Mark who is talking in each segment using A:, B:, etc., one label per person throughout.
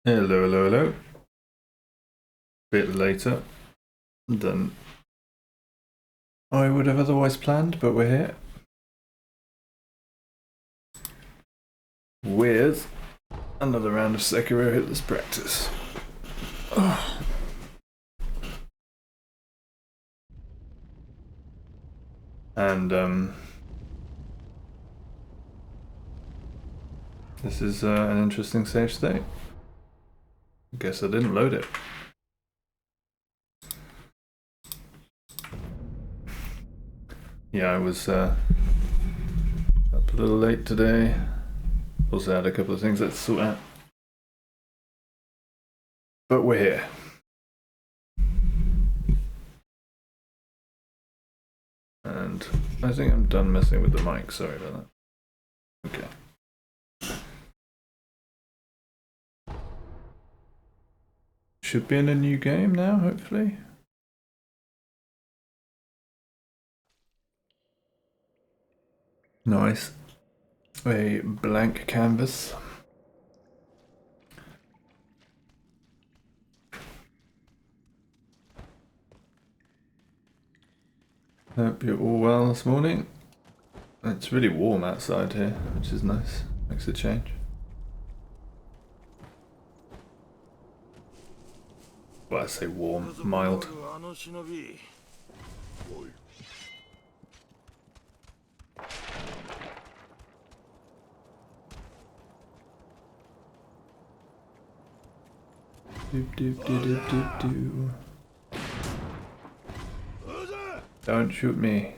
A: Hello, hello, hello. Bit later than I would have otherwise planned, but we're here with another round of Sekiro Hitless practice. And this is an interesting save state. Guess I didn't load it. Yeah, I was up a little late today. Also had a couple of things to sort out. But we're here. And I think I'm done messing with the mic, sorry about that. Okay. Should be in a new game now, hopefully. Nice. A blank canvas. Hope you're all well this morning. It's really warm outside here, which is nice. Makes a change. Well, I say warm, mild. Doop doop doop doop doop doo. Don't shoot me.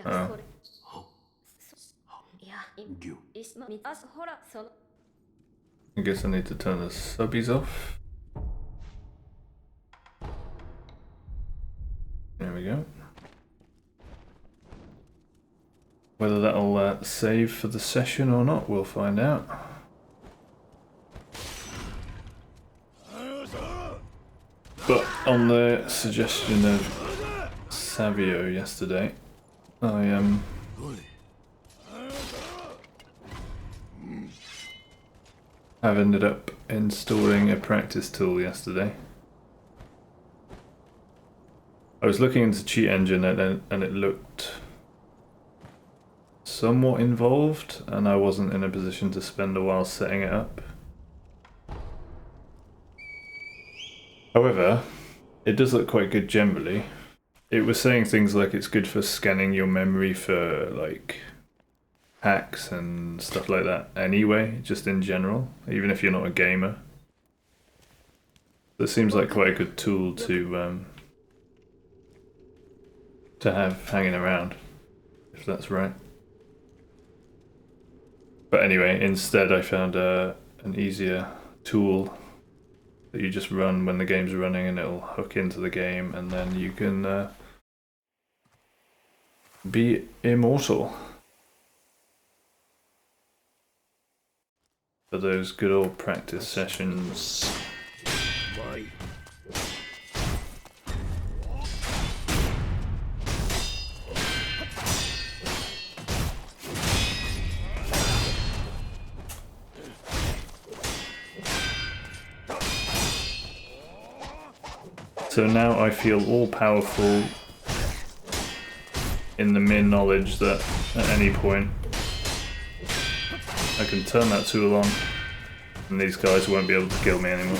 A: Oh. I guess I need to turn the subbies off. There we go. Whether that'll save for the session or not, we'll find out. But on the suggestion of Savio yesterday, I have ended up installing a practice tool yesterday. I was looking into Cheat Engine and it looked somewhat involved, and I wasn't in a position to spend a while setting it up. However, it does look quite good generally. It was saying things like it's good for scanning your memory for like hacks and stuff like that anyway, just in general, even if you're not a gamer. That seems like quite a good tool to have hanging around, if that's right. But anyway, instead I found an easier tool that you just run when the game's running, and it'll hook into the game, and then you can be immortal for those good old practice sessions. So now I feel all powerful in the mere knowledge that at any point I can turn that tool on and these guys won't be able to kill me anymore.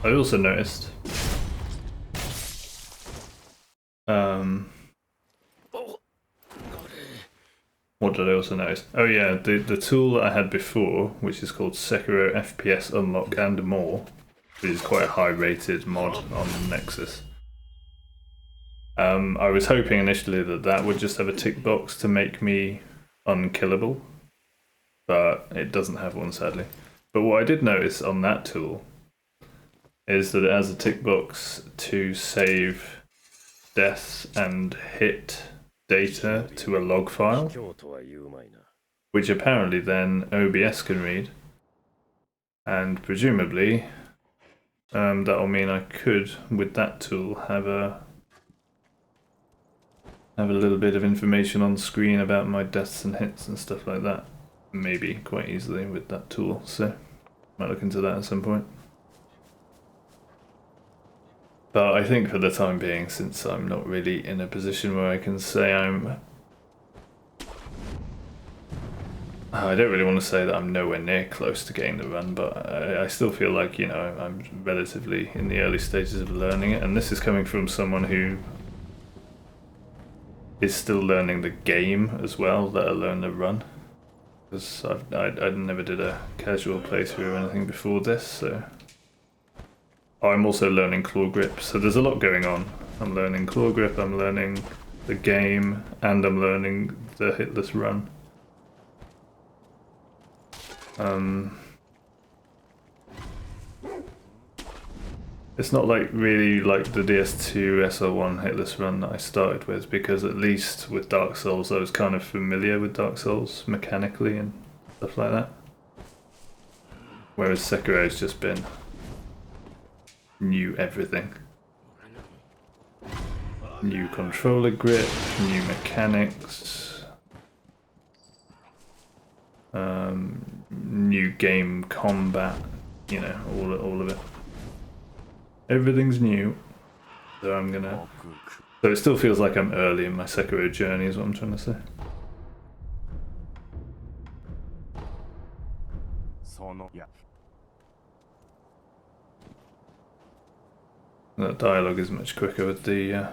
A: I also noticed did I also notice? Oh yeah, the tool that I had before, which is called Sekiro FPS Unlock and More, which is quite a high-rated mod on Nexus. I was hoping initially that that would just have a tick box to make me unkillable, but it doesn't have one, sadly. But what I did notice on that tool is that it has a tick box to save deaths and hit data to a log file, which apparently then OBS can read, and presumably that'll mean I could, with that tool, have a little bit of information on screen about my deaths and hits and stuff like that, maybe quite easily with that tool, so might look into that at some point. But I think for the time being, since I'm not really in a position where I can say I don't really want to say that I'm nowhere near close to getting the run, but I still feel like, you know, I'm relatively in the early stages of learning it, and this is coming from someone who is still learning the game as well, let alone the run. Because I never did a casual playthrough or anything before this, so... I'm also learning claw grip, so there's a lot going on. I'm learning claw grip, I'm learning the game, and I'm learning the hitless run. It's not like really like the DS2 SL1 hitless run that I started with, because at least with Dark Souls I was kind of familiar with Dark Souls mechanically and stuff like that. Whereas Sekiro's just been new everything. New controller grip, new mechanics, new game combat, you know, all of it. Everything's new, so I'm gonna... So it still feels like I'm early in my Sekiro journey is what I'm trying to say. That dialogue is much quicker with the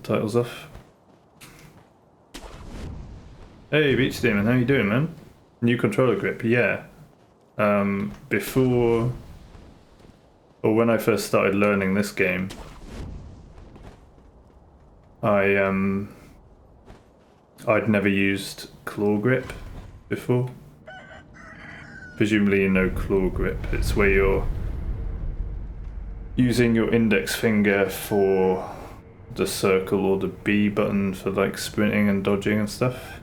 A: titles off. Hey Beach Demon, how you doing, man? New controller grip, yeah. Before, or when I first started learning this game, I'd never used claw grip before. Presumably you know claw grip. It's where you're using your index finger for the circle or the B button for like sprinting and dodging and stuff.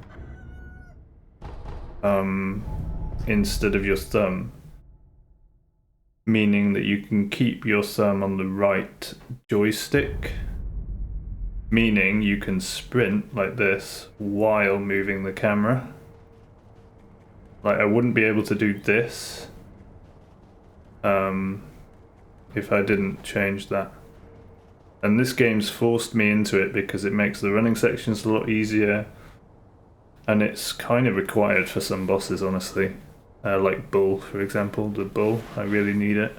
A: Instead of your thumb. Meaning that you can keep your thumb on the right joystick. Meaning you can sprint like this while moving the camera. Like I wouldn't be able to do this if I didn't change that. And this game's forced me into it because it makes the running sections a lot easier. And it's kind of required for some bosses, honestly. Like Bull, for example. The Bull, I really need it.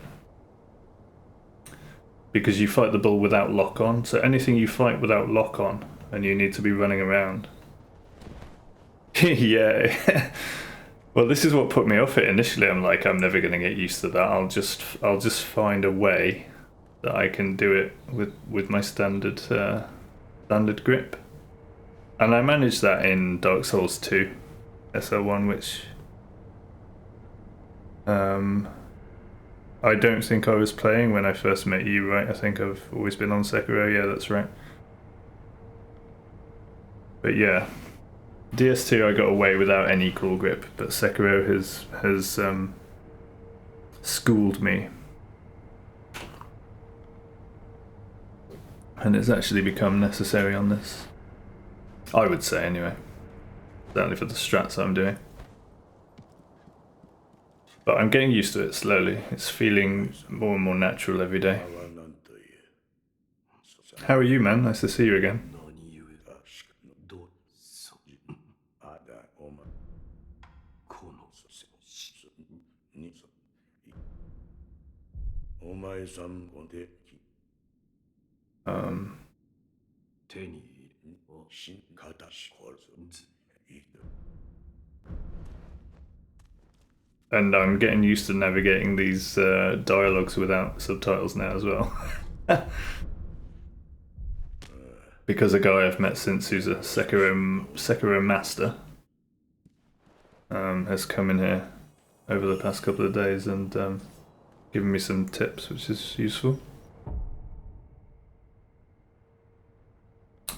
A: Because you fight the Bull without lock-on. So anything you fight without lock-on, and you need to be running around. Yeah. Well, this is what put me off it initially. I'm like, I'm never going to get used to that. I'll just find a way that I can do it with my standard grip. And I managed that in Dark Souls 2 SL1, which I don't think I was playing when I first met you, right? I think I've always been on Sekiro, yeah, that's right. But yeah, DS2 I got away without any claw grip, but Sekiro has schooled me. And it's actually become necessary on this. I would say, anyway. Certainly for the strats I'm doing. But I'm getting used to it slowly. It's feeling more and more natural every day. How are you, man? Nice to see you again. And I'm getting used to navigating these dialogues without subtitles now as well. Because a guy I've met since who's a Sekiro master has come in here over the past couple of days and given me some tips, which is useful.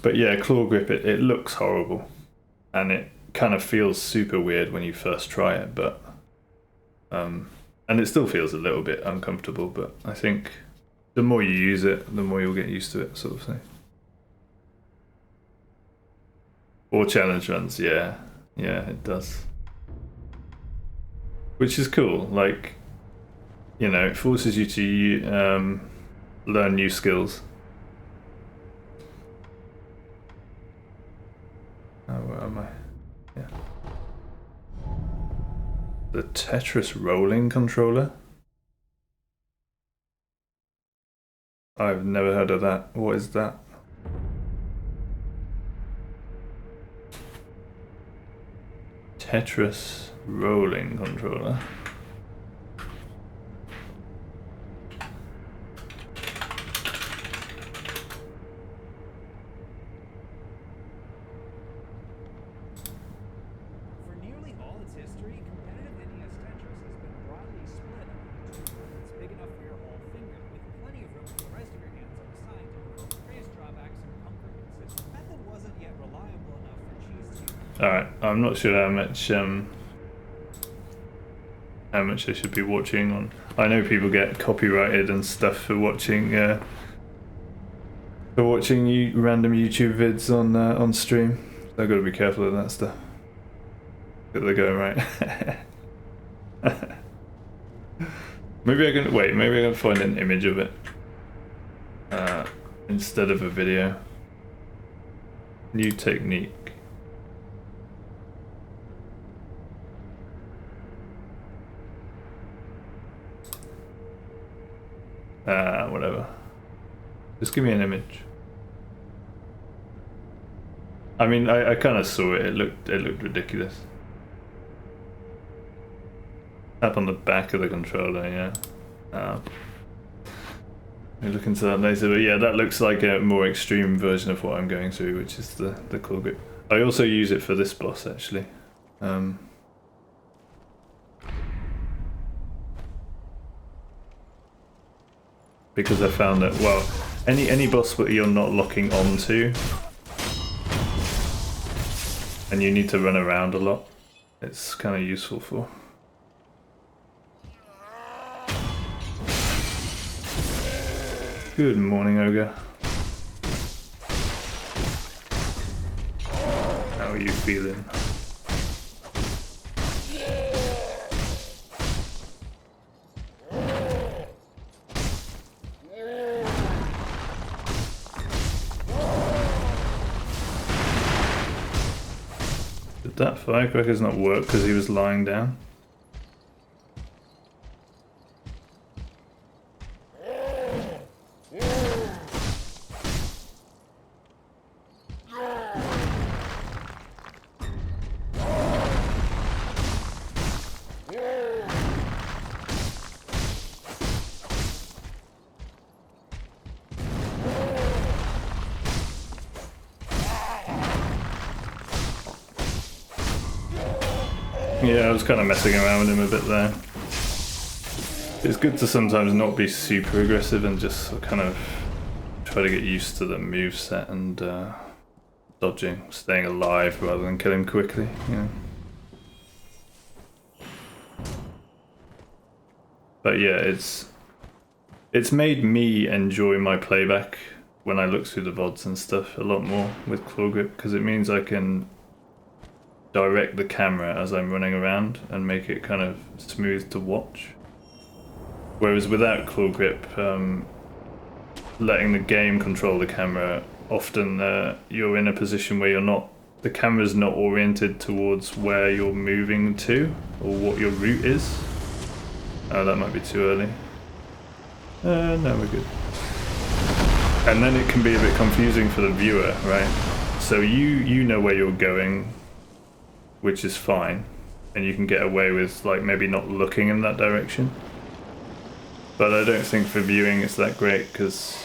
A: But yeah, claw grip, it looks horrible. And it kind of feels super weird when you first try it, but... and it still feels a little bit uncomfortable, but I think the more you use it, the more you'll get used to it, sort of thing. Or challenge runs, yeah. Yeah, it does. Which is cool, like, you know, it forces you to learn new skills. Oh, where am I? Yeah. The Tetris rolling controller? I've never heard of that. What is that? Tetris rolling controller. Alright, I'm not sure how much I should be watching on. I know people get copyrighted and stuff for watching random YouTube vids on stream. So I've got to be careful of that stuff. Get the going right. Maybe I can wait. Maybe I can find an image of it instead of a video. New technique. Whatever. Just give me an image. I mean, I kind of saw it. It looked ridiculous. Tap on the back of the controller, yeah. We'll look into that later, but yeah, that looks like a more extreme version of what I'm going through, which is the claw grip. I also use it for this boss, actually. Because I found that, well, any boss that you're not locking onto and you need to run around a lot, it's kind of useful for. Good morning, Ogre. How are you feeling? Did that firecracker's not work because he was lying down? Yeah, I was kind of messing around with him a bit there. It's good to sometimes not be super aggressive and just kind of try to get used to the moveset and dodging, staying alive rather than kill him quickly, you know. But yeah, it's made me enjoy my playback when I look through the VODs and stuff a lot more with claw grip, because it means I can direct the camera as I'm running around and make it kind of smooth to watch. Whereas without claw grip, letting the game control the camera, often you're in a position where the camera's not oriented towards where you're moving to or what your route is. Oh, that might be too early. No, we're good. And then it can be a bit confusing for the viewer, right? So you know where you're going, which is fine, and you can get away with like maybe not looking in that direction. But I don't think for viewing it's that great, because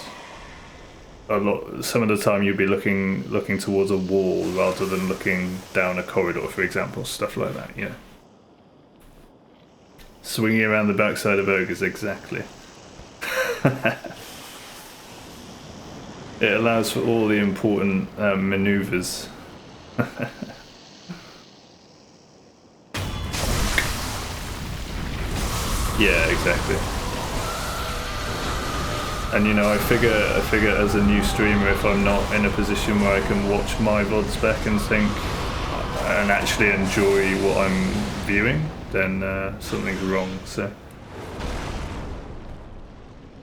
A: some of the time you'd be looking towards a wall rather than looking down a corridor, for example, stuff like that. Yeah. Swinging around the backside of ogres, exactly. It allows for all the important maneuvers. Yeah, exactly. And you know, I figure as a new streamer, if I'm not in a position where I can watch my VODs back and think and actually enjoy what I'm viewing, then something's wrong. So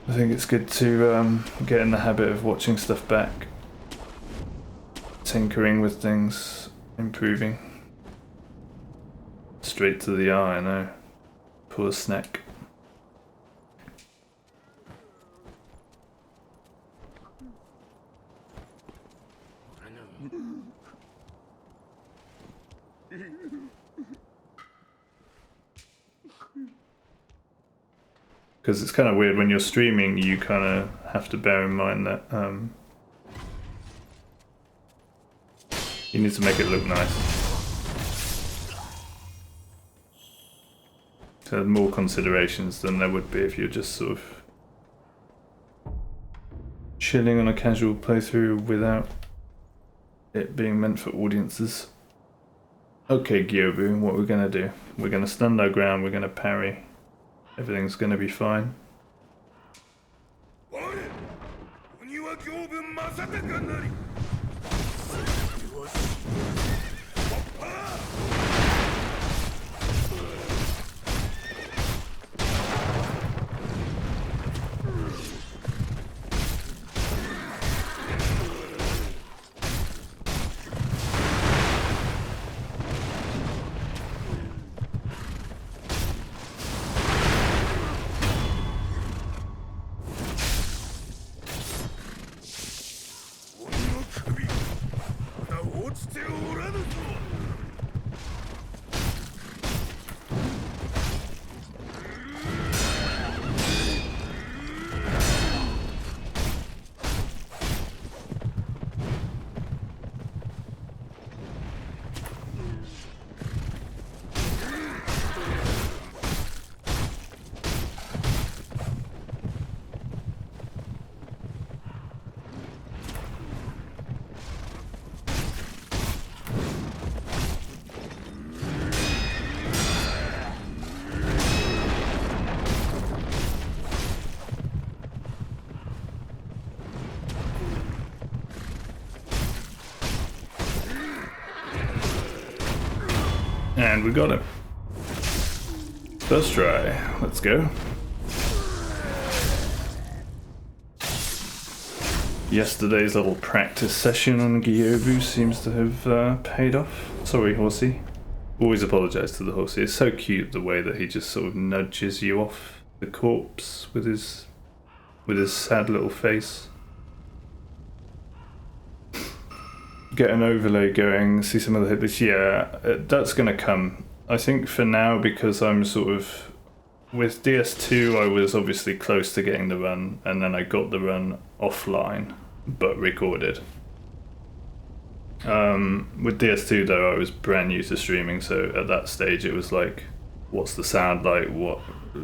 A: I think it's good to get in the habit of watching stuff back, tinkering with things, improving. Straight to the eye, I know. Poor snack. Because it's kind of weird when you're streaming, you kind of have to bear in mind that you need to make it look nice. So there's more considerations than there would be if you're just sort of chilling on a casual playthrough without it being meant for audiences. Okay, Gyobu, what we're gonna do? We're gonna stand our ground, we're gonna parry. Everything's gonna be fine. And we got him. First try. Let's go. Yesterday's little practice session on Gyobu seems to have paid off. Sorry, horsey. Always apologise to the horsey. It's so cute the way that he just sort of nudges you off the corpse with his sad little face. Get an overlay going, see some of the hit, yeah, that's gonna come. I think for now, because I'm sort of with DS2, I was obviously close to getting the run, and then I got the run offline but recorded. With DS2 though, I was brand new to streaming, so at that stage it was like, what's the sound like, what,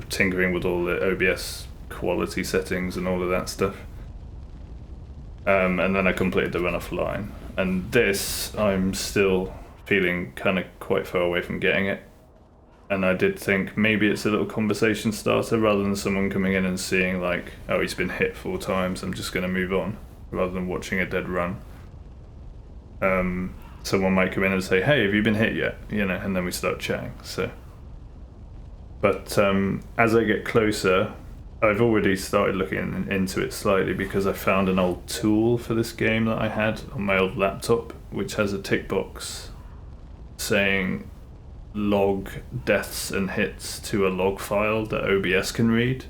A: tinkering with all the OBS quality settings and all of that stuff. And then I completed the run offline. And this, I'm still feeling kind of quite far away from getting it. And I did think maybe it's a little conversation starter rather than someone coming in and seeing like, oh, he's been hit 4 times, I'm just going to move on, rather than watching a dead run. Someone might come in and say, hey, have you been hit yet? You know, and then we start chatting. So, but as I get closer, I've already started looking into it slightly because I found an old tool for this game that I had on my old laptop, which has a tick box saying log deaths and hits to a log file that OBS can read.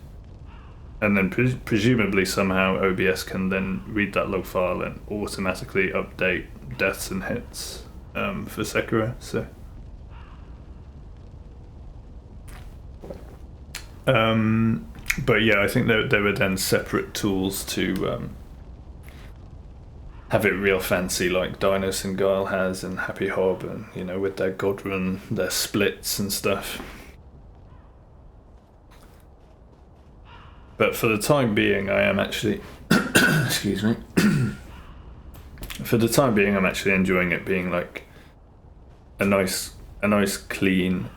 A: And then presumably somehow OBS can then read that log file and automatically update deaths and hits for Sekiro. So, but yeah, I think there were then separate tools to have it real fancy, like Dinos and Guile has, and Happy Hob, and you know, with their God Run, their splits and stuff. But for the time being, I am actually excuse me. For the time being, I'm actually enjoying it being like a nice clean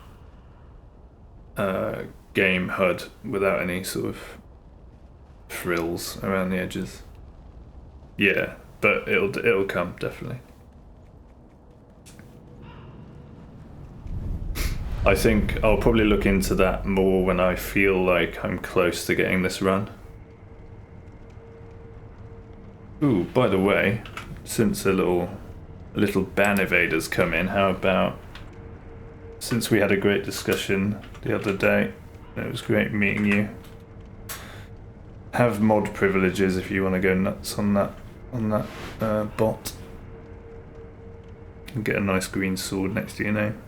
A: game HUD without any sort of frills around the edges. Yeah, but it'll come definitely. I think I'll probably look into that more when I feel like I'm close to getting this run. Ooh, by the way, since a little ban evader's come in, how about, since we had a great discussion the other day, it was great meeting you. Have mod privileges if you want to go nuts on that bot. And get a nice green sword next to your name.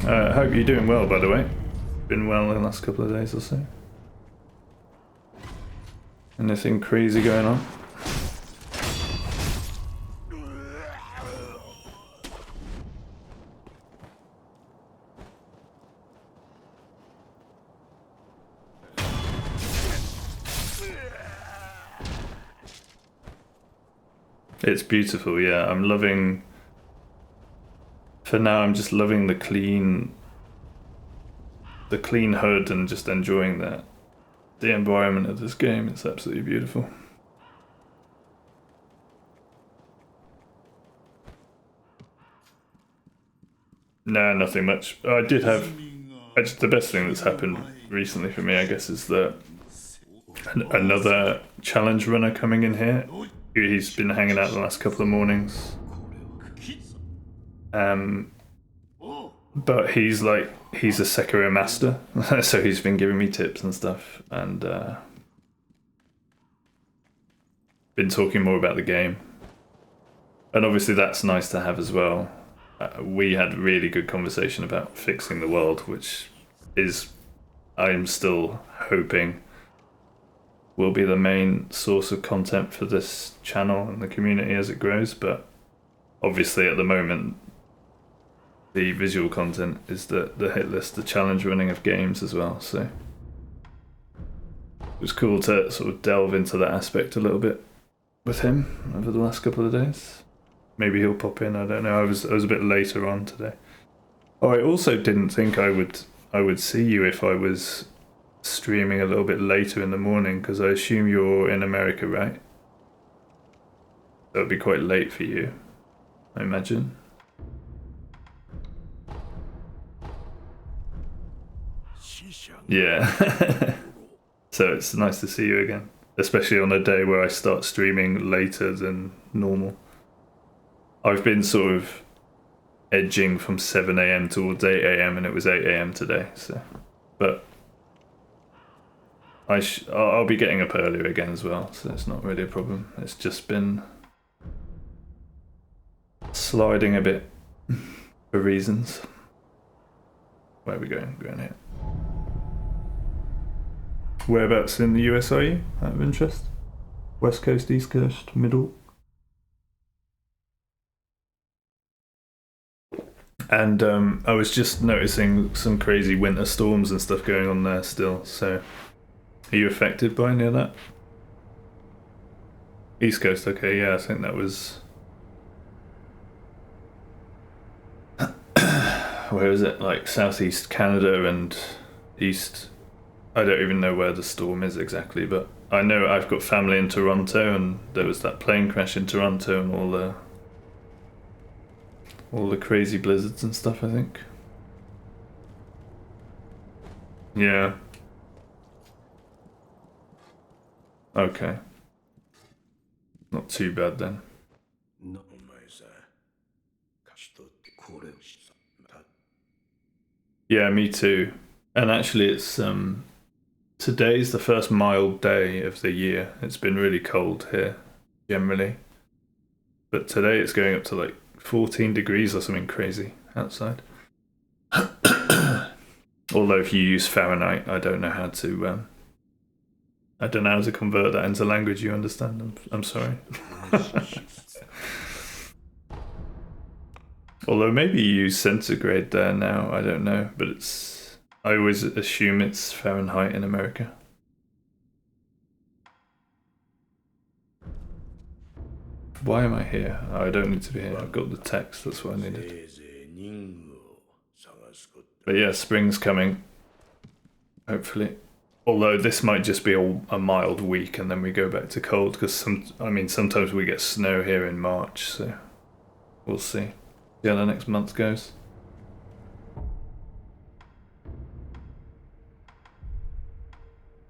A: I hope you're doing well, by the way. Been well in the last couple of days or so. Anything crazy going on? It's beautiful, yeah. I'm loving... For now, I'm just loving the clean HUD and just enjoying the environment of this game. It's absolutely beautiful. Nah, nothing much. I did have... Actually, the best thing that's happened recently for me, I guess, is that another challenge runner coming in here. He's been hanging out the last couple of mornings. But he's a Sekiro master, so he's been giving me tips and stuff, and been talking more about the game. And obviously that's nice to have as well. We had a really good conversation about fixing the world, which is, I'm still hoping, will be the main source of content for this channel and the community as it grows. But obviously at the moment, the visual content is the Hitless, the challenge running of games as well. So it was cool to sort of delve into that aspect a little bit with him over the last couple of days. Maybe he'll pop in, I don't know. I was a bit later on today. Oh, I also didn't think I would see you if I was streaming a little bit later in the morning, because I assume you're in America, right? That would be quite late for you, I imagine. Yeah. So it's nice to see you again, especially on a day where I start streaming later than normal. I've been sort of edging from 7 AM towards 8 AM, and it was 8 AM today, so. But I'll be getting up earlier again as well, so it's not really a problem. It's just been sliding a bit for reasons. Where are we going? We're going here. Whereabouts in the US are you, out of interest? West Coast, East Coast, Middle? And I was just noticing some crazy winter storms and stuff going on there still, so are you affected by any of that? East Coast, okay, yeah, I think that was... Where is it? Like southeast Canada and east... I don't even know where the storm is exactly, but I know I've got family in Toronto, and there was that plane crash in Toronto and all the crazy blizzards and stuff, I think. Yeah. Okay. Not too bad then. Yeah, me too. And actually, it's today's the first mild day of the year. It's been really cold here, generally, but today it's going up to like 14 degrees or something crazy outside. Although if you use Fahrenheit, I don't know how to. I don't know how to convert that into language you understand. I'm sorry. Although maybe you use centigrade there now, I don't know, but I always assume it's Fahrenheit in America. Why am I here? Oh, I don't need to be here. I've got the text, that's what I needed. But yeah, spring's coming. Hopefully. Although this might just be a mild week and then we go back to cold, because sometimes we get snow here in March, so we'll see. See how the next month goes.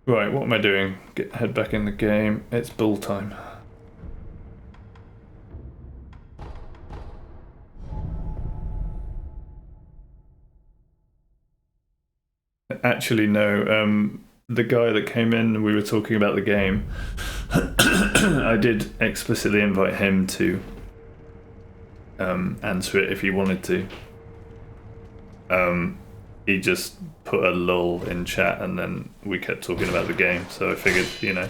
A: Right, what am I doing? Head back in the game. It's bull time. Actually, no. The guy that came in, we were talking about the game. I did explicitly invite him to answer it if he wanted to. He just put a lull in chat and then we kept talking about the game, so I figured, you know,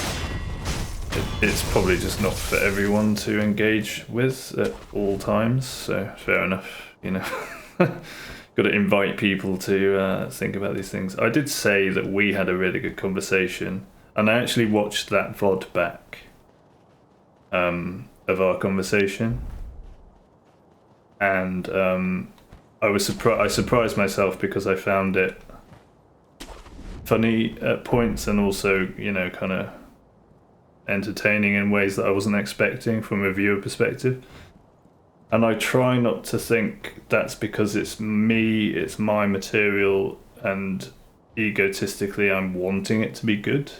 A: it's probably just not for everyone to engage with at all times, so fair enough, you know. Got to invite people to think about these things. I did say that we had a really good conversation, and I actually watched that VOD back of our conversation, and I surprised myself because I found it funny at points and also, you know, kind of entertaining in ways that I wasn't expecting from a viewer perspective. And I try not to think that's because it's me, it's my material, and egotistically I'm wanting it to be good.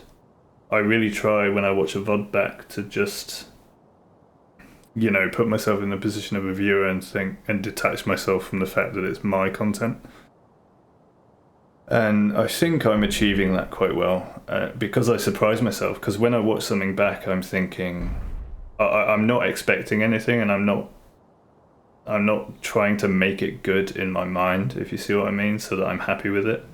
A: I really try when I watch a VOD back to just, you know, put myself in the position of a viewer and think and detach myself from the fact that it's my content. And I think I'm achieving that quite well because I surprise myself. Because when I watch something back, I'm thinking, I'm not expecting anything, and I'm not trying to make it good in my mind, if you see what I mean, so that I'm happy with it.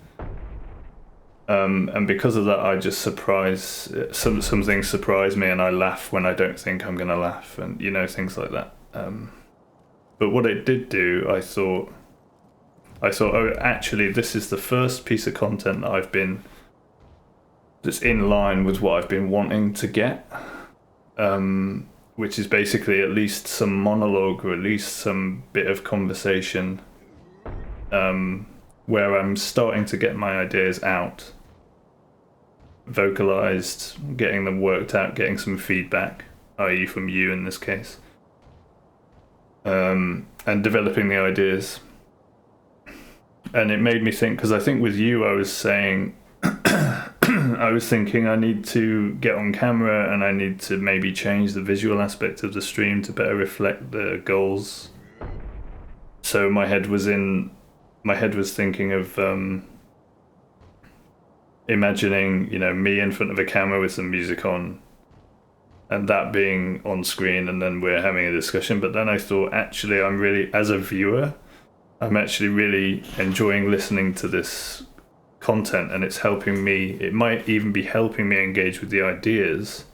A: And because of that, I just some things surprise me, and I laugh when I don't think I'm gonna laugh, and you know, things like that. But what it did do, I thought, oh, actually, this is the first piece of content that that's in line with what I've been wanting to get. Which is basically at least some monologue or at least some bit of conversation where I'm starting to get my ideas out, vocalized, getting them worked out, getting some feedback, i.e. from you in this case, and developing the ideas. And it made me think, because I think with you I was saying, I was thinking I need to get on camera and I need to maybe change the visual aspect of the stream to better reflect the goals. So my head was thinking of imagining, you know, me in front of a camera with some music on, and that being on screen, and then we're having a discussion. But then I thought, actually, as a viewer, I'm actually really enjoying listening to this content, and it's helping me. It might even be helping me engage with the ideas.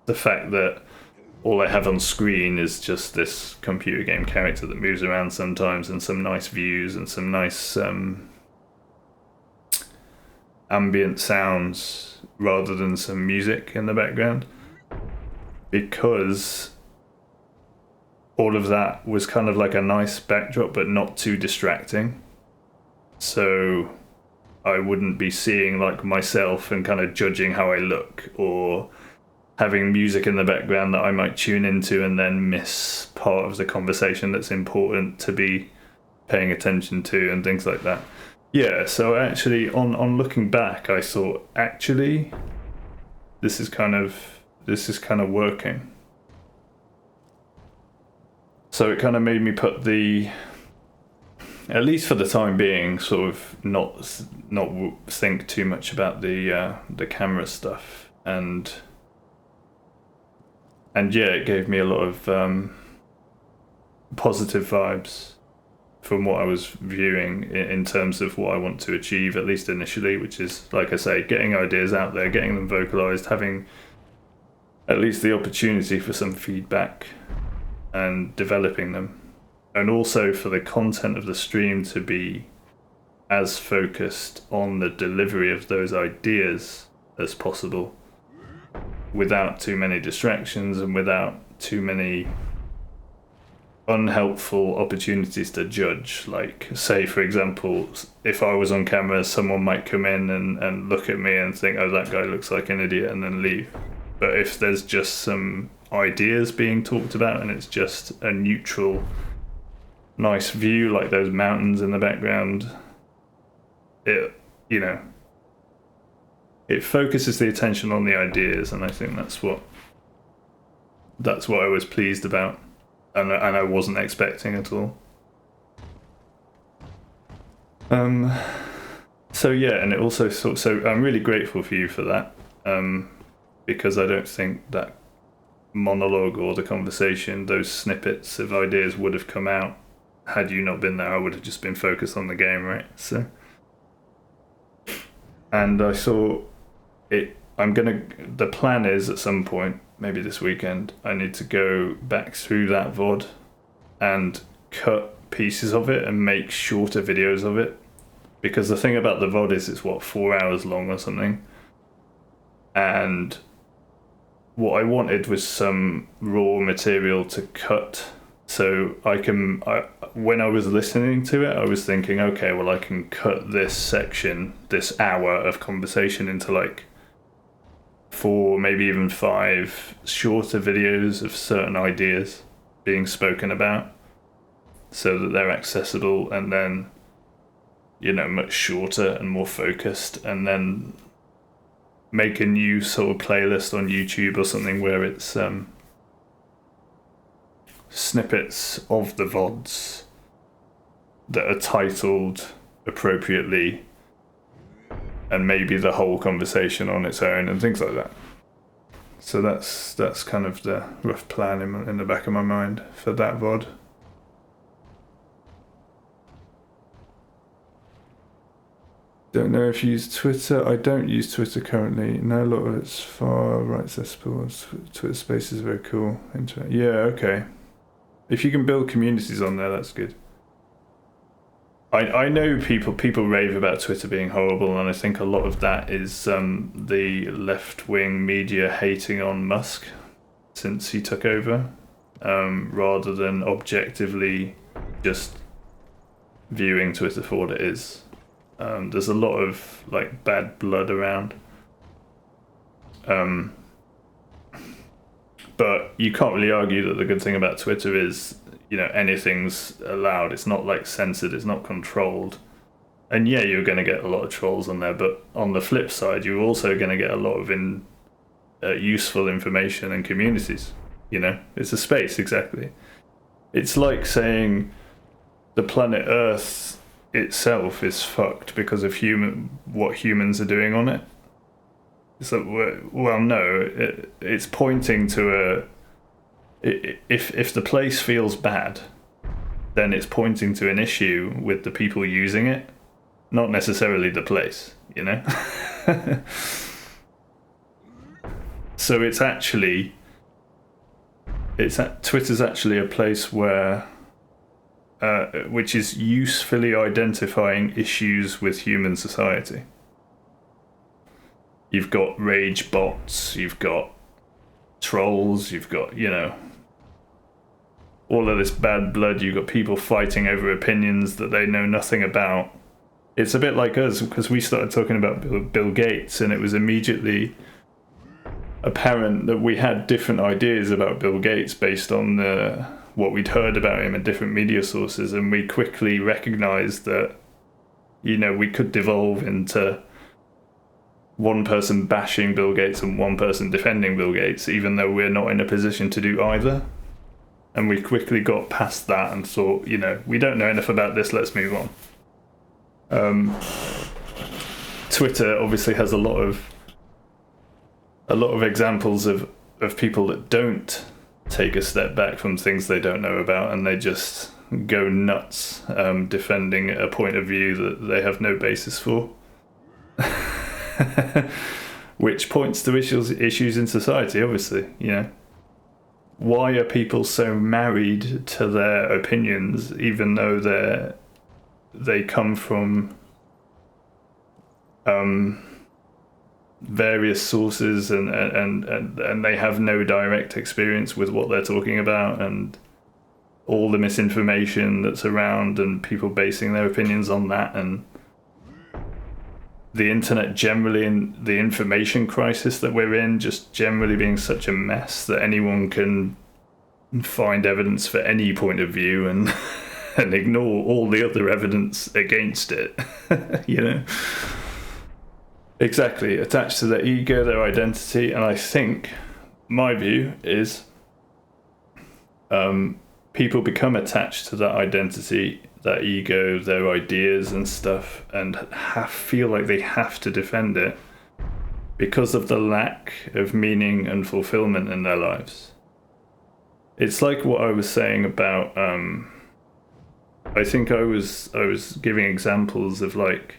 A: The fact that all I have on screen is just this computer game character that moves around sometimes, and some nice views and some nice ambient sounds rather than some music in the background, because all of that was kind of like a nice backdrop but not too distracting, so I wouldn't be seeing like myself and kind of judging how I look, or having music in the background that I might tune into and then miss part of the conversation that's important to be paying attention to, and things like that. Yeah, so actually on looking back, I thought, actually, this is kind of working. So it kind of made me put the at least for the time being, sort of not think too much about the camera stuff, and yeah, it gave me a lot of positive vibes from what I was viewing in terms of what I want to achieve, at least initially, which is, like I say, getting ideas out there, getting them vocalized, having at least the opportunity for some feedback and developing them. And also for the content of the stream to be as focused on the delivery of those ideas as possible, without too many distractions and without too many unhelpful opportunities to judge. Like, say for example, if I was on camera, someone might come in and look at me and think, oh, that guy looks like an idiot, and then leave. But if there's just some ideas being talked about and it's just a neutral, nice view, like those mountains in the background, it focuses the attention on the ideas, and I think that's what I was pleased about, and I wasn't expecting at all. So yeah, and it also so I'm really grateful for you for that, because I don't think that monologue or the conversation, those snippets of ideas, would have come out had you not been there. I would have just been focused on the game, right? So, and I thought the plan is at some point, maybe this weekend, I need to go back through that VOD and cut pieces of it and make shorter videos of it, because the thing about the VOD is it's 4 hours long or something, and what I wanted was some raw material to cut, so when I was listening to it, I was thinking, okay, well, I can cut this section, this hour of conversation, into like 4, maybe even 5 shorter videos of certain ideas being spoken about, so that they're accessible, and then, much shorter and more focused, and then make a new sort of playlist on YouTube or something where it's snippets of the VODs that are titled appropriately, and maybe the whole conversation on its own and things like that. So that's kind of the rough plan in the back of my mind for that VOD. Don't know if you use Twitter. I don't use Twitter currently. No, a lot of it's far right accessible. Twitter Space is very cool. Yeah, okay. If you can build communities on there, that's good. I know people rave about Twitter being horrible, and I think a lot of that is the left-wing media hating on Musk since he took over, rather than objectively just viewing Twitter for what it is. There's a lot of like bad blood around, but you can't really argue that the good thing about Twitter is, anything's allowed. It's not like censored, it's not controlled. And yeah, you're going to get a lot of trolls on there, but on the flip side, you're also going to get a lot of useful information and communities. It's a space, exactly. It's like saying the planet Earth itself is fucked because of what humans are doing on it. So, well, no, it's pointing to if the place feels bad, then it's pointing to an issue with the people using it, not necessarily the place, So Twitter's actually a place where which is usefully identifying issues with human society. You've got rage bots, you've got trolls, you've got, all of this bad blood, you've got people fighting over opinions that they know nothing about. It's a bit like us, because we started talking about Bill Gates, and it was immediately apparent that we had different ideas about Bill Gates based on what we'd heard about him in different media sources, and we quickly recognized that, we could devolve into one person bashing Bill Gates and one person defending Bill Gates, even though we're not in a position to do either. And we quickly got past that and thought, you know, we don't know enough about this, let's move on. Twitter obviously has a lot of examples of people that don't take a step back from things they don't know about, and they just go nuts defending a point of view that they have no basis for. Which points to issues in society, obviously, you know. Why are people so married to their opinions, even though they come from various sources and they have no direct experience with what they're talking about, and all the misinformation that's around and people basing their opinions on that, and the internet generally, and the information crisis that we're in just generally being such a mess that anyone can find evidence for any point of view and and ignore all the other evidence against it. You know, exactly, attached to their ego, their identity. And I think my view is people become attached to that identity, that ego, their ideas and stuff, and feel like they have to defend it because of the lack of meaning and fulfillment in their lives. It's like what I was saying about I think I was giving examples of like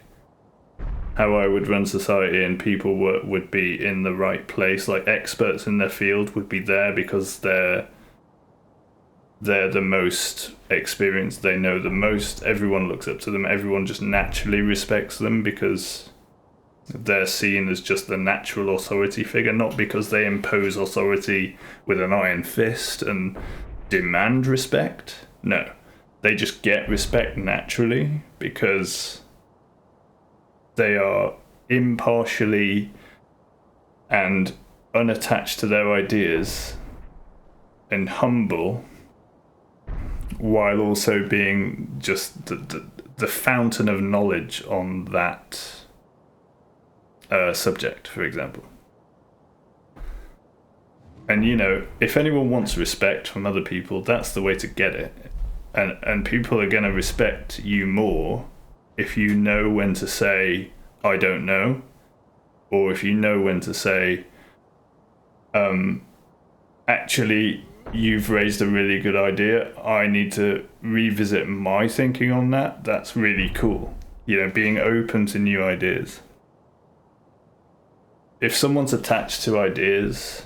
A: how I would run society, and people would be in the right place, like experts in their field would be there because they're the most experienced, they know the most, everyone looks up to them, everyone just naturally respects them because they're seen as just the natural authority figure, not because they impose authority with an iron fist and demand respect. No, they just get respect naturally because they are impartially and unattached to their ideas and humble, while also being just the fountain of knowledge on that subject, for example. And you know, if anyone wants respect from other people, that's the way to get it. And people are going to respect you more if you know when to say, I don't know, or if you know when to say, actually, you've raised a really good idea, I need to revisit my thinking on that. That's really cool. You know, being open to new ideas. If someone's attached to ideas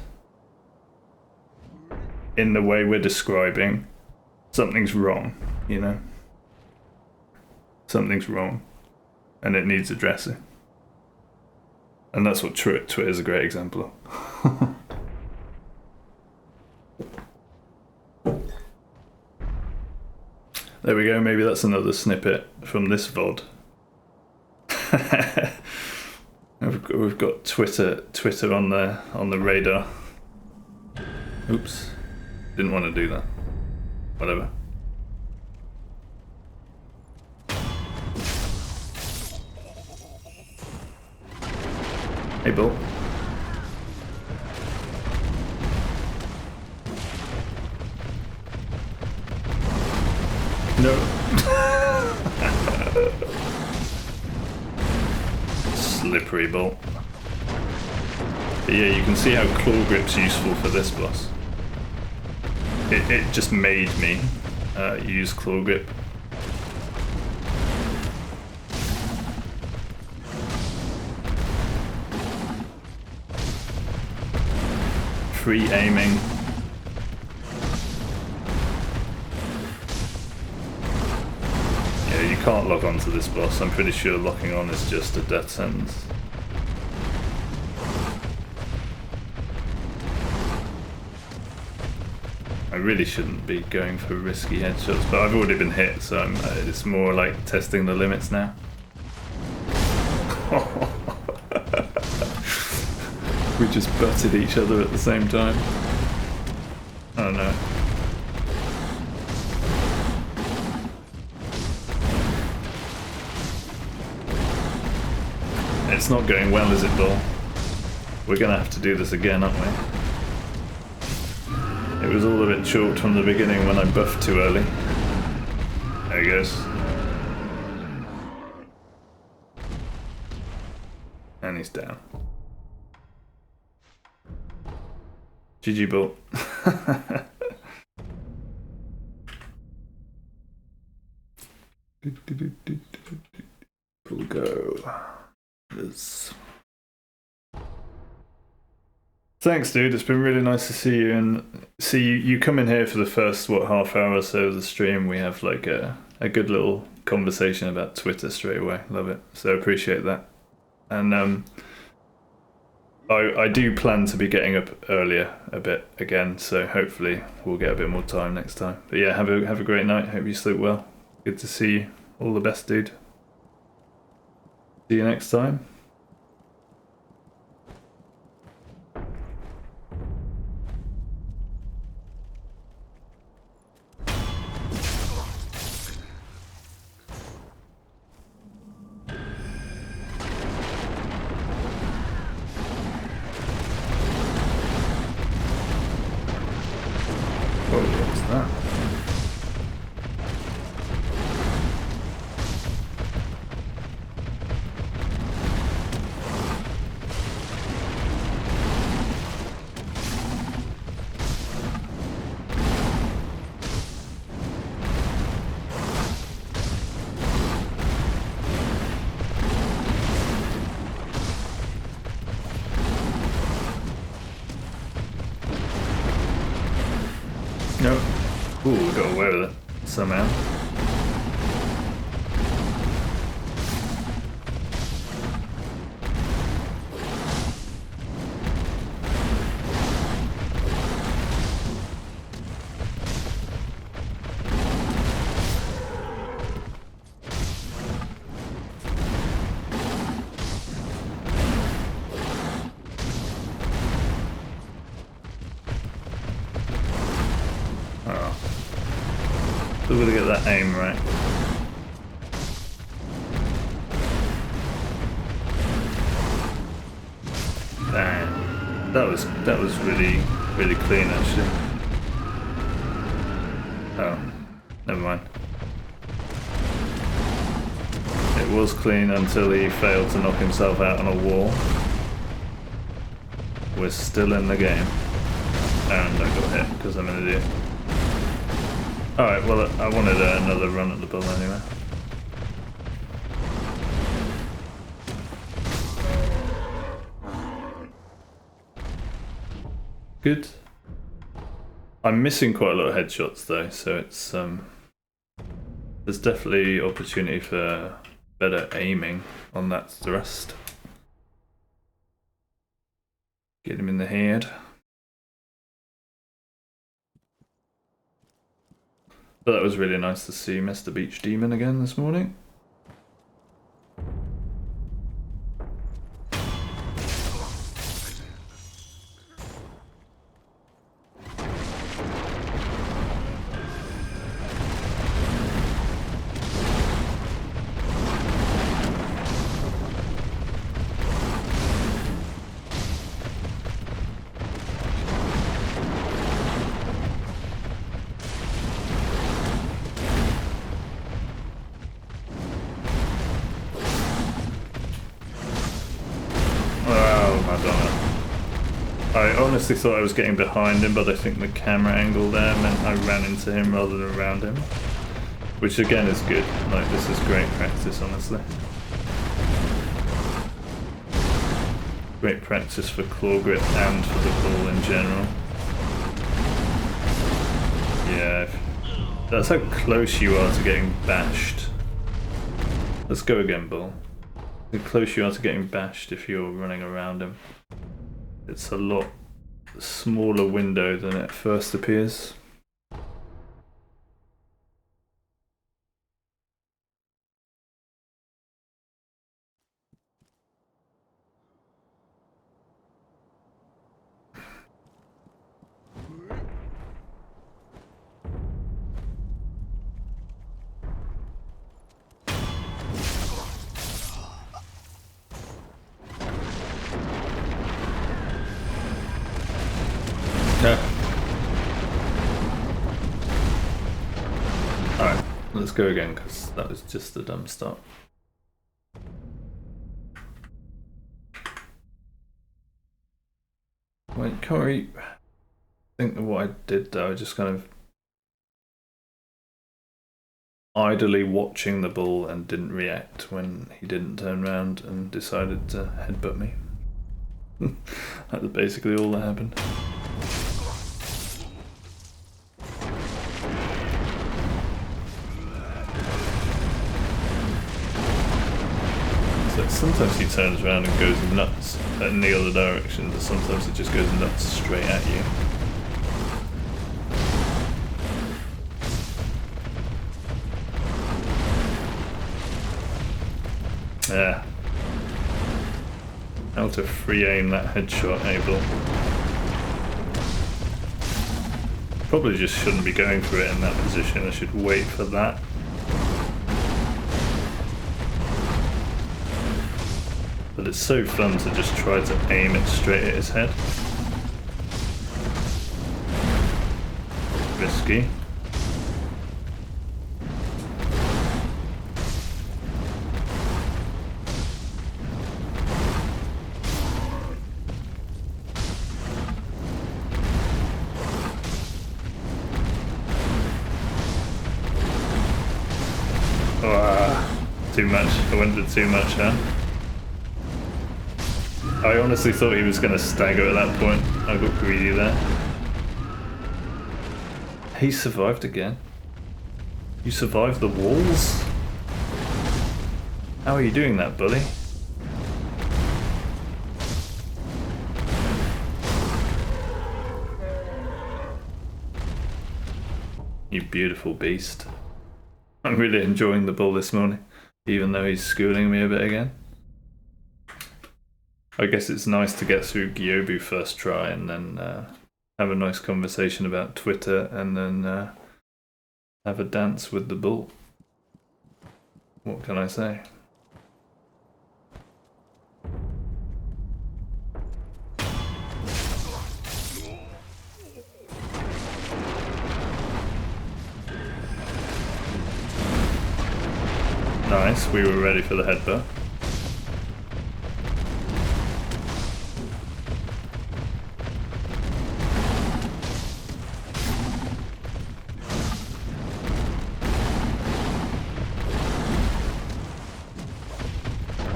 A: in the way we're describing, something's wrong, you know? Something's wrong, and it needs addressing. And that's what Twitter's a great example of. There we go, maybe that's another snippet from this VOD. We've got Twitter on the radar. Oops, didn't want to do that. Whatever. Hey, Bill. No. Slippery bolt. But yeah, you can see how claw grip's useful for this boss. It just made me use claw grip. Free aiming. Yeah, you can't lock onto this boss. I'm pretty sure locking on is just a death sentence. I really shouldn't be going for risky headshots, but I've already been hit, so it's more like testing the limits now. We just butted each other at the same time. Oh no. It's not going well, is it, Bill? We're gonna have to do this again, aren't we? It was all a bit chalked from the beginning when I buffed too early. There he goes. And he's down. GG Bolt. We'll go. Thanks, dude. It's been really nice to see you and see you come in here for the first half hour or so of the stream. We have like a good little conversation about Twitter straight away. Love it. So appreciate that. And I do plan to be getting up earlier a bit again, so hopefully we'll get a bit more time next time. But yeah, have a great night. Hope you sleep well. Good to see you. All the best, dude. See you next time. Nope. Ooh, got away with it somehow. Still gotta get that aim right. Damn. That was really clean actually. Oh, never mind. It was clean until he failed to knock himself out on a wall. We're still in the game. And I got hit because I'm an idiot. Alright, well, I wanted another run at the bull anyway. Good. I'm missing quite a lot of headshots though, so it's there's definitely opportunity for better aiming on that thrust. Get him in the head. But that was really nice to see Mr. Beach Demon again this morning. I honestly thought I was getting behind him, but I think the camera angle there meant I ran into him rather than around him. Which again is good. Like, this is great practice, honestly. Great practice for claw grip and for the ball in general. Yeah, that's how close you are to getting bashed. Let's go again, ball. How close you are to getting bashed if you're running around him. It's a lot smaller window than it first appears. Let's go again, because that was just a dumb start. Wait, Corey, I think that what I did though, I just kind of idly watching the bull and didn't react when he didn't turn around and decided to headbutt me. That's basically all that happened. So sometimes he turns around and goes nuts in the other direction, but sometimes it just goes nuts straight at you. Yeah. How to free aim that headshot, Abel. Probably just shouldn't be going for it in that position. I should wait for that. But it's so fun to just try to aim it straight at his head. Risky. Too much. I went to too much, huh? I honestly thought he was going to stagger at that point. I got greedy there. He survived again. You survived the walls? How are you doing that, buddy? You beautiful beast. I'm really enjoying the bull this morning. Even though he's schooling me a bit again. I guess it's nice to get through Gyobu first try and then have a nice conversation about Twitter and then have a dance with the bull. What can I say? Nice, we were ready for the headbutt.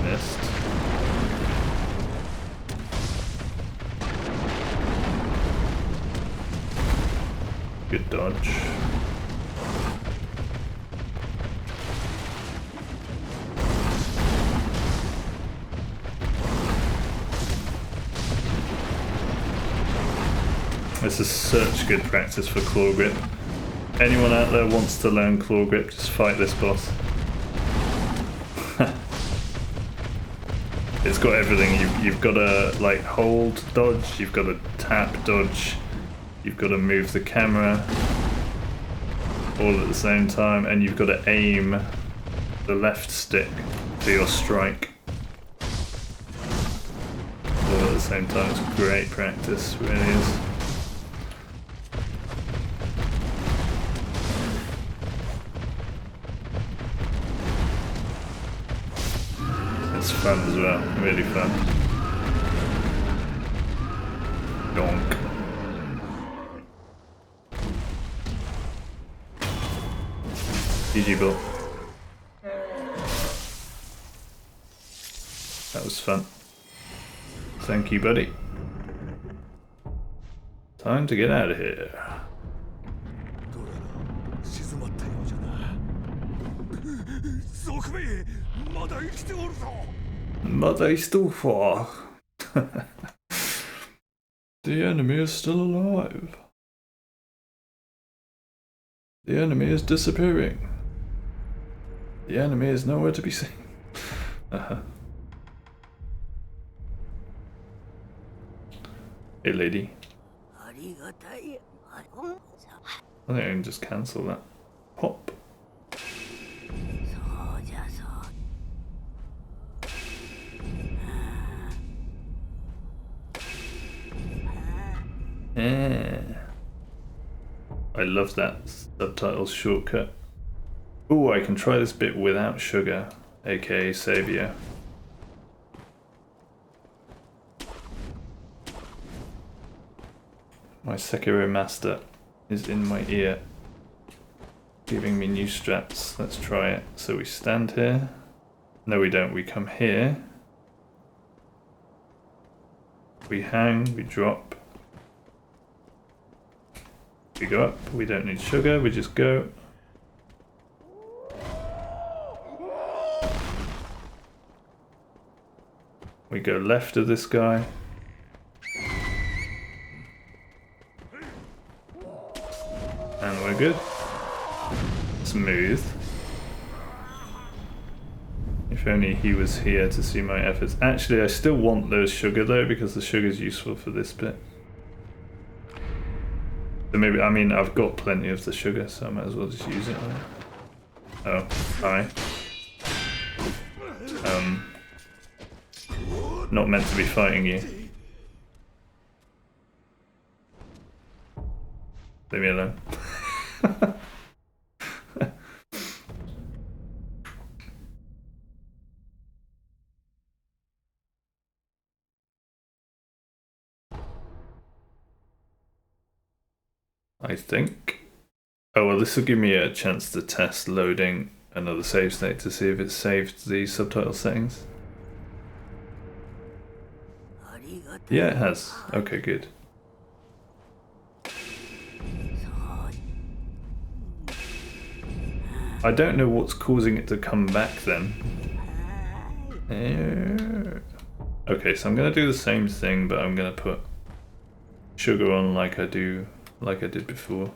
A: Missed. Good dodge. This is such good practice for claw grip. Anyone out there wants to learn claw grip, just fight this boss. It's got everything. You've got to like hold dodge, you've got to tap dodge, you've got to move the camera all at the same time, and you've got to aim the left stick for your strike all at the same time. It's great practice, it really is. It's fun as well, really fun. Donk. GG, Bill. That was fun. Thank you, buddy. Time to get out of here. Mother is still far. The enemy is still alive. The enemy is disappearing. The enemy is nowhere to be seen. Hey lady. I think I can just cancel that. Pop. Yeah. I love that subtitles shortcut. Oh, I can try this bit without sugar, aka Saviour. My Sekiro master is in my ear, giving me new strats. Let's try it. So we stand here. No, we don't. We come here. We hang, we drop. We go up. We don't need sugar, we just go. We go left of this guy. And we're good. Smooth. If only he was here to see my efforts. Actually, I still want those sugar though, because the sugar's useful for this bit. So maybe, I mean, I've got plenty of the sugar, so I might as well just use it. Oh, hi. Not meant to be fighting you. Leave me alone. I think. Oh well, this will give me a chance to test loading another save state to see if it saved the subtitle settings. Yeah, it has. Okay, good. I don't know what's causing it to come back then. Okay, so I'm gonna do the same thing, but I'm gonna put sugar on like I did before.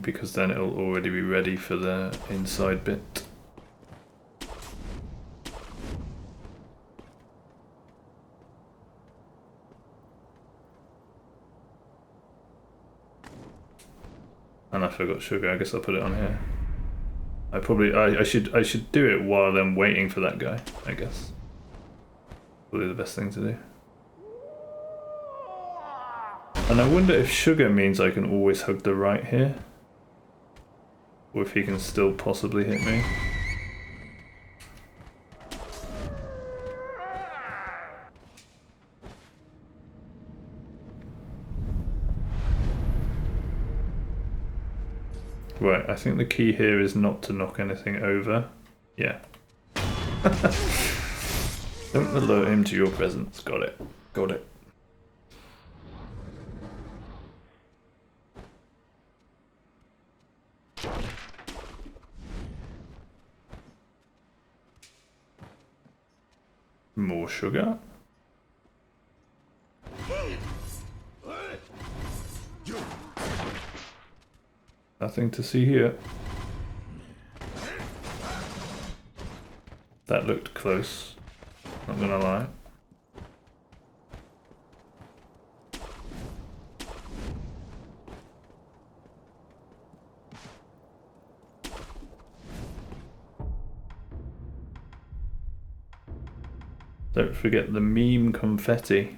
A: Because then it'll already be ready for the inside bit. And I forgot sugar, I guess I'll put it on here. I should do it while I'm waiting for that guy, I guess. Probably the best thing to do. And I wonder if sugar means I can always hug the right here. Or if he can still possibly hit me. Right, I think the key here is not to knock anything over. Yeah. Don't alert him to your presence. Got it. Got it. More sugar. Nothing to see here. That looked close, not gonna lie. Don't forget the meme confetti,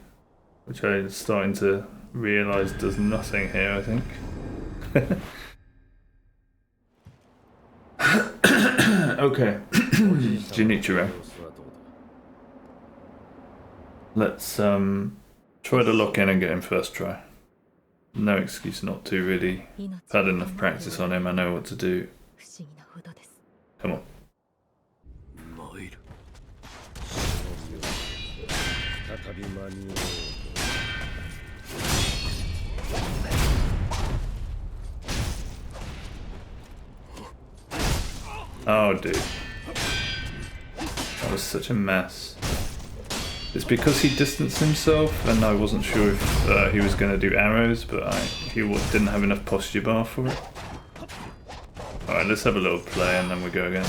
A: which I'm starting to realise does nothing here, I think. Okay, Junichiro. Let's try to lock in and get him first try. No excuse not to, really. I've had enough practice on him, I know what to do. Come on. Oh, dude. That was such a mess. It's because he distanced himself and I wasn't sure if he was going to do arrows, but he didn't have enough posture bar for it. Alright, let's have a little play and then we go again.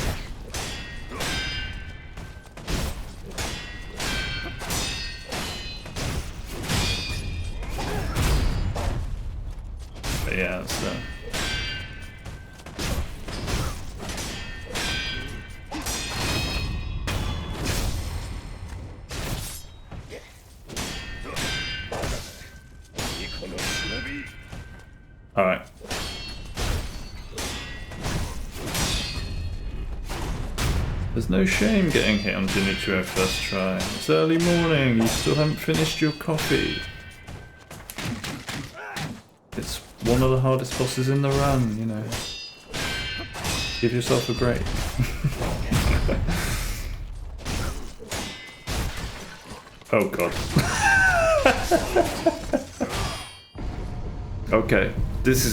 A: But yeah, that's Alright. There's no shame getting hit on Genichiro first try. It's early morning, you still haven't finished your coffee. It's one of the hardest bosses in the run, you know. Give yourself a break. Oh god. Okay, this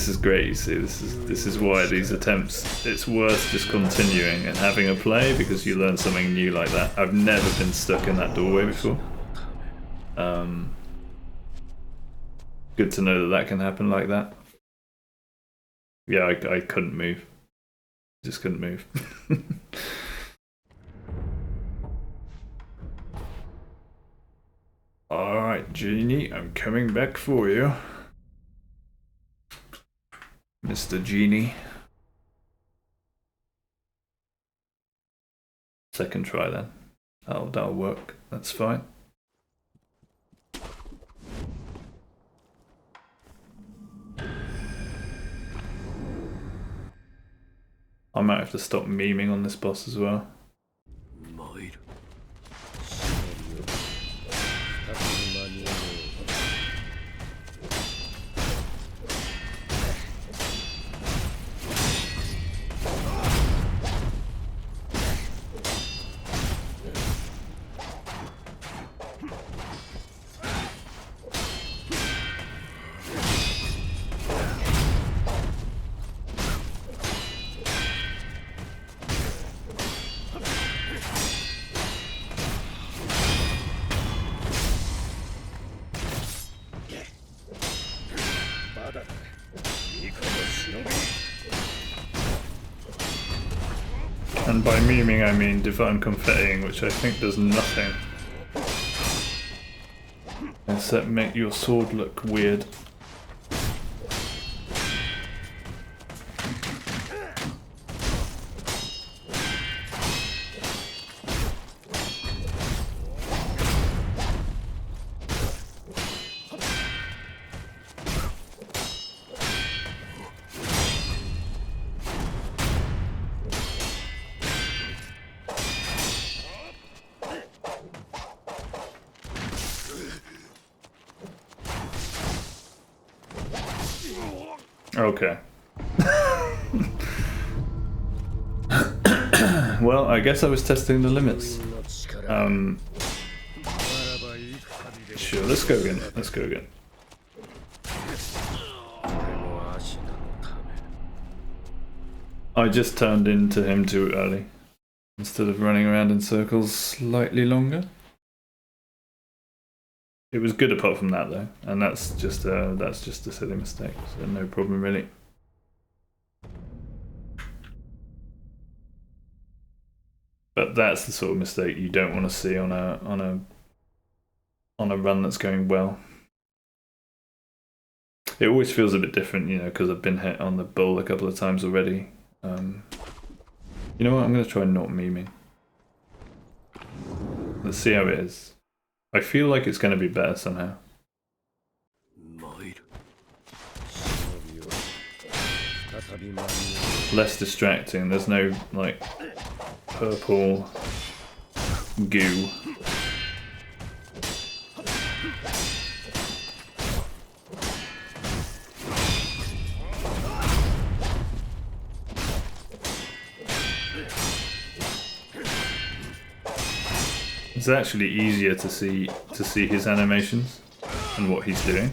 A: is great. You see, this is why these attempts, it's worth just continuing and having a play because you learn something new like that. I've never been stuck in that doorway before. Good to know that that can happen like that. Yeah, I couldn't move. Just couldn't move. Alright, Genie, I'm coming back for you. Mr. Genie. Second try then. That'll work. That's fine. I might have to stop memeing on this boss as well. And by memeing I mean divine confettiing, which I think does nothing except make your sword look weird. Okay. Well, I guess I was testing the limits. Sure, let's go again. Let's go again. I just turned into him too early. Instead of running around in circles slightly longer. It was good apart from that though, and that's just a silly mistake, so no problem really. But that's the sort of mistake you don't want to see on a run that's going well. It always feels a bit different, you know, because I've been hit on the bull a couple of times already. You know what? I'm going to try not memeing. Let's see how it is. I feel like it's going to be better somehow. Less distracting. There's no, like, purple goo. It's actually easier to see his animations and what he's doing.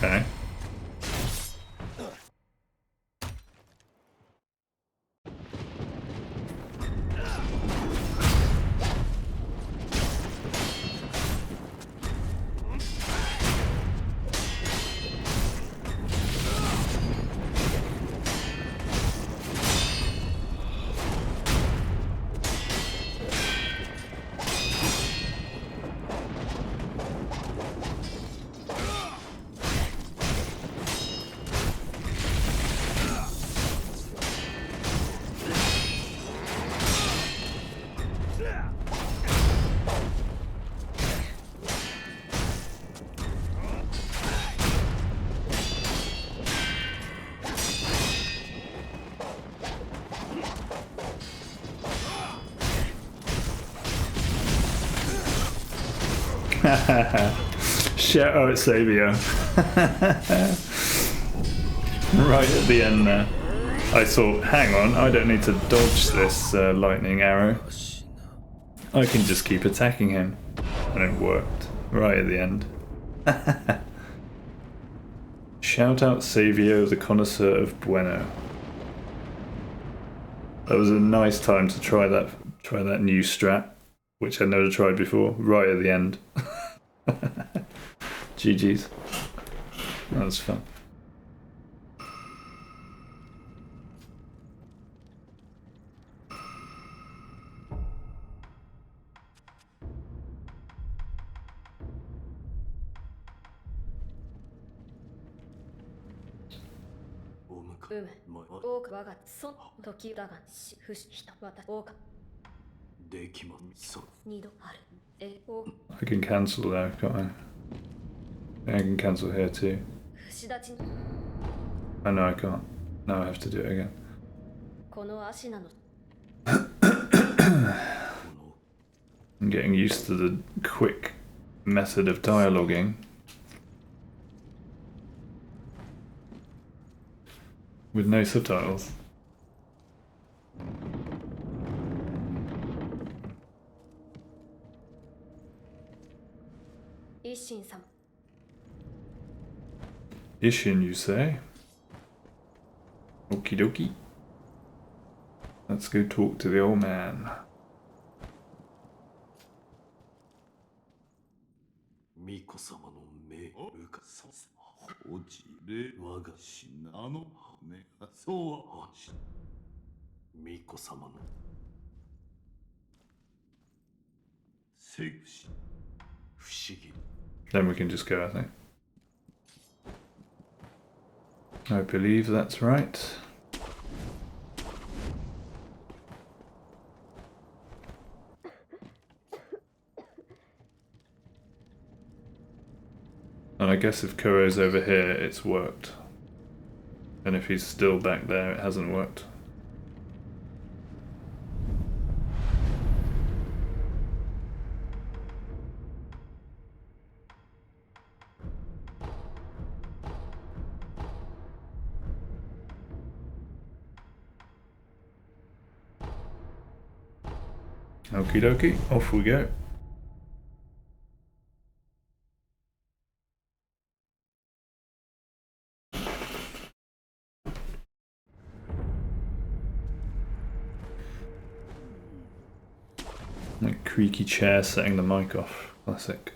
A: Okay. Shout out Savio. Right at the end there. I thought, hang on, I don't need to dodge this lightning arrow. I can just keep attacking him. And it worked. Right at the end. Shout out Savio, the connoisseur of Bueno. That was a nice time to try that new strat, which I'd never tried before, right at the end. GG's. That was fun. I can cancel there, can't I? I can cancel here too. Oh no, I can't. Now I have to do it again. I'm getting used to the quick method of dialoguing. With no subtitles. Ishin, you say? Okie dokie. Let's go talk to the old man. Then we can just go, I think. I believe that's right. And I guess if Kuro's over here, it's worked. And if he's still back there, it hasn't worked. Okie dokie, off we go. Like creaky chair setting the mic off. Classic.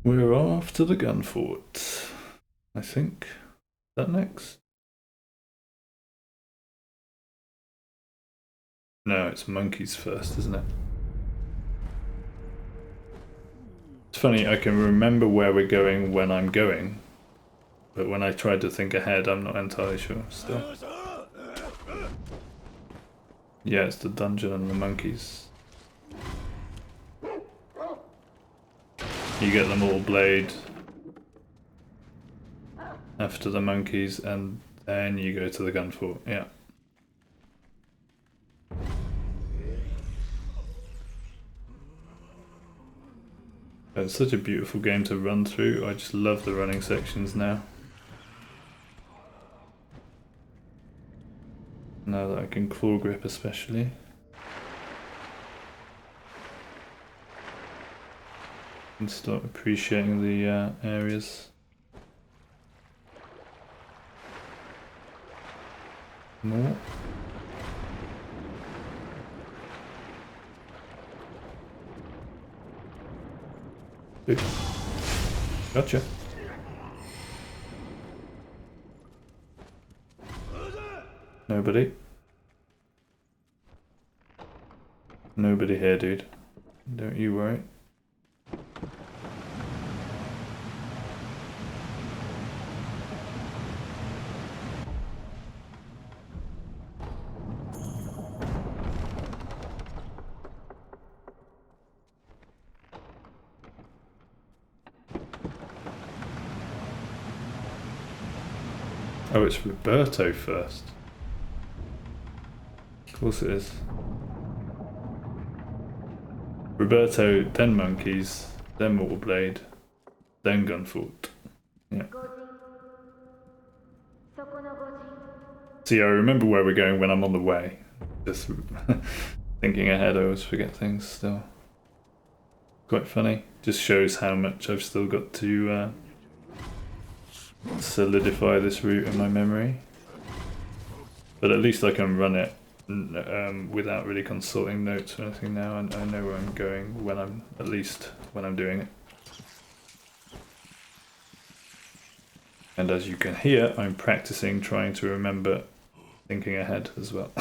A: We're off to the gun fort, I think. Is that next? No, it's monkeys first, isn't it? It's funny, I can remember where we're going when I'm going, but when I try to think ahead, I'm not entirely sure still. Yeah, it's the dungeon and the monkeys. You get them all blade after the monkeys, and then you go to the gun fort, yeah. It's such a beautiful game to run through. I just love the running sections now. Now that I can claw grip especially. And start appreciating the areas more. Good. Gotcha. Nobody. Nobody here, dude. Don't you worry. Oh, it's Roberto first. Of course it is. Roberto, then monkeys, then mortal blade, then gun fort. Yeah. See, I remember where we're going when I'm on the way. Just thinking ahead, I always forget things still. Quite funny. Just shows how much I've still got to solidify this route in my memory. But at least I can run it without really consulting notes or anything now, and I know where I'm going when I'm, at least when I'm doing it. And as you can hear, I'm practicing trying to remember thinking ahead as well.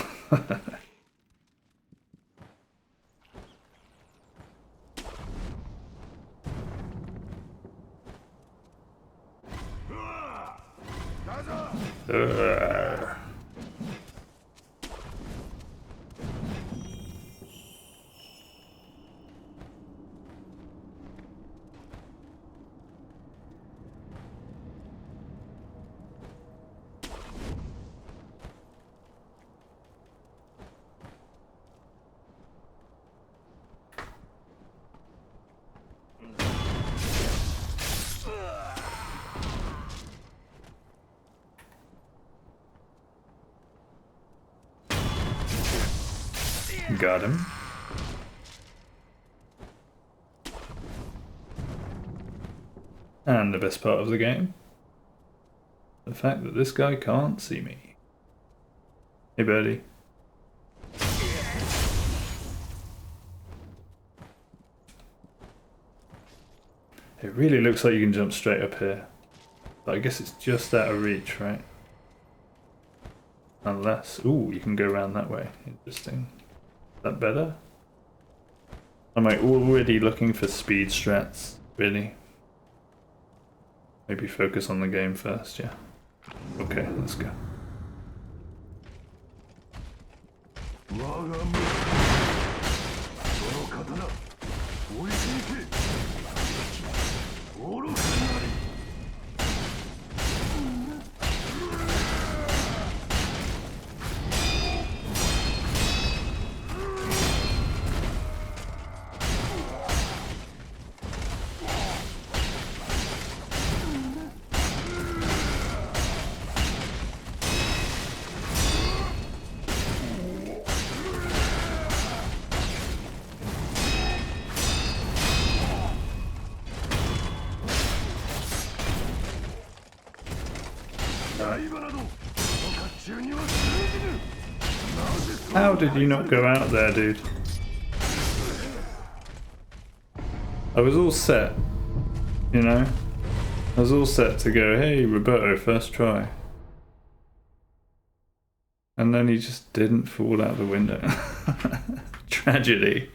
A: Got him. And the best part of the game, the fact that this guy can't see me. Hey, birdie. It really looks like you can jump straight up here. But I guess it's just out of reach, right? Unless... Ooh, you can go around that way. Interesting. Is that better? Am I already looking for speed strats? Really? Maybe focus on the game first, yeah. Okay, let's go. How did you not go out there, dude? I was all set, you know? I was all set to go, hey, Roberto, first try. And then he just didn't fall out the window. Tragedy.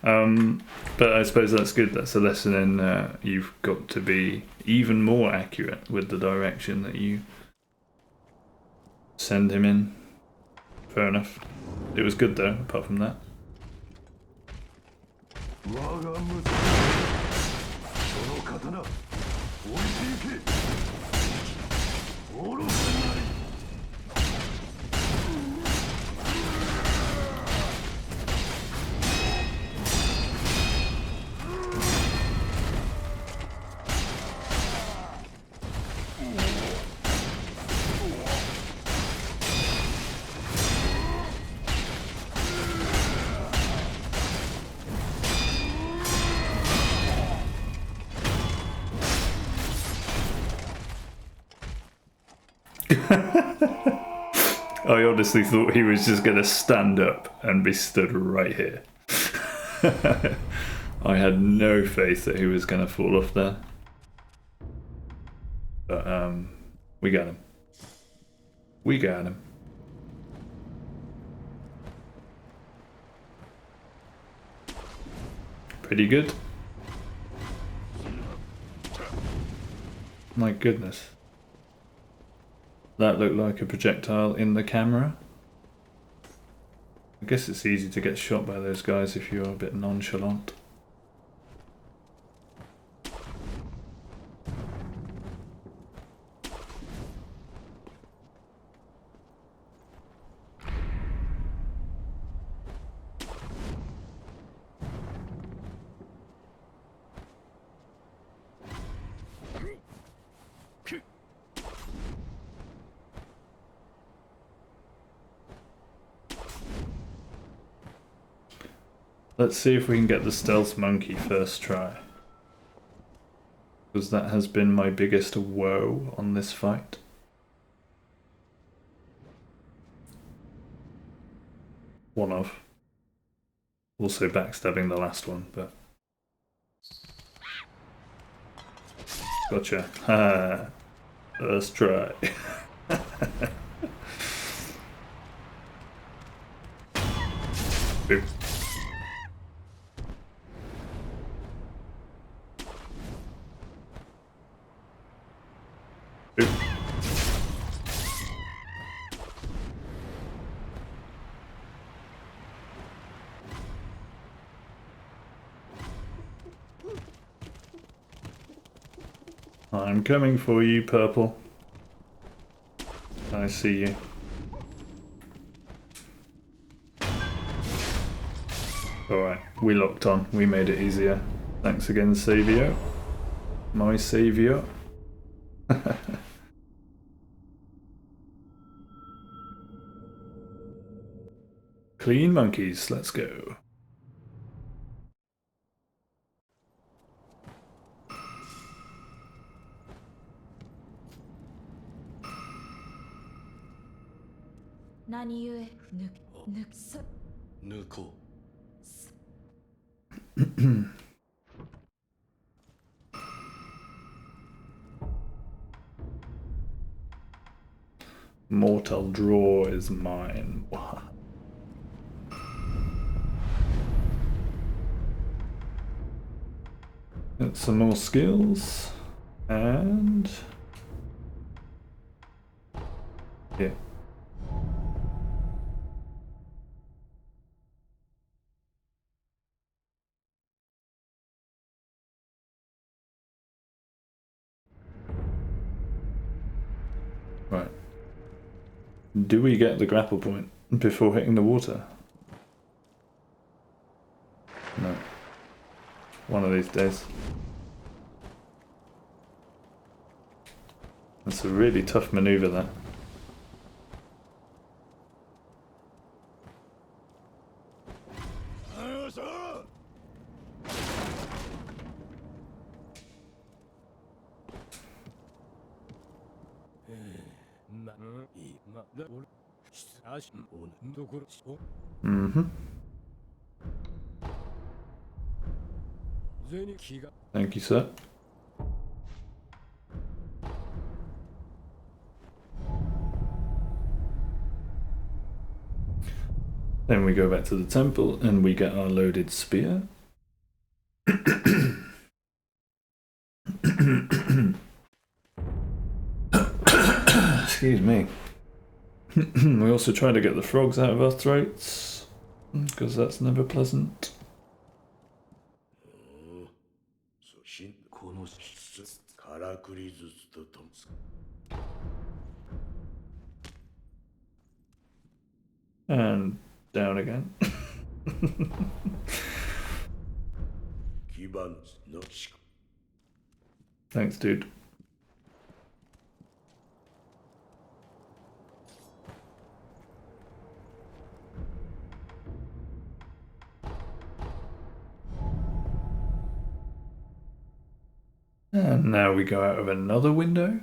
A: But I suppose that's good. That's a lesson in you've got to be even more accurate with the direction that you send him in. Fair enough. It was good though, apart from that. I honestly thought he was just going to stand up and be stood right here. I had no faith that he was going to fall off there. But we got him. We got him. Pretty good. My goodness. That looked like a projectile in the camera. I guess it's easy to get shot by those guys if you're a bit nonchalant. Let's see if we can get the stealth monkey first try. Because that has been my biggest woe on this fight. One of. Also backstabbing the last one, but... Gotcha. Ha! First try. Boop. I'm coming for you, Purple. I see you. Alright, we locked on. We made it easier. Thanks again, Savio. My saviour. Clean monkeys, let's go. Mortal draw is mine. Get some more skills and yeah. Right. Do we get the grapple point before hitting the water? No. One of these days. That's a really tough maneuver there. Mm-hmm. Thank you, sir. Then we go back to the temple and we get our loaded spear. Excuse me. We also try to get the frogs out of our throats, because that's never pleasant. And down again. Thanks, dude. And now we go out of another window.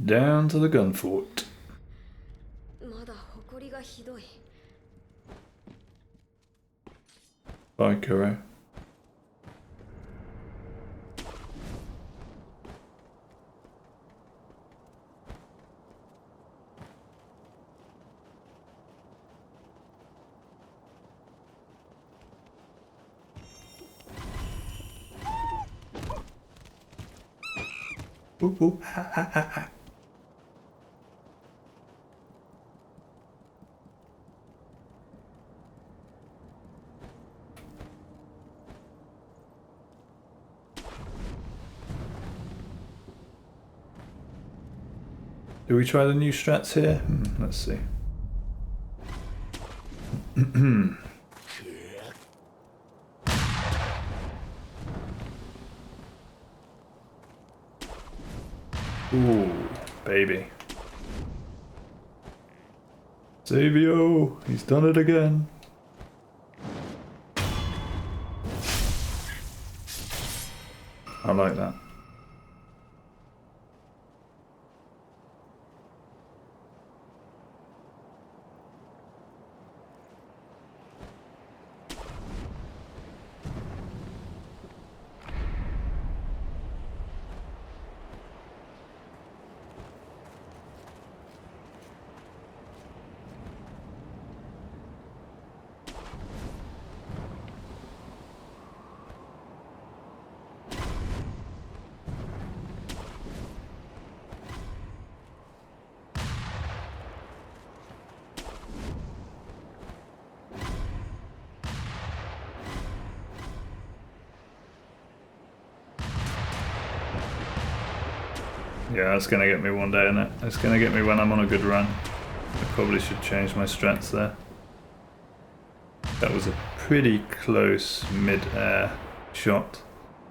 A: Down to the gun fort. Bye, Kuro. Ooh, ooh, ha, ha, ha, ha. Do we try the new strats here? Let's see. Ooh, baby. Savio, he's done it again. I like that. Yeah, that's gonna get me one day, isn't it? It's gonna get me when I'm on a good run. I probably should change my strats there. That was a pretty close mid-air shot.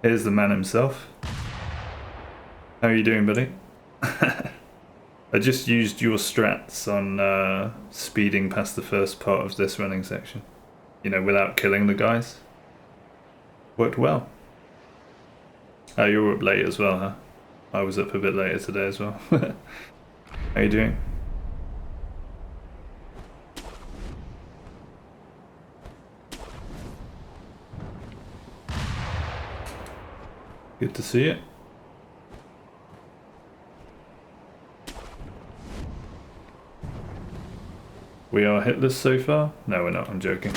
A: Here's the man himself. How are you doing, buddy? I just used your strats on speeding past the first part of this running section. You know, without killing the guys. Worked well. Oh, you were up late as well, huh? I was up a bit later today as well. How you doing? Good to see it. We are hitless so far? No, we're not. I'm joking.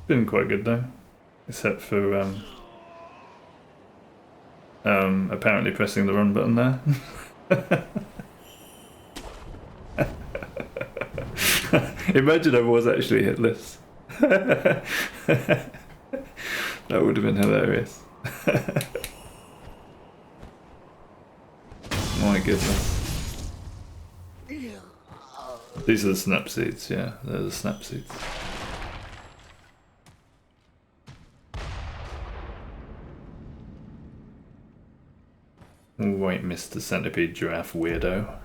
A: Been quite good though, except for apparently pressing the run button there. Imagine I was actually hitless. That would have been hilarious. My goodness. These are the snap seeds, yeah, they're the snap seeds. Wait, Mr. Centipede Giraffe weirdo.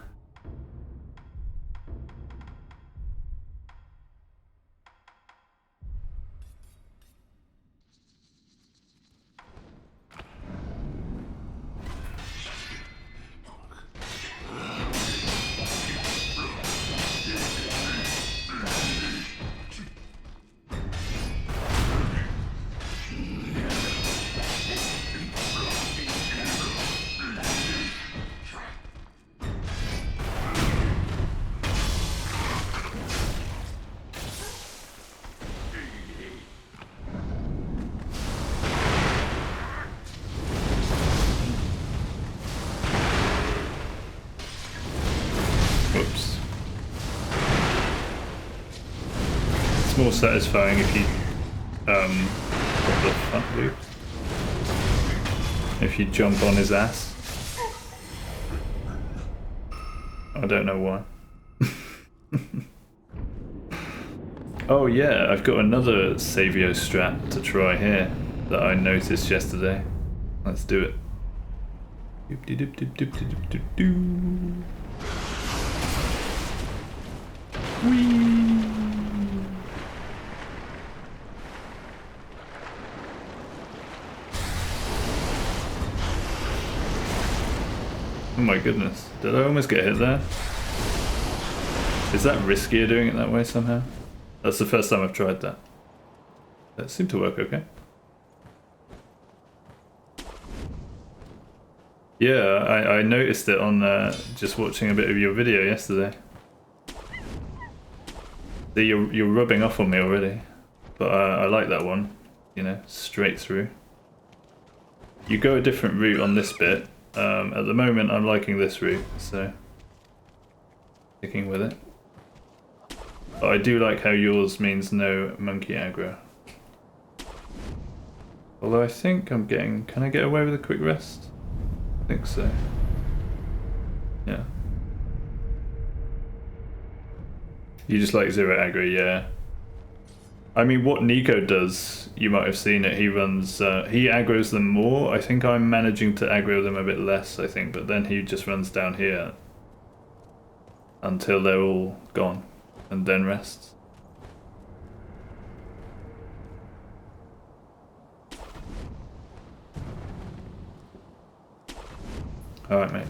A: more satisfying if you what the fuck, dude? If you jump on his ass. I don't know why. Oh yeah, I've got another Savio strat to try here that I noticed yesterday. Let's do it. Whee! Oh my goodness, did I almost get hit there? Is that riskier doing it that way somehow? That's the first time I've tried that. That seemed to work okay. Yeah, I noticed it on just watching a bit of your video yesterday. You're rubbing off on me already, but I like that one. You know, straight through. You go a different route on this bit. At the moment, I'm liking this route, so sticking with it. But I do like how yours means no monkey aggro. Although I think I'm getting... Can I get away with a quick rest? I think so. Yeah. You just like zero aggro, yeah. I mean, what Nico does, you might have seen it, he runs... he aggroes them more. I think I'm managing to aggro them a bit less, I think. But then he just runs down here until they're all gone and then rests. Alright, mate.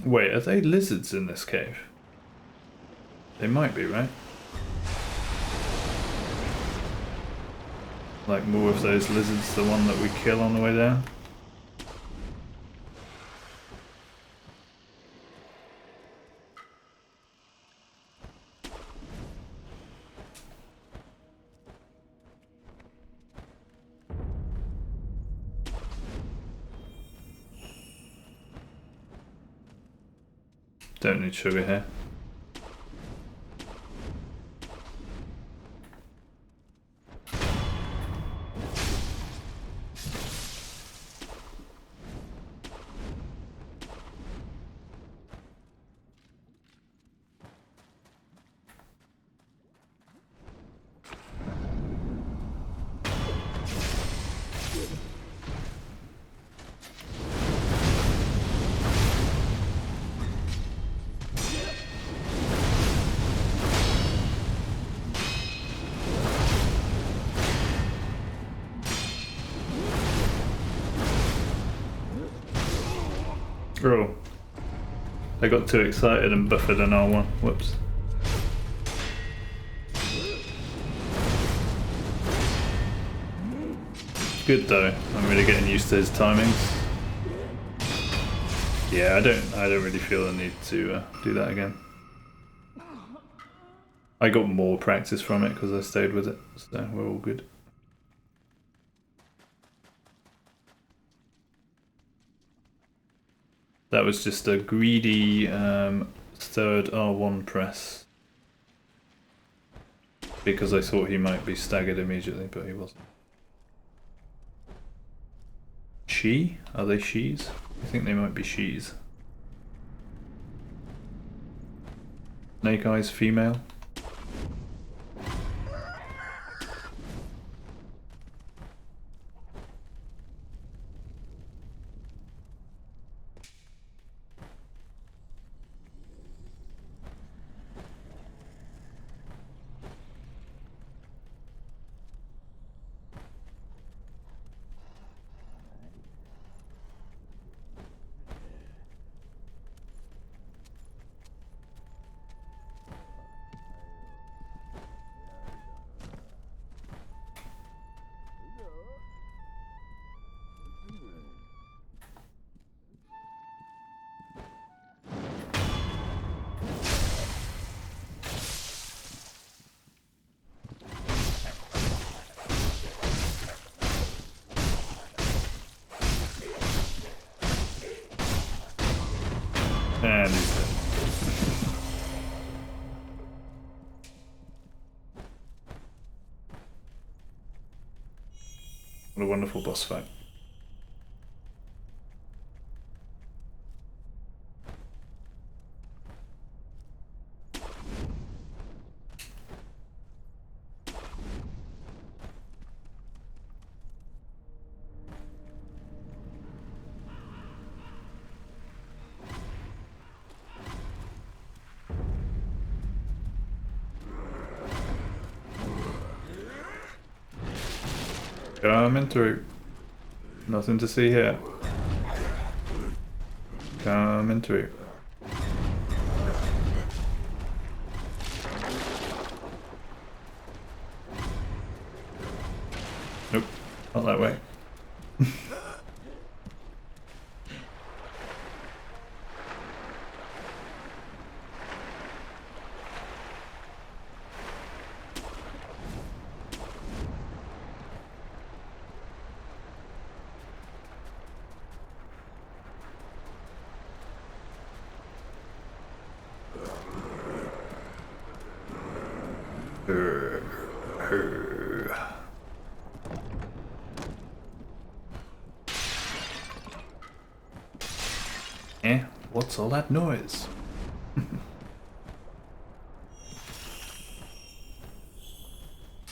A: Wait, are they lizards in this cave? They might be, right? Like more of those lizards, the one that we kill on the way down? Don't need sugar here. Oh, I got too excited and buffered an R1. Whoops. Good though. I'm really getting used to his timings. Yeah, I don't really feel the need to do that again. I got more practice from it because I stayed with it, so we're all good. That was just a greedy third R1 press. Because I thought he might be staggered immediately, but he wasn't. She? Are they she's? I think they might be she's. Snake Eyes female. What a wonderful boss fight. Coming through. Nothing to see here. Coming through. Nope, not that way. What's all that noise?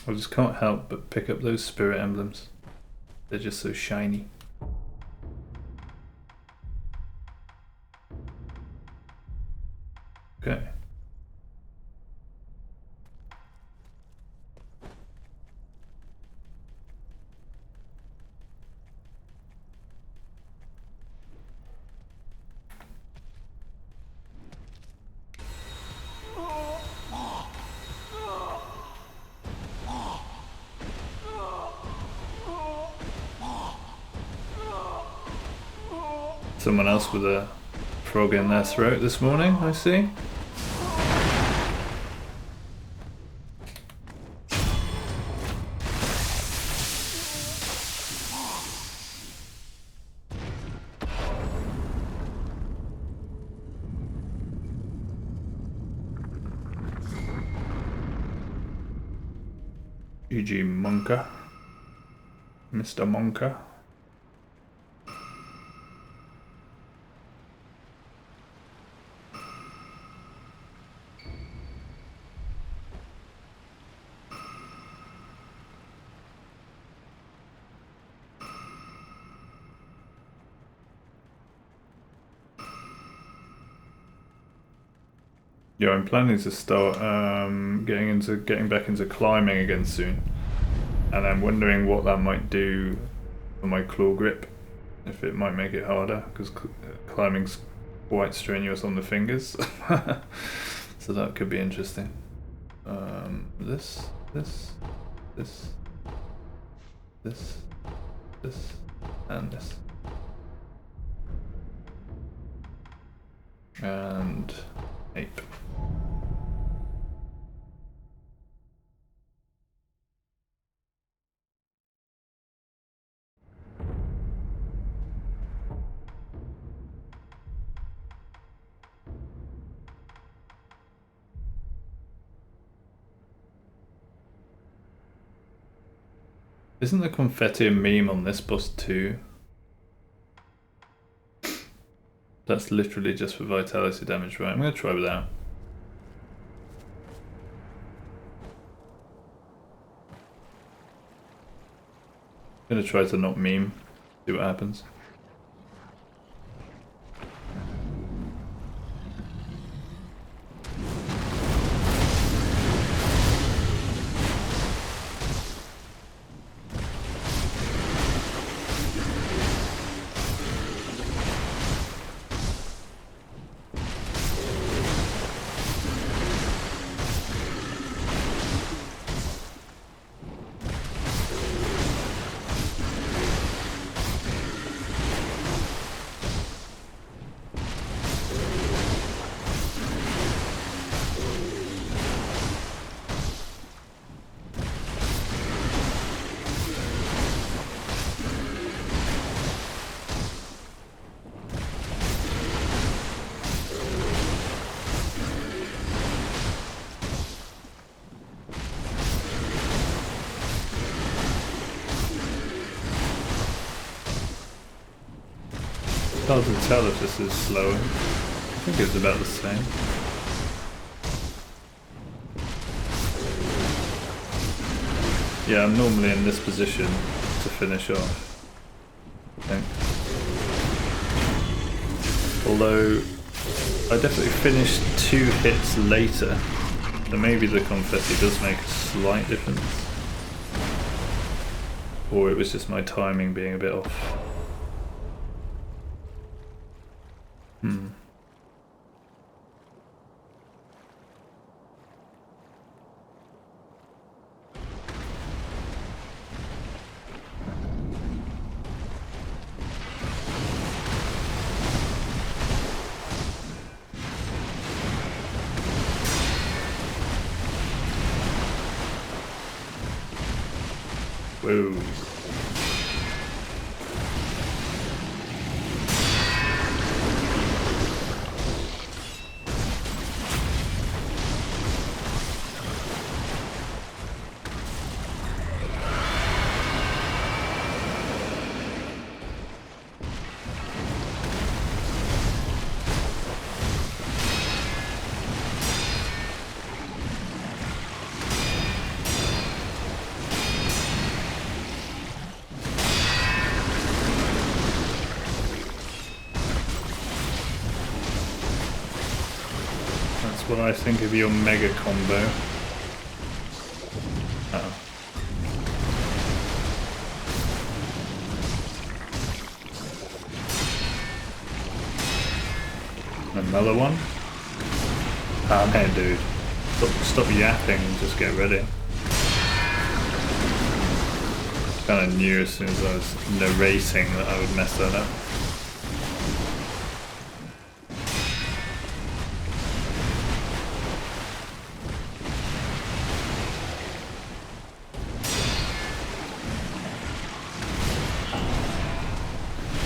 A: I just can't help but pick up those spirit emblems. They're just so shiny. Okay. Someone else with a frog in their throat this morning, I see. GG Monka. Mr. Monka. Yeah, I'm planning to start getting back into climbing again soon, and I'm wondering what that might do for my claw grip, if it might make it harder, because climbing's quite strenuous on the fingers. So that could be interesting. This, and this, and ape. Isn't the confetti a meme on this boss too? That's literally just for vitality damage, right? I'm gonna try without. I'm gonna try to not meme, see what happens. Hard to tell if this is slower. I think it's about the same. Yeah, I'm normally in this position to finish off, I think. Although, I definitely finished 2 hits later, so maybe the confetti does make a slight difference. Or it was just my timing being a bit off. Whoa. What I think of your mega combo. Uh-oh. Another one? Oh man, dude. Stop yapping and just get ready. Kinda knew as soon as I was narrating that I would mess that up.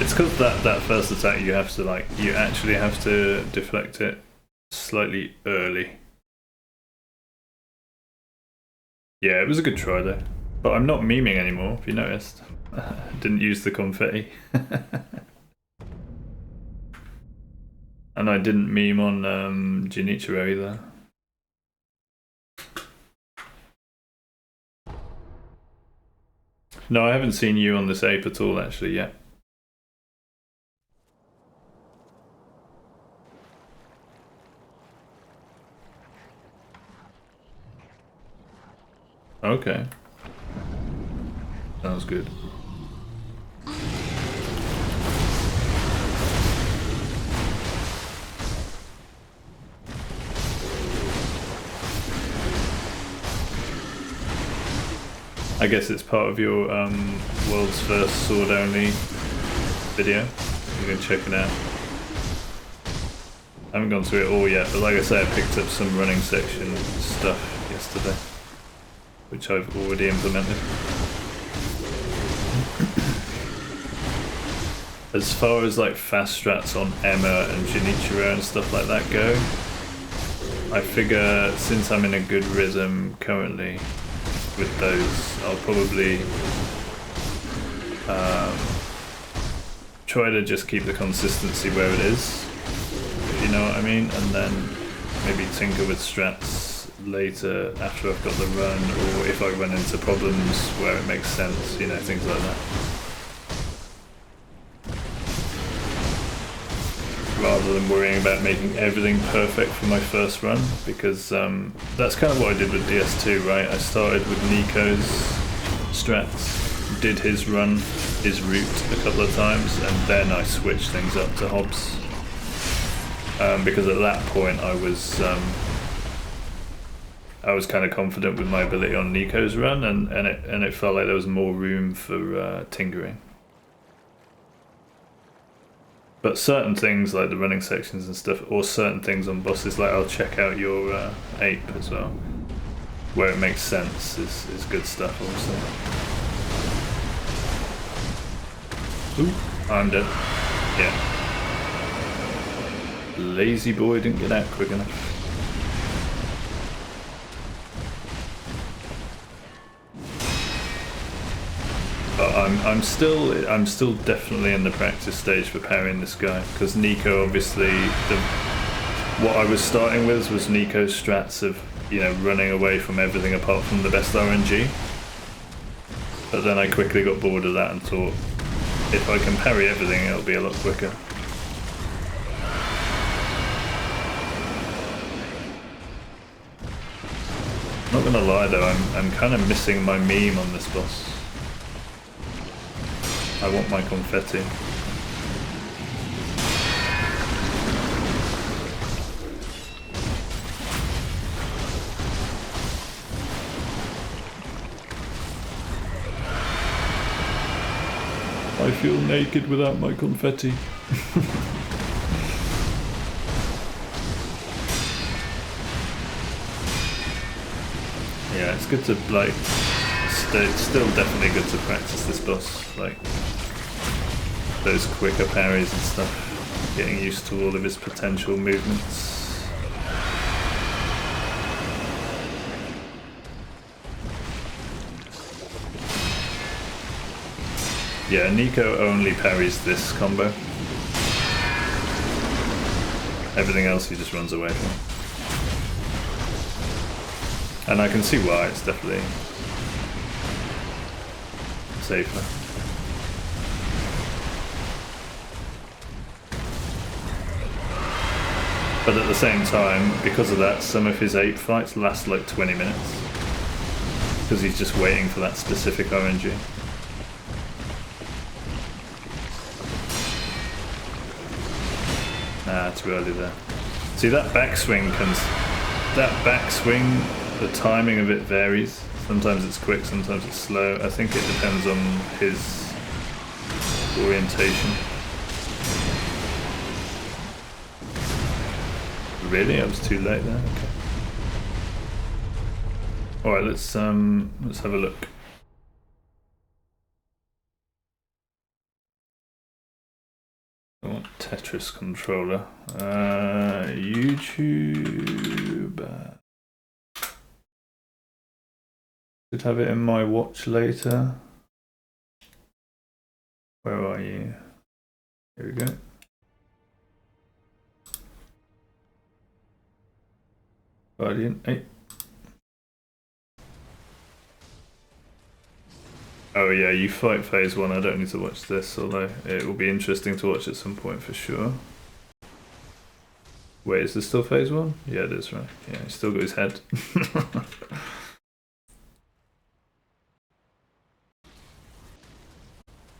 A: It's because that first attack you have to you actually have to deflect it slightly early. Yeah, it was a good try though. But I'm not memeing anymore, if you noticed. Didn't use the confetti. And I didn't meme on Genichiro either. No, I haven't seen you on this ape at all actually yet. Okay. Sounds good. I guess it's part of your world's first sword only video. You can check it out. I haven't gone through it all yet, but like I say, I picked up some running section stuff yesterday, which I've already implemented. As far as like fast strats on Emma and Genichiro and stuff like that go, I figure since I'm in a good rhythm currently with those, I'll probably try to just keep the consistency where it is, if you know what I mean, and then maybe tinker with strats later after I've got the run, or if I run into problems where it makes sense, you know, things like that. Rather than worrying about making everything perfect for my first run, because that's kind of what I did with DS2, right? I started with Nico's strats, did his run, his route a couple of times, and then I switched things up to Hobbs. Because at that point I was kind of confident with my ability on Nico's run, and it felt like there was more room for tinkering. But certain things like the running sections and stuff, or certain things on bosses, like I'll check out your ape as well, where it makes sense is good stuff also. Ooh, I'm dead. Yeah. Lazy boy didn't get out quick enough. I'm still definitely in the practice stage for parrying this guy, because Nico obviously what I was starting with was Nico's strats of, you know, running away from everything apart from the best RNG. But then I quickly got bored of that and thought, if I can parry everything, it'll be a lot quicker. Not gonna lie though, I'm kind of missing my meme on this boss. I want my confetti. I feel naked without my confetti. Yeah, it's good to, like, it's still definitely good to practice this boss, like, those quicker parries and stuff, getting used to all of his potential movements. Yeah, Nico only parries this combo. Everything else he just runs away from. And I can see why, it's definitely safer. But at the same time, because of that, some of his ape fights last like 20 minutes. Because he's just waiting for that specific RNG. Ah, too early there. See, that backswing the timing of it varies. Sometimes it's quick, sometimes it's slow. I think it depends on his orientation. Really? I was too late there? Okay. Alright, let's have a look. I want Tetris controller. YouTube. Should have it in my watch later. Where are you? Here we go. Guardian 8. Oh yeah, you fight phase 1. I don't need to watch this, although it will be interesting to watch at some point for sure. Wait, is this still phase 1? Yeah, it is, right. Yeah, he's still got his head.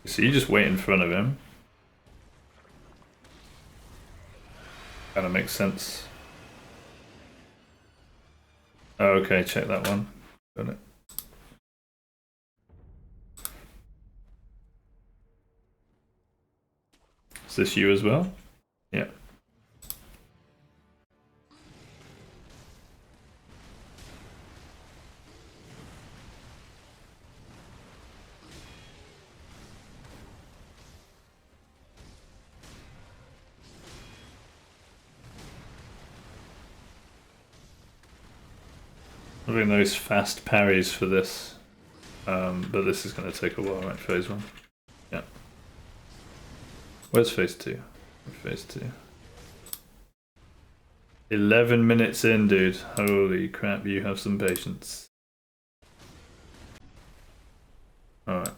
A: So you just wait in front of him. Kinda makes sense. Oh, okay, check that one. Got it. Is this you as well? Yeah. Having those fast parries for this, but this is going to take a while, right? Phase 1. Yeah. Where's phase 2? Phase 2. 11 minutes in, dude. Holy crap, you have some patience. Alright.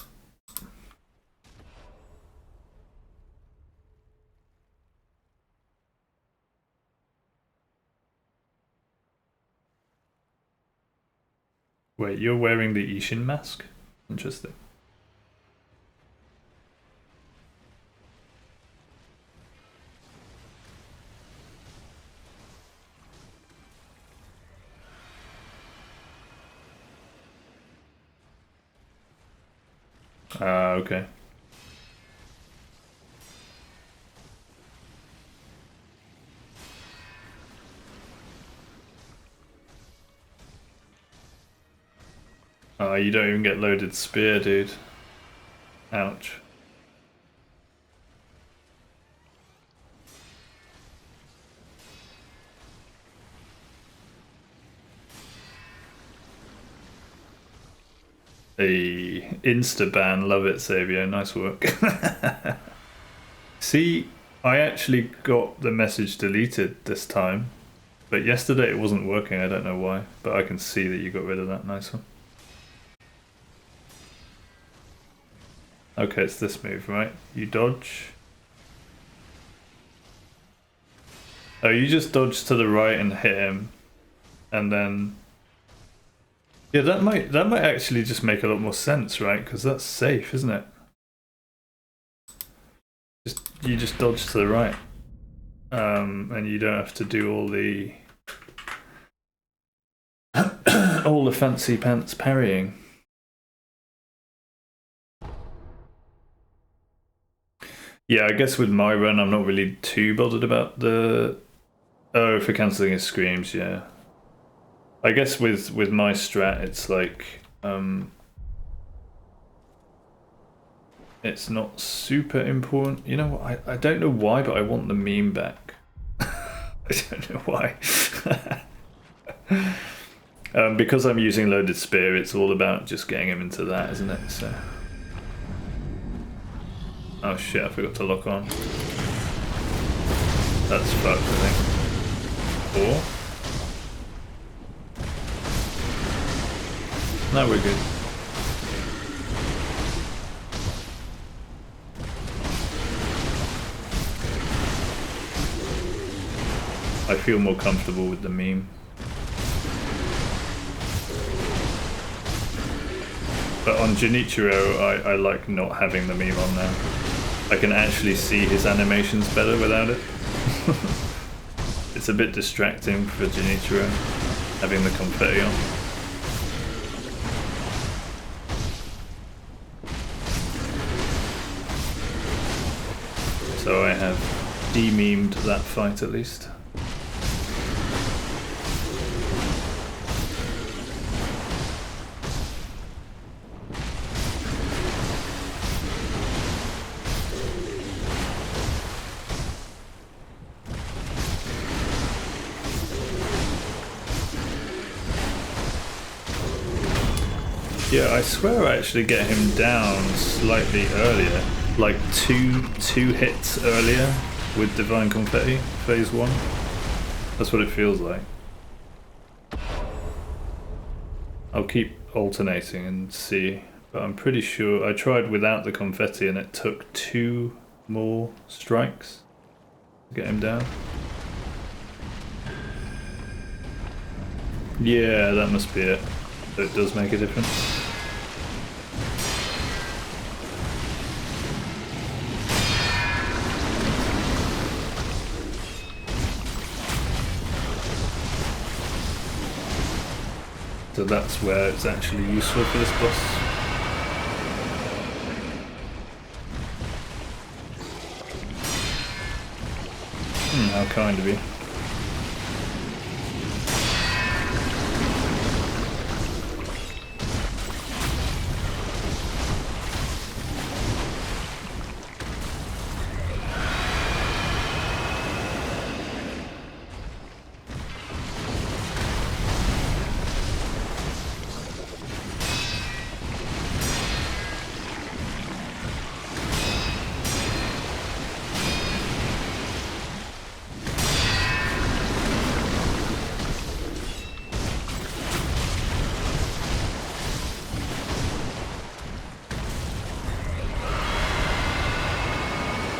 A: Wait, you're wearing the Ishin mask? Interesting. Ah, okay. You don't even get loaded spear, dude. Ouch. A insta ban, love it, Savio. Nice work. See, I actually got the message deleted this time, but yesterday it wasn't working. I don't know why, but I can see that you got rid of that. Nice one. Okay, it's this move, right? You dodge. Oh, you just dodge to the right and hit him, and then yeah, that might actually just make a lot more sense, right? Because that's safe, isn't it? You just dodge to the right, and you don't have to do all the fancy pants parrying. Yeah, I guess with my run, I'm not really too bothered about the for cancelling his screams. Yeah, I guess with my strat, it's like it's not super important. You know what? I don't know why, but I want the meme back. I don't know why. Because I'm using loaded spear, it's all about just getting him into that, isn't it? So. Oh shit, I forgot to lock on. That's fucked, I think. Or? No, we're good. I feel more comfortable with the meme. But on Genichiro, I like not having the meme on now. I can actually see his animations better without it. It's a bit distracting for Genichiro, having the confetti on. So I have de-memed that fight at least. Yeah, I swear I actually get him down slightly earlier, like two hits earlier with Divine Confetti, phase 1. That's what it feels like. I'll keep alternating and see, but I'm pretty sure I tried without the confetti and it took 2 more strikes to get him down. Yeah, that must be it. So it does make a difference. So that's where it's actually useful for this boss. How kind of you.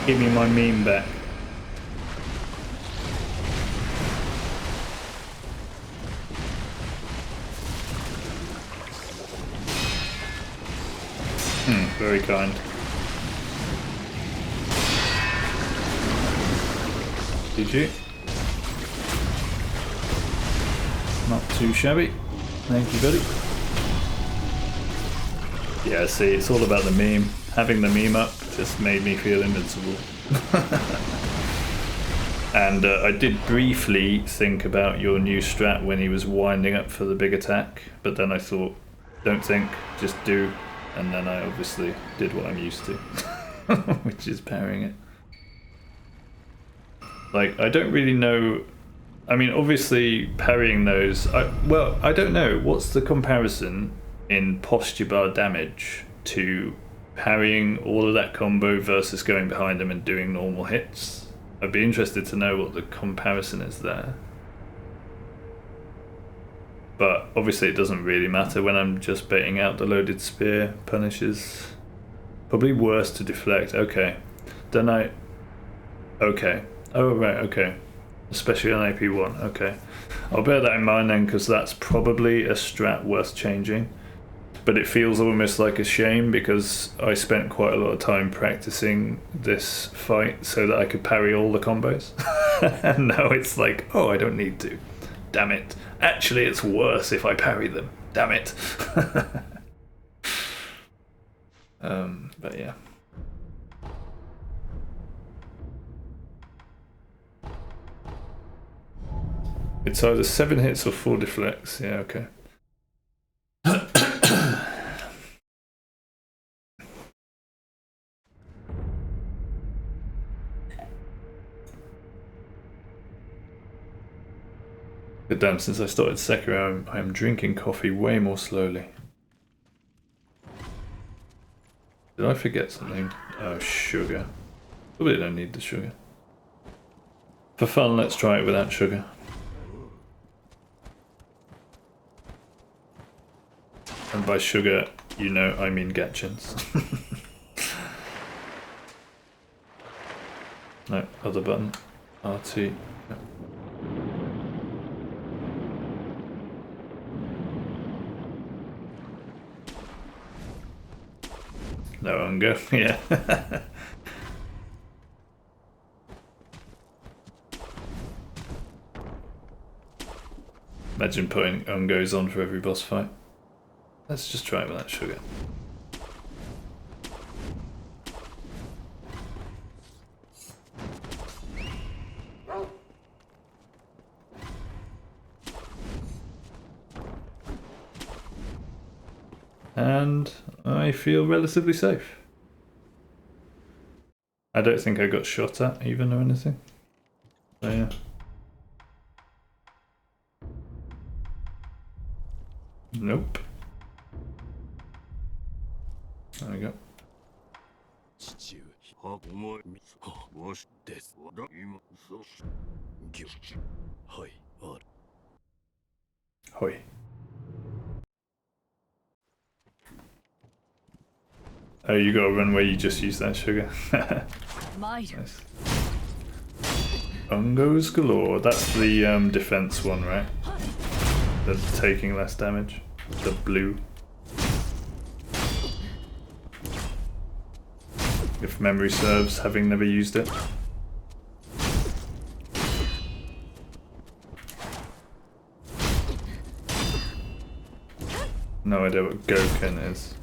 A: Give me my meme back. Very kind. GG. Not too shabby. Thank you, buddy. Yeah, see, it's all about the meme. Having the meme up just made me feel invincible. And I did briefly think about your new strat when he was winding up for the big attack, but then I thought, don't think, just do. And then I obviously did what I'm used to, which is parrying it. Like, I don't really know. I mean, obviously parrying those, well, I don't know. What's the comparison? in posture bar damage to parrying all of that combo versus going behind them and doing normal hits. I'd be interested to know what the comparison is there. But obviously it doesn't really matter when I'm just baiting out the loaded spear. Punishes. Probably worse to deflect. Okay. Don't I... Okay. Oh, right, okay. Especially on AP1. Okay. I'll bear that in mind then, because that's probably a strat worth changing. But it feels almost like a shame, because I spent quite a lot of time practicing this fight so that I could parry all the combos. And now it's like, oh, I don't need to. Damn it. Actually, it's worse if I parry them. Damn it. But yeah. It's either 7 hits or 4 deflects. Yeah, okay. But damn, since I started Sekiro, I am drinking coffee way more slowly. Did I forget something? Oh, sugar. Probably don't need the sugar. For fun, let's try it without sugar. And by sugar, you know I mean Gatchins. No, other button. RT. No. No Ungo, yeah. Imagine putting Ungos on for every boss fight. Let's just try it without sugar. And I feel relatively safe. I don't think I got shot at even or anything. So yeah. Nope. There we go. Hoi. Oh, you got a run where you just use that sugar. Nice. Ungos galore. That's the defense one, right? The taking less damage. The blue. If memory serves, having never used it. No idea what Goken is.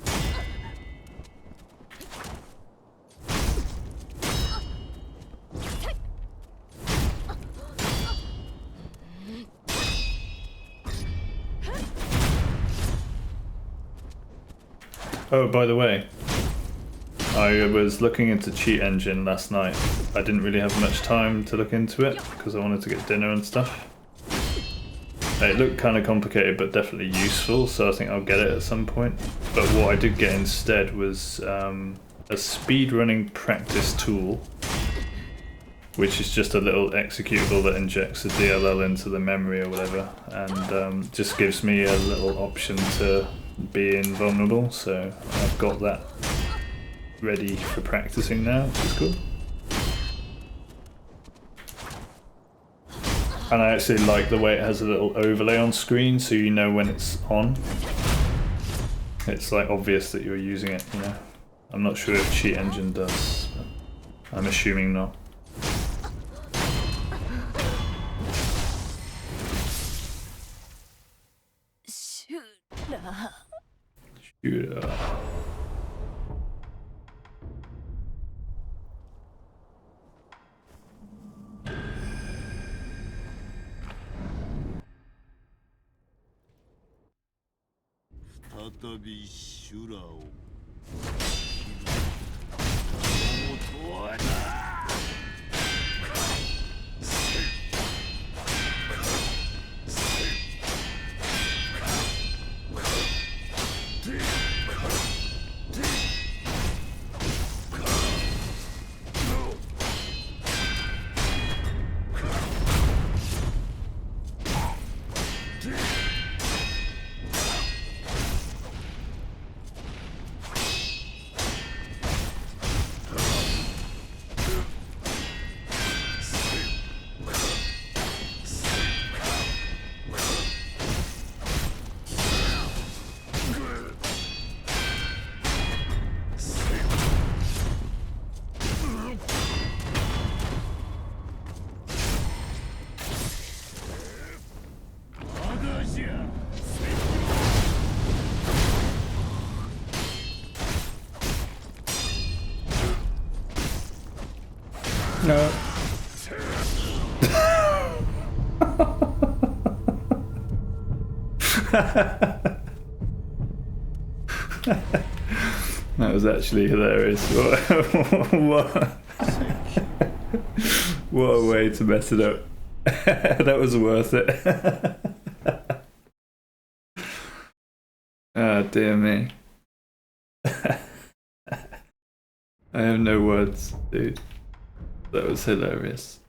A: Oh, by the way, I was looking into Cheat Engine last night. I didn't really have much time to look into it because I wanted to get dinner and stuff. It looked kind of complicated but definitely useful, so I think I'll get it at some point. But what I did get instead was a speedrunning practice tool, which is just a little executable that injects a DLL into the memory or whatever, and just gives me a little option to be invulnerable, so I've got that ready for practicing now, which is cool. And I actually like the way it has a little overlay on screen so you know when it's on. It's like obvious that you're using it, you know. I'm not sure if Cheat Engine does, but I'm assuming not. Shooter. No. That was actually hilarious. What a way to mess it up. That was worth it. Ah, dear me. I have no words, dude. That was hilarious.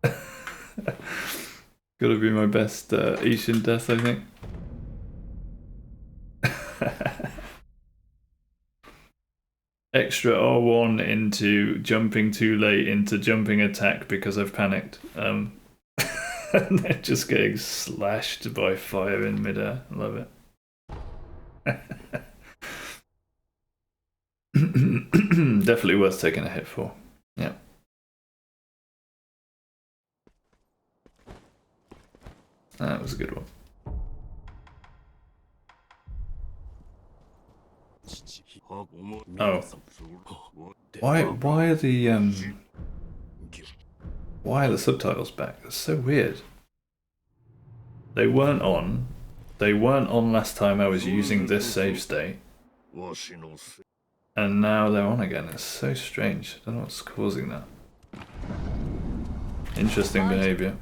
A: Gotta be my best Ishin death, I think. Extra R1 into jumping too late into jumping attack because I've panicked. And they're just getting slashed by fire in midair. I love it. Definitely worth taking a hit for. Yeah. That was a good one. Oh. Why are the subtitles back? That's so weird. They weren't on. They weren't on last time I was using this save state. And now they're on again. It's so strange. I don't know what's causing that. Interesting behavior.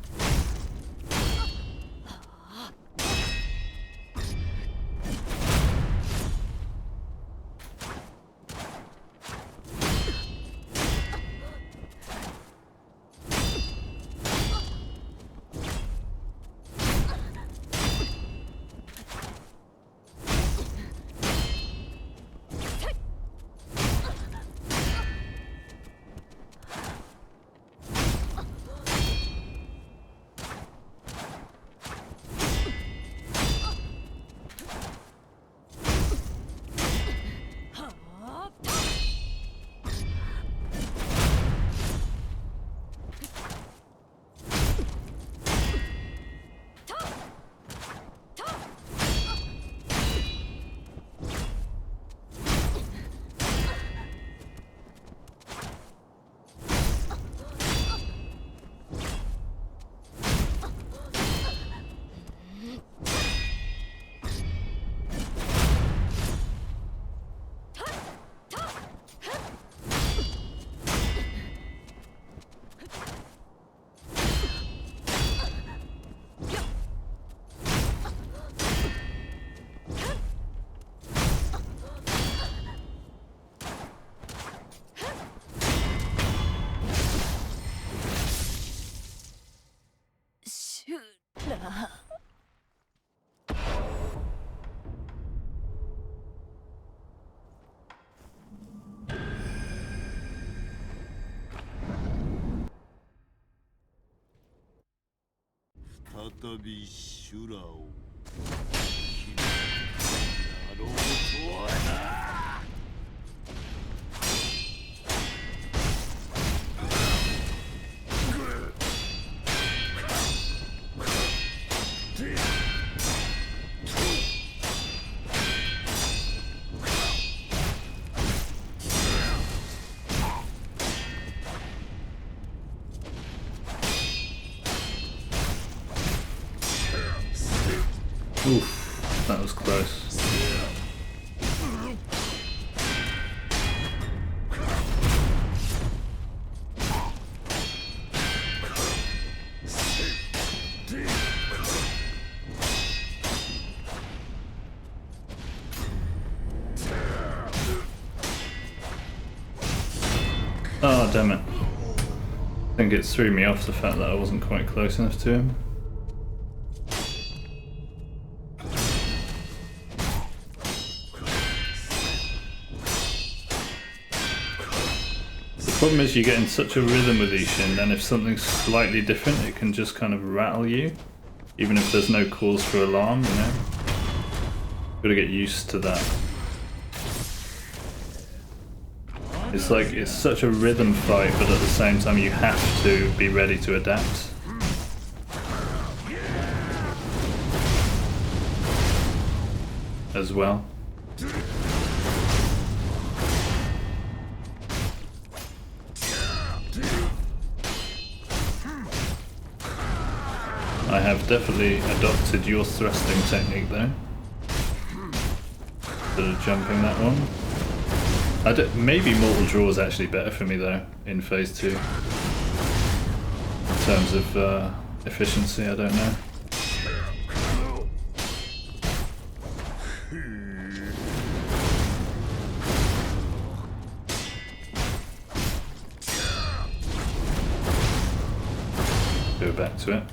A: Oof, that was close. Oh, damn it. I think it threw me off the fact that I wasn't quite close enough to him. The problem is you get in such a rhythm with Ishin, then if something's slightly different it can just kind of rattle you, even if there's no cause for alarm, you know? Gotta get used to that. It's like, it's such a rhythm fight, but at the same time you have to be ready to adapt. As well. have definitely adopted your thrusting technique though. Instead of jumping that one. Maybe Mortal Draw is actually better for me though in phase 2. In terms of efficiency, I don't know. Go back to it.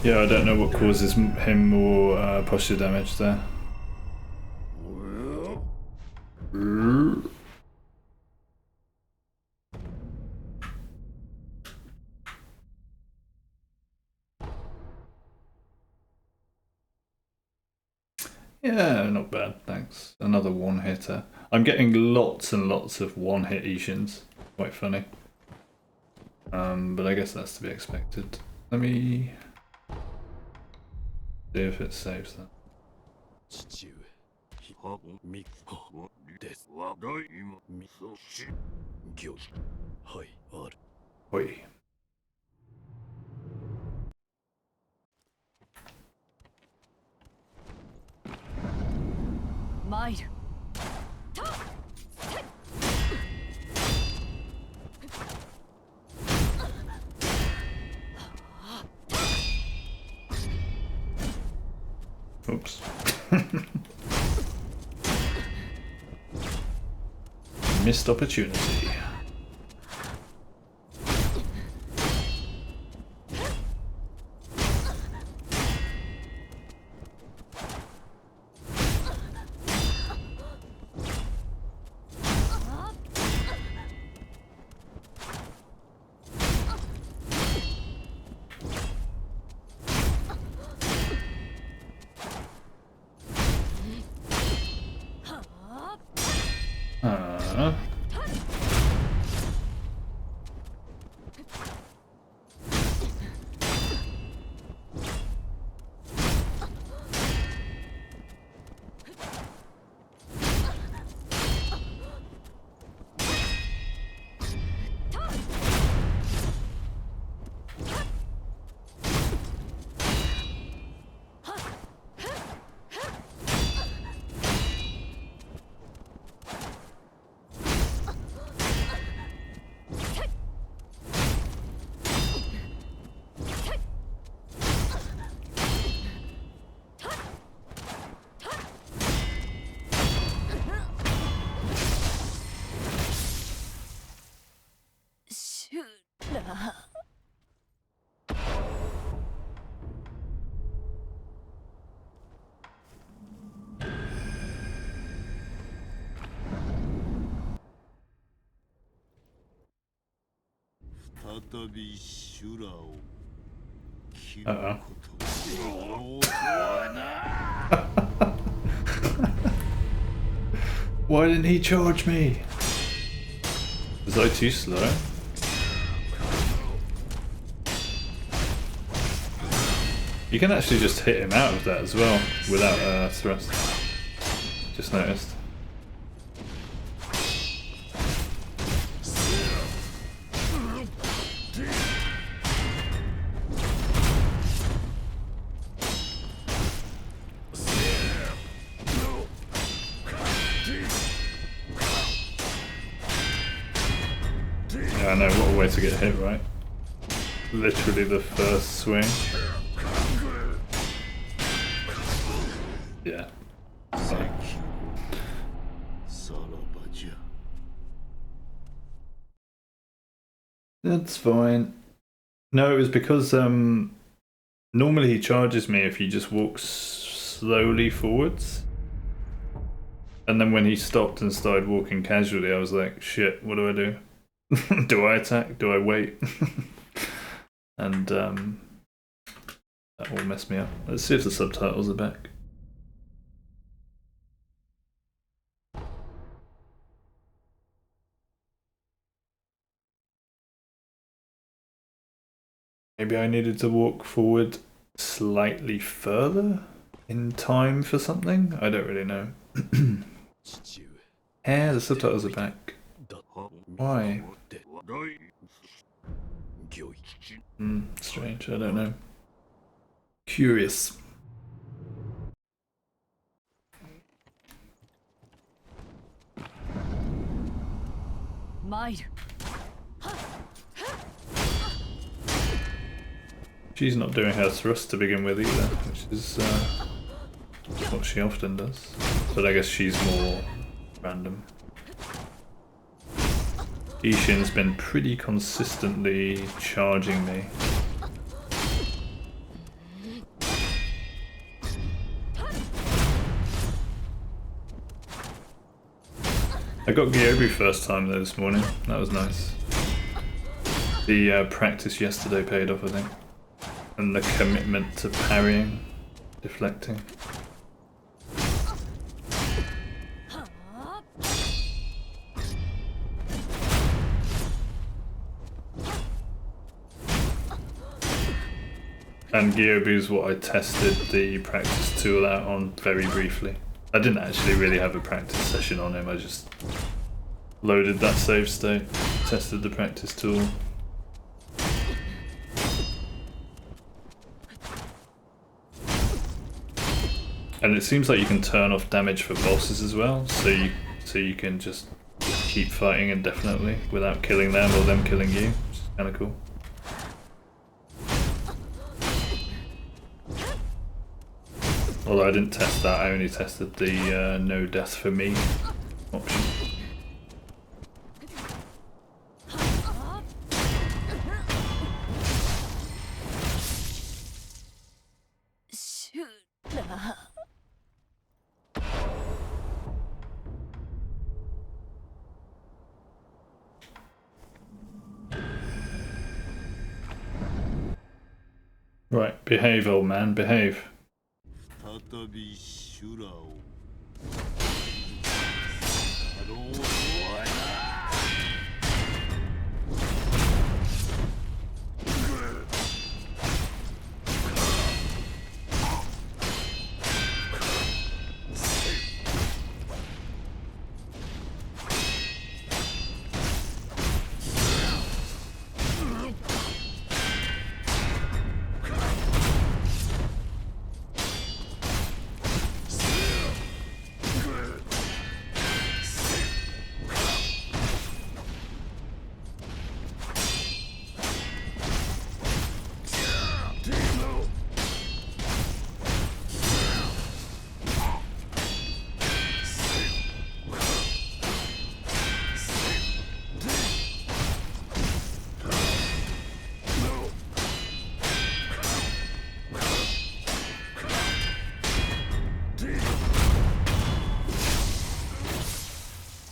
A: Yeah, I don't know what causes him more posture damage there. Yeah, not bad, thanks. Another one-hitter. I'm getting lots and lots of one-hit Ishins. Quite funny. But I guess that's to be expected. Let me see if it saves that. Oi. Oops. Missed opportunity. Uh-oh. Why didn't he charge me? Was I too slow? You can actually just hit him out of that as well without thrust. Just noticed. Yeah, I know, what a way to get hit, right? Literally the first swing. Yeah. Fine. That's fine. No, it was because normally he charges me if you just walk slowly forwards. And then when he stopped and started walking casually, I was like, shit, what do I do? Do I attack? Do I wait? And that all messed me up. Let's see if the subtitles are back. Maybe I needed to walk forward slightly further in time for something? I don't really know. The subtitles are back. Why? Strange, I don't know. Curious. She's not doing her thrust to begin with either, which is what she often does. But I guess she's more random. Ishin's been pretty consistently charging me. I got Gyobu first time though this morning, that was nice. The practice yesterday paid off, I think. And the commitment to parrying, deflecting. And Gyobu's what I tested the practice tool out on very briefly. I didn't actually really have a practice session on him, I just loaded that save state, tested the practice tool. And it seems like you can turn off damage for bosses as well, so you can just keep fighting indefinitely without killing them or them killing you, which is kind of cool. Although I didn't test that, I only tested the no death for me option. Right, behave, old man, behave.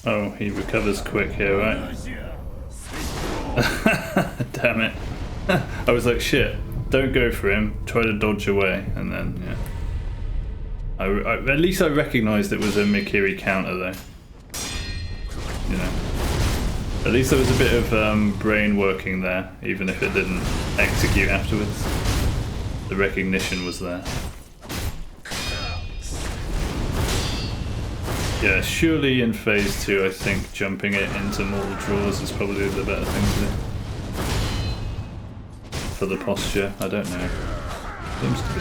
A: Oh, he recovers quick here, right? Damn it. I was like, shit, don't go for him, try to dodge away, and then, yeah. At least I recognised it was a Mikiri counter though. You know. At least there was a bit of brain working there, even if it didn't execute afterwards. The recognition was there. Yeah, surely in phase 2 I think jumping it into mortal draws is probably the better thing to do. For the posture, I don't know. Seems to be.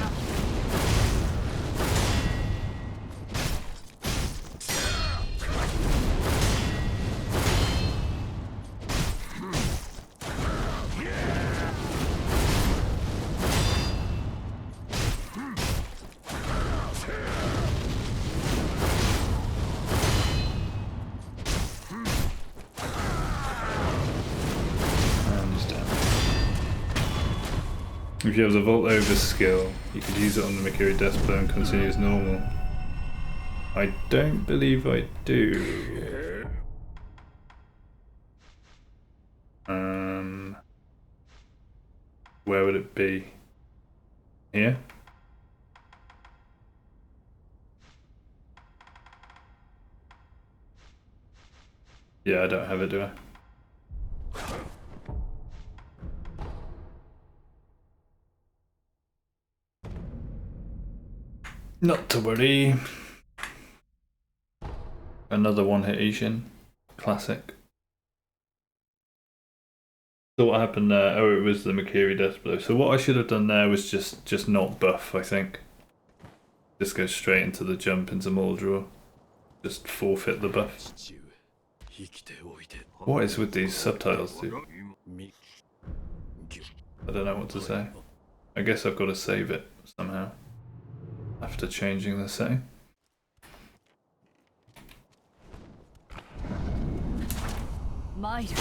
A: If you have the Vault Over skill, you could use it on the Mikiri Death Blow and continue as normal. I don't believe I do. Where would it be? Here? Yeah, I don't have it, do I? Not to worry. Another one hit Ishin. Classic. So what happened there? Oh, it was the Makiri death blow. So what I should have done there was just not buff, I think. Just go straight into the jump into Mordor. Just forfeit the buff. What is with these subtitles, dude? I don't know what to say. I guess I've got to save it somehow after changing the setting.
B: Might.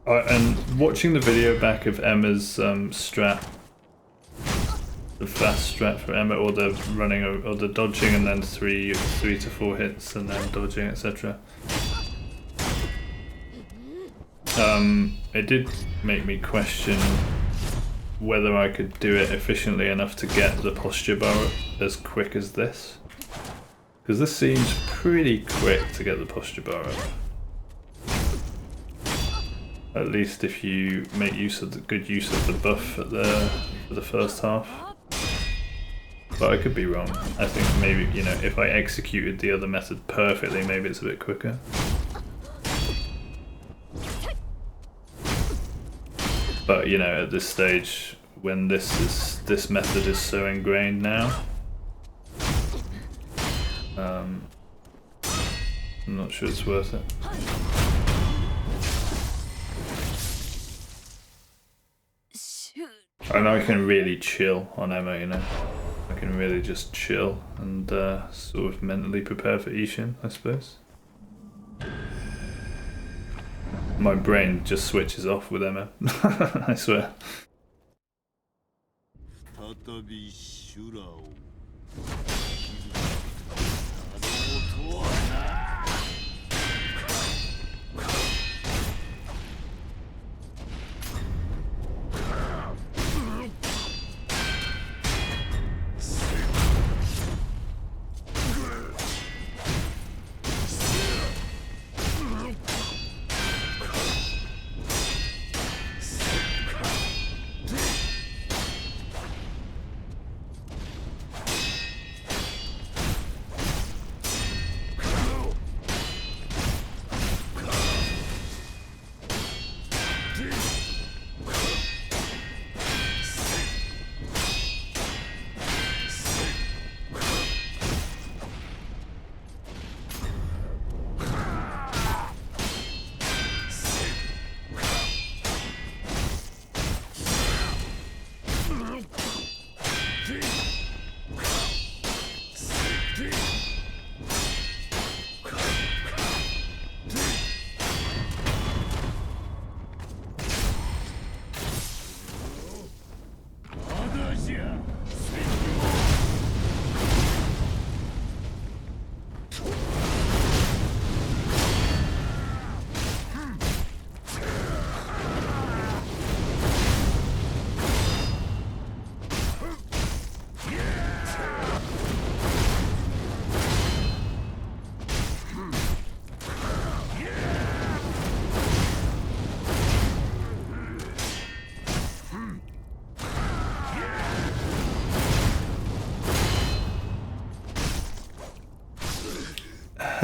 A: And watching the video back of Emma's strat, the fast strat for Emma, or the running, or the dodging, and then three to 4 hits, and then dodging, etc. It did make me question whether I could do it efficiently enough to get the posture bar up as quick as this, because this seems pretty quick to get the posture bar up. At least if you make good use of the buff for the first half. But I could be wrong. I think maybe, you know, if I executed the other method perfectly, maybe it's a bit quicker. But you know, at this stage, when this method is so ingrained now, I'm not sure it's worth it. And I can really chill on Emma, you know. I can really just chill and sort of mentally prepare for Ishin, I suppose. My brain just switches off with Emma, I swear.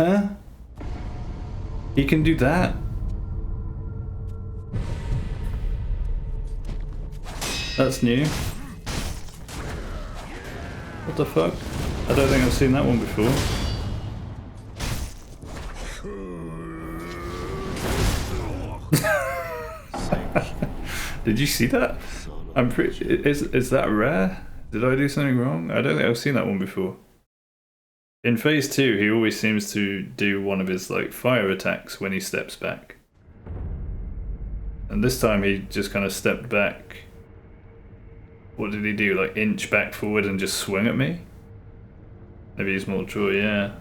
A: Huh? He can do that? That's new. What the fuck? I don't think I've seen that one before. Did you see that? I'm pretty. Is that rare? Did I do something wrong? I don't think I've seen that one before. In phase 2, he always seems to do one of his like fire attacks when he steps back. And this time he just kind of stepped back. What did he do? Like inch back forward and just swing at me? Maybe he's more draw, yeah.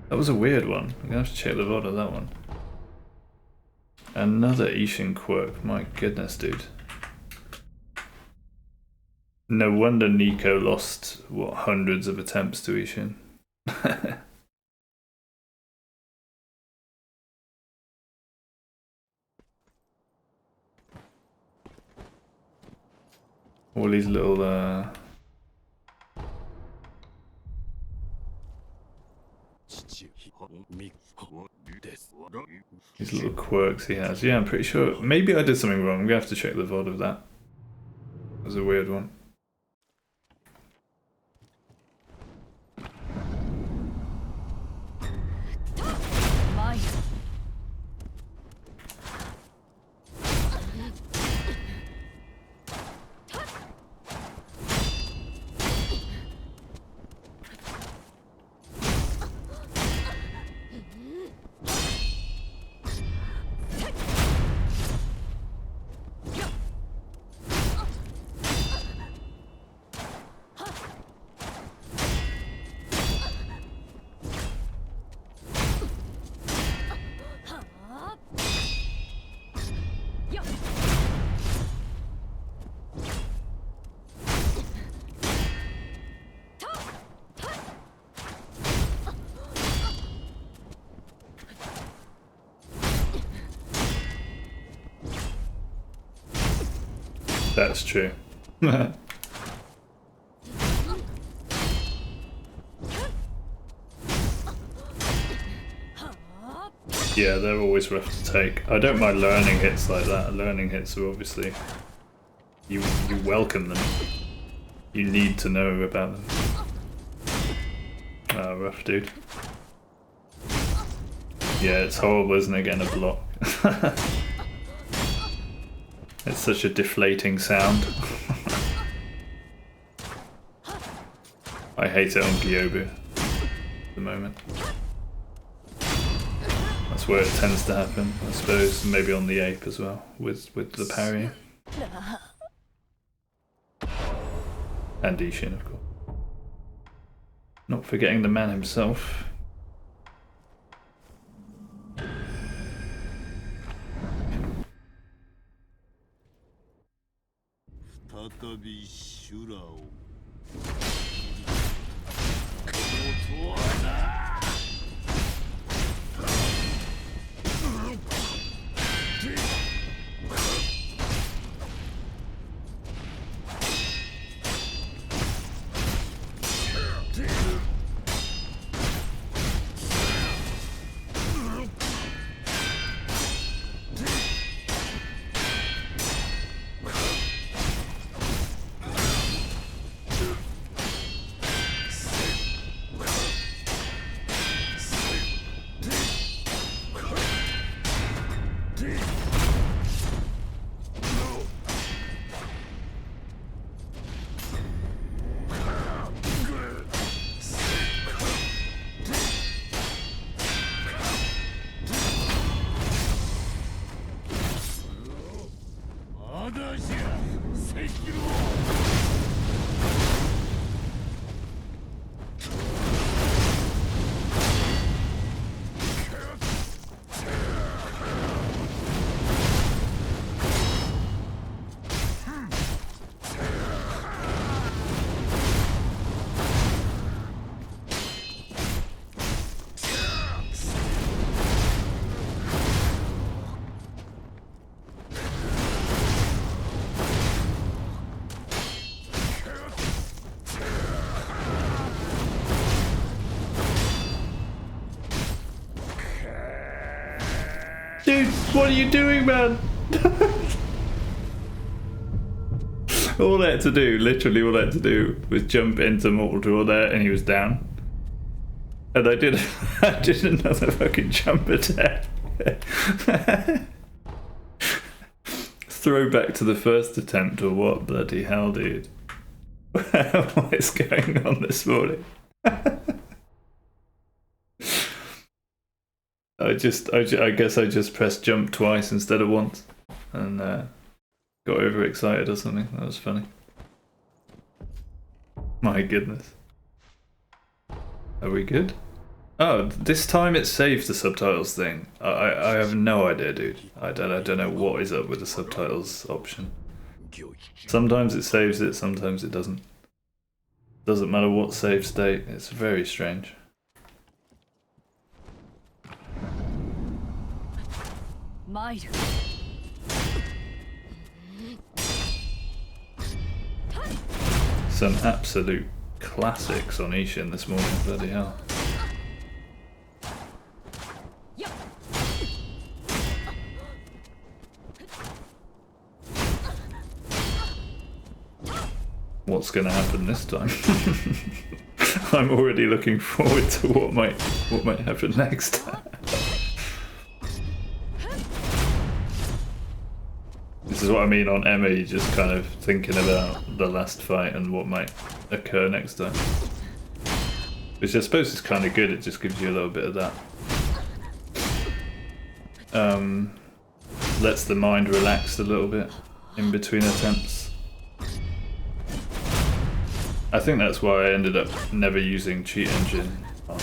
A: That was a weird one. I'm gonna have to check the VOD of that one. Another Ishin quirk. My goodness, dude. No wonder Nico lost, what, hundreds of attempts to Ishin. All these little, these little quirks he has. Yeah, I'm pretty sure. Maybe I did something wrong. I'm gonna have to check the VOD of that. That was a weird one. That's true. Yeah, they're always rough to take. I don't mind learning hits like that. Learning hits are obviously... You welcome them. You need to know about them. Oh, rough dude. Yeah, it's horrible, isn't it, getting a block? It's such a deflating sound. I hate it on Gyobu at the moment. That's where it tends to happen, I suppose. Maybe on the ape as well, with the parry. And Ishin, of course. Not forgetting the man himself. Dude, what are you doing, man? All I had to do, literally all I had to do, was jump into Mortal Draw there and he was down. And I did another fucking jump attack. Throw back to the first attempt or what? Bloody hell, dude. What is going on this morning? I guess I just pressed jump twice instead of once and got overexcited or something. That was funny. My goodness. Are we good? Oh, this time it saves the subtitles thing. I have no idea, dude. I don't know what is up with the subtitles option. Sometimes it saves it, sometimes it doesn't. Doesn't matter what save state, it's very strange.
B: Might.
A: Some absolute classics on Ishin this morning, bloody hell. What's going to happen this time? I'm already looking forward to what might happen next. This is what I mean on Emma, you're just kind of thinking about the last fight and what might occur next time. Which I suppose is kind of good, it just gives you a little bit of that. Lets the mind relax a little bit in between attempts. I think that's why I ended up never using Cheat Engine on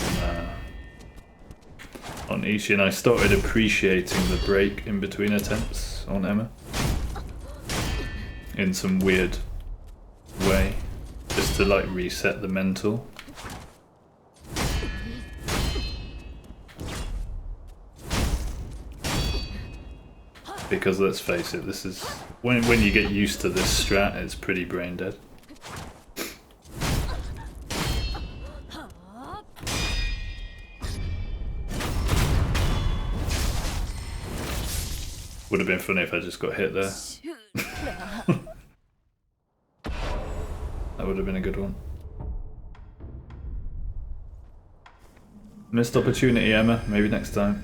A: Ishin. I started appreciating the break in between attempts on Emma. In some weird way. Just to like reset the mental. Because let's face it, this is when you get used to this strat, it's pretty brain dead. Would have been funny if I just got hit there. That would have been a good one. Missed opportunity, Emma. Maybe next time.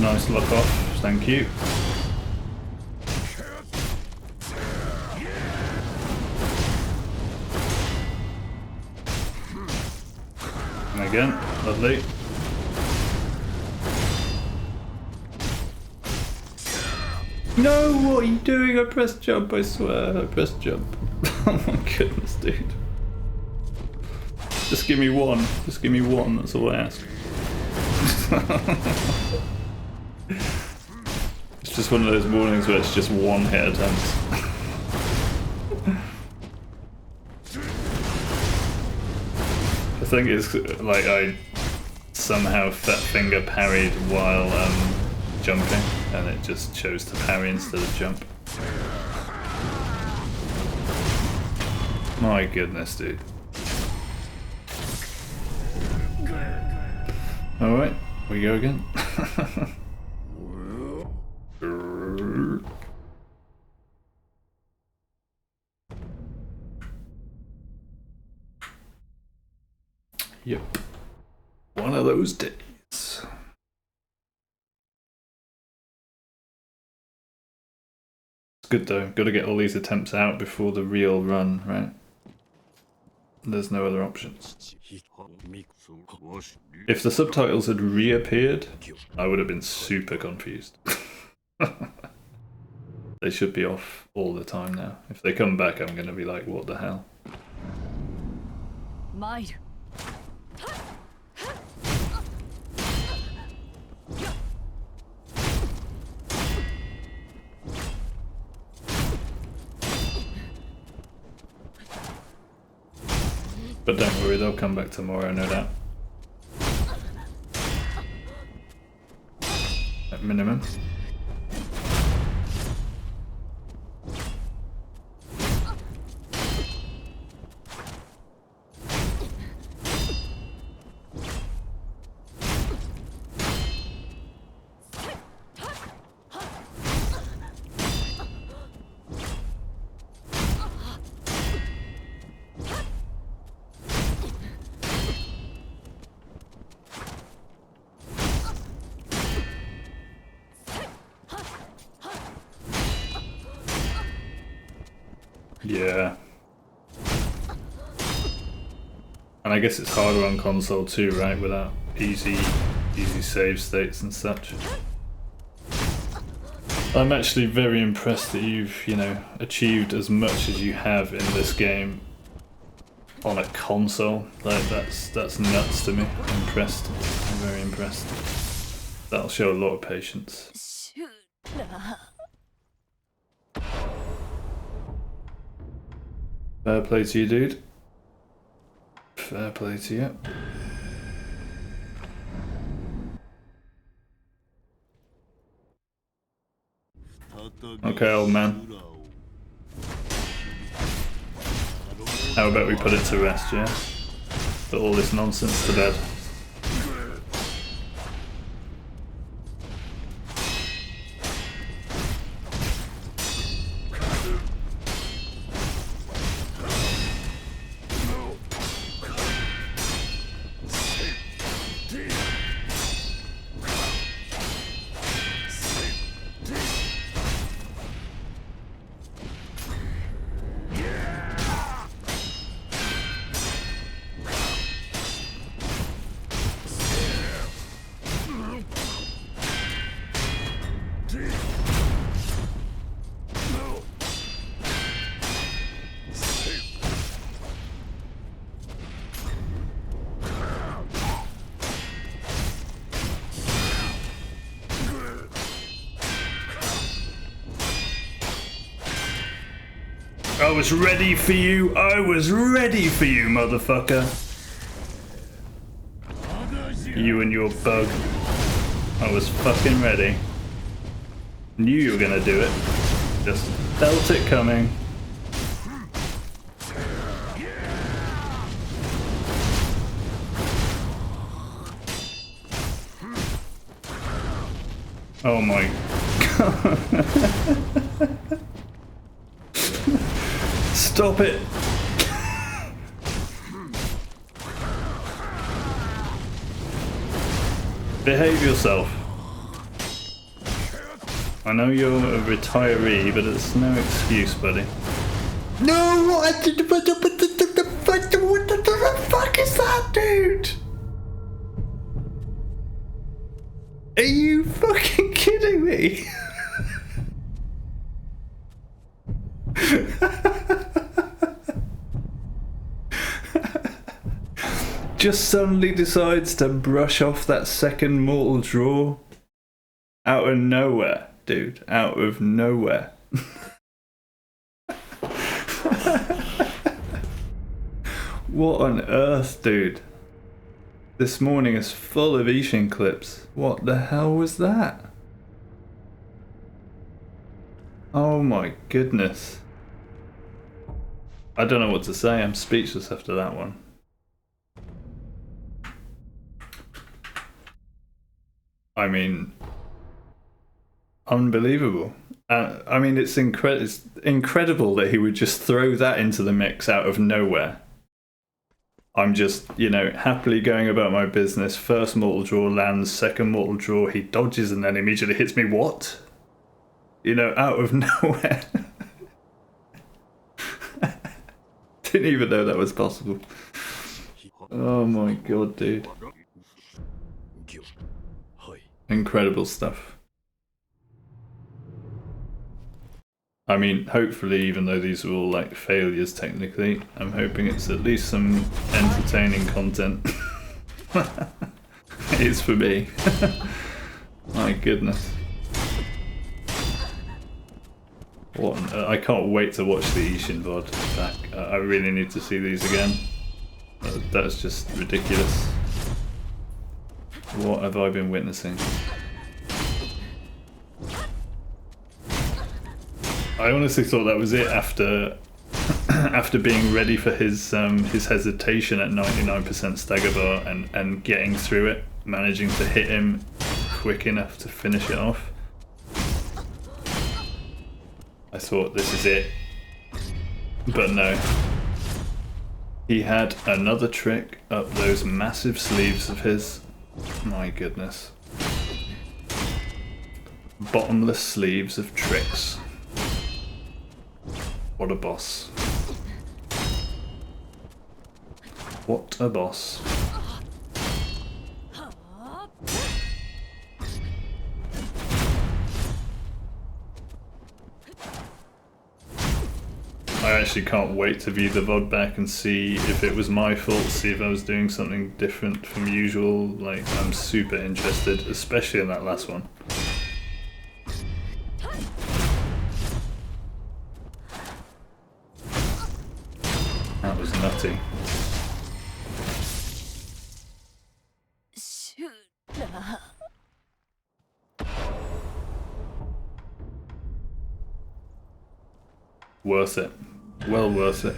A: Nice lock off, thank you. And again, lovely. No, what are you doing? I pressed jump, I swear. I pressed jump. Oh my goodness, dude. Just give me one. Just give me one, that's all I ask. It's just one of those mornings where it's just one hit attempts. I think it's like I somehow fat finger parried while jumping, and it just chose to parry instead of jump. My goodness, dude. Alright, we go again. Yep. One of those days. It's good though, gotta get all these attempts out before the real run, right? There's no other options. If the subtitles had reappeared, I would have been super confused. They should be off all the time now. If they come back, I'm gonna be like, what the hell?
B: Might.
A: But don't worry, they'll come back tomorrow, no doubt. At minimum. Yeah. And I guess it's harder on console too, right? Without easy save states and such. I'm actually very impressed that you've, you know, achieved as much as you have in this game on a console. Like that's nuts to me. I'm impressed. I'm very impressed. That'll show a lot of patience. Fair play to you, dude. Fair play to you. Okay, old man. How about we put it to rest, yeah? Put all this nonsense to bed. I was ready for you. I was ready for you, motherfucker. You and your bug. I was fucking ready. Knew you were gonna do it. Just felt it coming. Oh my god. Stop it! Behave yourself. I know you're a retiree, but it's no excuse, buddy. No! What the fuck is that, dude? Are you fucking kidding me? Just suddenly decides to brush off that second mortal draw out of nowhere, dude. Out of nowhere. What on earth, dude? This morning is full of Ishin clips. What the hell was that? Oh my goodness. I don't know what to say. I'm speechless after that one. I mean, unbelievable. I mean, it's incredible that he would just throw that into the mix out of nowhere. I'm just, you know, happily going about my business. First mortal draw lands, second mortal draw, he dodges and then immediately hits me. What? You know, out of nowhere. Didn't even know that was possible. Oh my god, dude. Incredible stuff. I mean, hopefully, even though these are all like failures technically, I'm hoping it's at least some entertaining content. It's for me. My goodness. I can't wait to watch the Ishin VOD back. I really need to see these again. That's just ridiculous. What have I been witnessing? I honestly thought that was it after after being ready for his hesitation at 99% stagger bar and getting through it, managing to hit him quick enough to finish it off. I thought this is it, but no. He had another trick up those massive sleeves of his. My goodness. Bottomless sleeves of tricks. What a boss. What a boss. I actually can't wait to view the VOD back and see if it was my fault, see if I was doing something different from usual. Like, I'm super interested, especially in that last one. That was nutty. Worth it. Well worth it.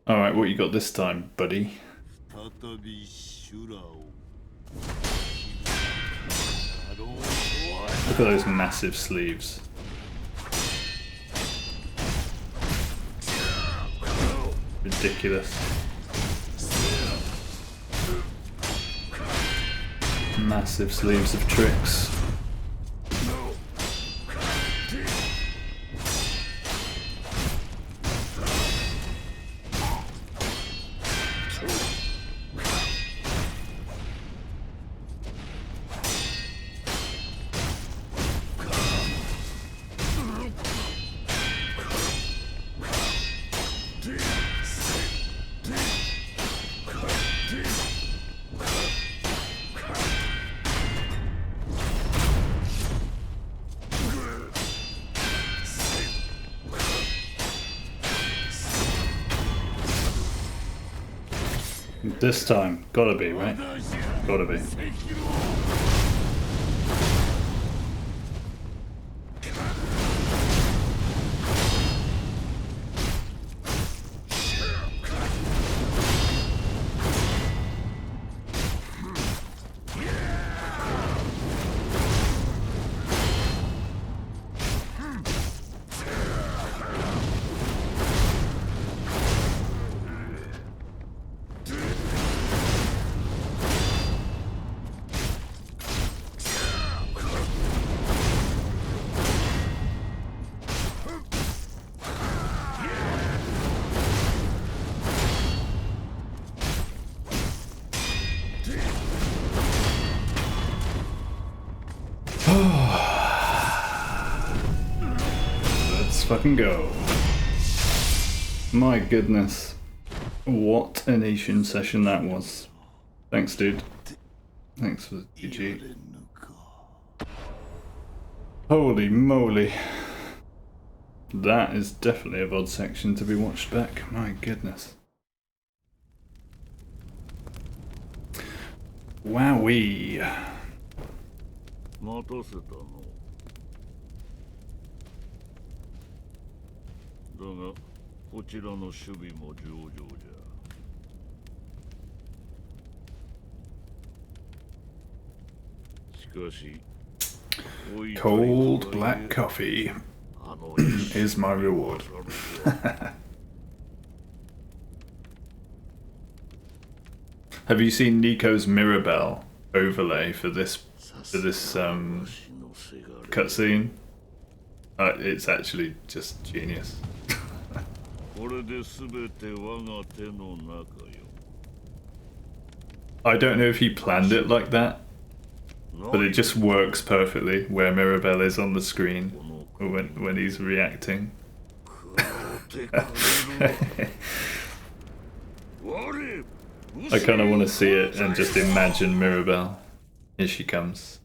A: Alright, what you got this time, buddy? Look at those massive sleeves. Ridiculous. Massive sleeves of tricks. This time, gotta be, right? Gotta be. Let's fucking go. My goodness. What a nation session that was. Thanks, dude. Thanks for the GG. Holy moly. That is definitely a VOD section to be watched back. My goodness. Wowee. Cold black coffee is my reward. Have you seen Nico's Mirabelle overlay for this cutscene? It's actually just genius. I don't know if he planned it like that, but it just works perfectly where Mirabelle is on the screen when he's reacting. I kind of want to see it and just imagine Mirabelle. Here she comes.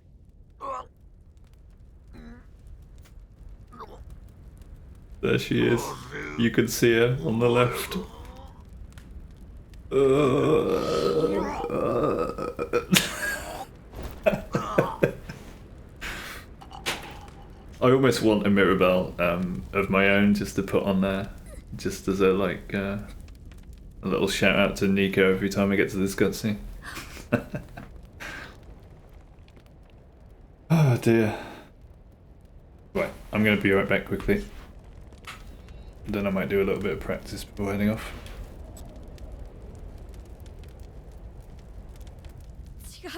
A: There she is. You can see her on the left. I almost want a Mirabelle of my own just to put on there, just as a a little shout out to Nico every time I get to this cutscene. Oh dear. Right, I'm going to be right back quickly. Then I might do a little bit of practice before heading off.
B: 違う。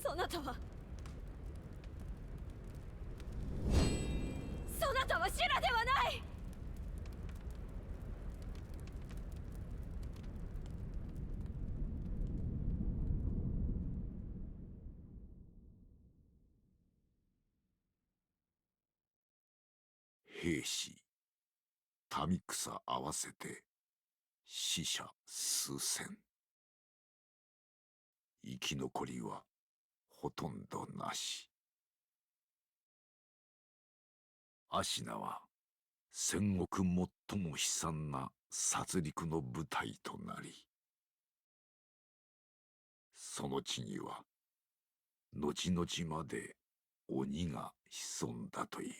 B: そなたは。そなたはシュラではない。
C: 兵士、民草合わせて死者数千。生き残りはほとんどなし。アシナは戦国最も悲惨な殺戮の舞台となり、その地には後々まで鬼が潜んだという。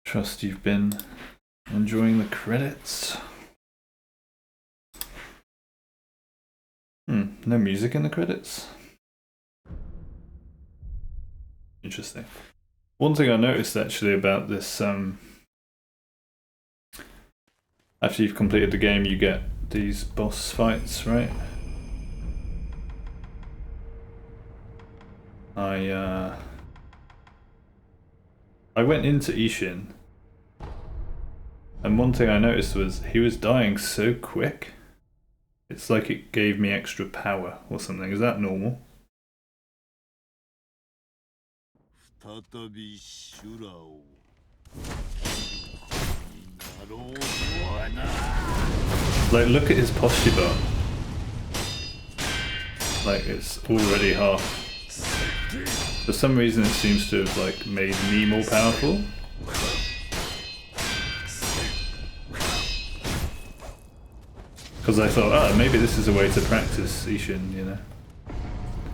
A: Trust you've been enjoying the credits. No music in the credits? Interesting. One thing I noticed actually about this, after you've completed the game you get these boss fights, right? I went into Ishin And one thing I noticed was he was dying so quick. It's like it gave me extra power or something. Is that normal? Like, look at his posture bar. Like, it's already half. For some reason it seems to have, like, made me more powerful. Because I thought, oh, maybe this is a way to practice Ishin, you know.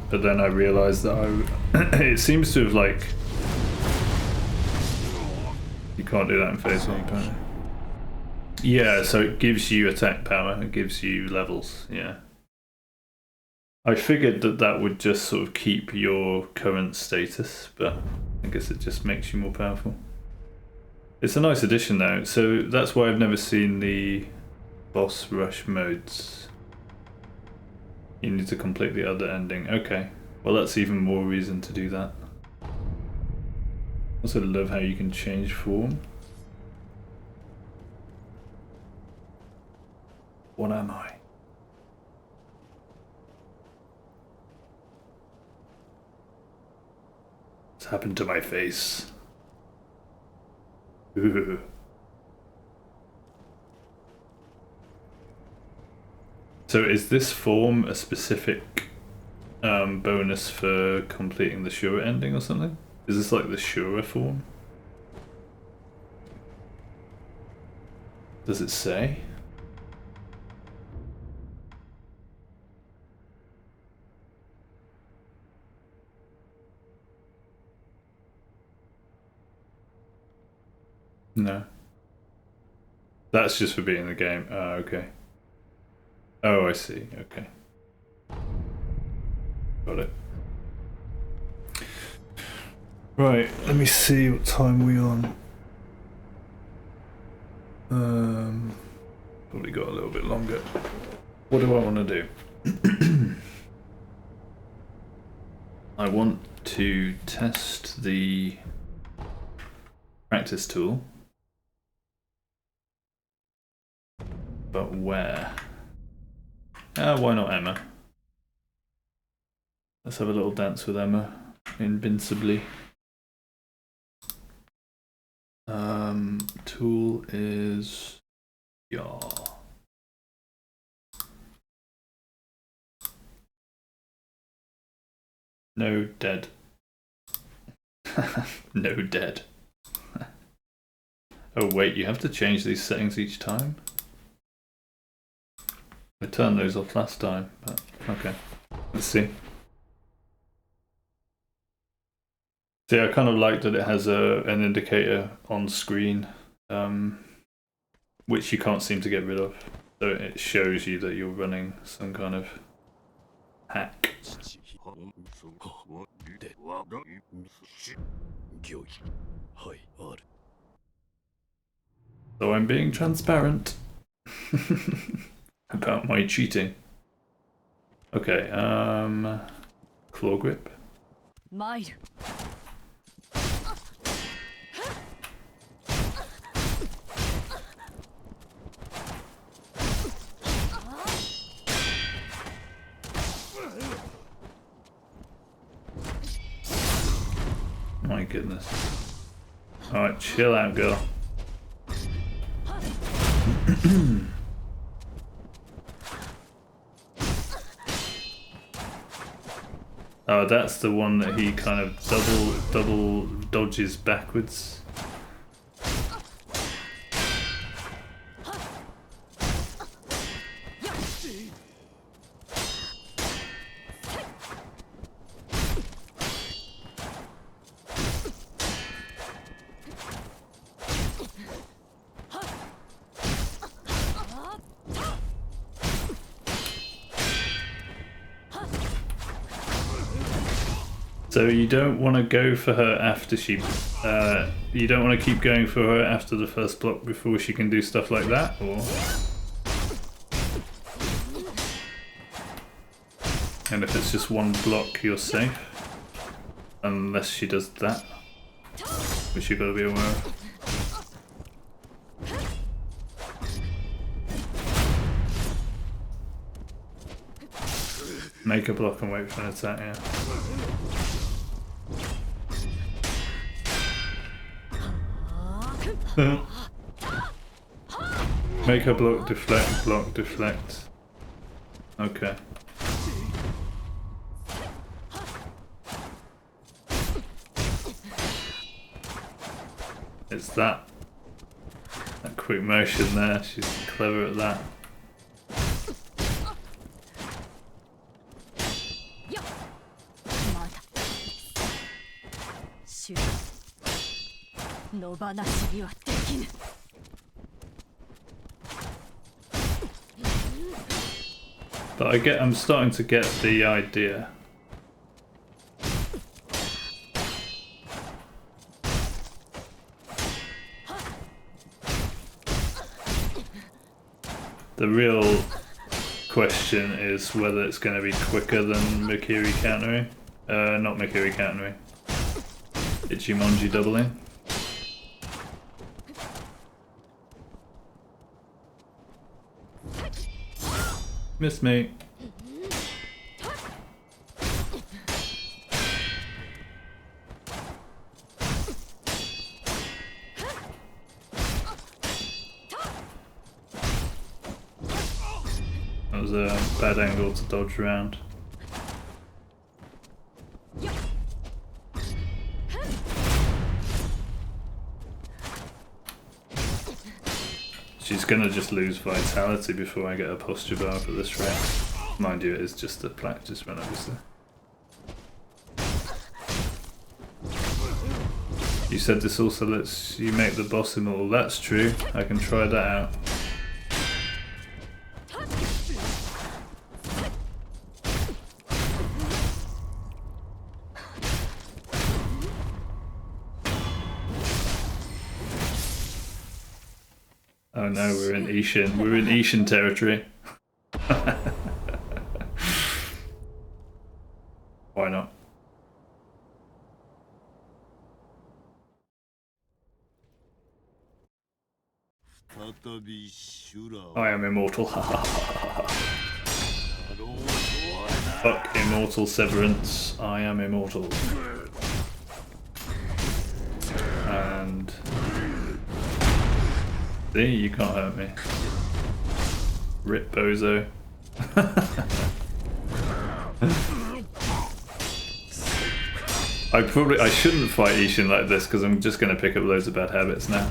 A: But then I realised that it seems to have, like... You can't do that in phase 1, apparently. Yeah, so it gives you attack power, it gives you levels, yeah. I figured that that would just sort of keep your current status, but I guess it just makes you more powerful. It's a nice addition though, so that's why I've never seen the boss rush modes. You need to complete the other ending. Okay, well that's even more reason to do that. I also love how you can change form. What am I? What's happened to my face? Ooh. So is this form a specific bonus for completing the Shura ending or something? Is this like the Shura form? Does it say? No. That's just for being in the game. Oh, okay. Oh, I see. Okay. Got it. Right, let me see what time we're on. Probably got a little bit longer. What do I want to do? I want to test the practice tool. But where? Why not Emma? Let's have a little dance with Emma. Invincibly. Tool is... Yeah. No dead. No dead. Oh wait, you have to change these settings each time? I turned those off last time, but okay. Let's see. See, I kind of like that it has an indicator on screen, which you can't seem to get rid of. So it shows you that you're running some kind of hack. So I'm being transparent about my cheating. Okay, claw grip. My goodness. Alright, chill out, girl. Oh, that's the one that he kind of double dodges backwards. So you don't want to go for her after she... you don't want to keep going for her after the first block before she can do stuff like that, or... And if it's just one block, you're safe. Unless she does that. Which you've got to be aware of. Make a block and wait for an attack, yeah. Make a block, deflect. Okay. It's that quick motion there, she's clever at that. But I'm starting to get the idea. The real question is whether it's going to be quicker than Mikiri countering. Not Mikiri countering. Ichimonji doubling. Miss me. That was a bad angle to dodge around. She's gonna just lose vitality before I get a posture bar at this rate. Mind you, it is just a practice run, obviously. You said this also lets you make the boss immortal. That's true. I can try that out. Oh no, we're in Ishin. We're in Ishin territory. Why not? I am immortal. Fuck immortal severance. I am immortal. And see, you can't hurt me. Rip bozo. I shouldn't fight Ishin like this because I'm just gonna pick up loads of bad habits now.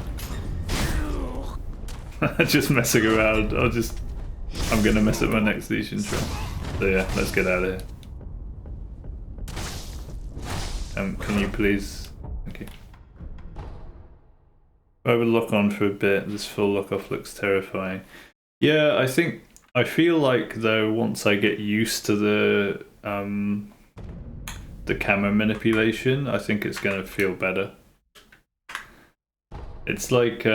A: Just messing around. I'm gonna mess up my next Ishin try. So yeah, let's get out of here. Can you please? Thank you. I would lock on for a bit. This full lock off looks terrifying. Yeah, I feel like though once I get used to the camera manipulation, I think it's gonna feel better. It's like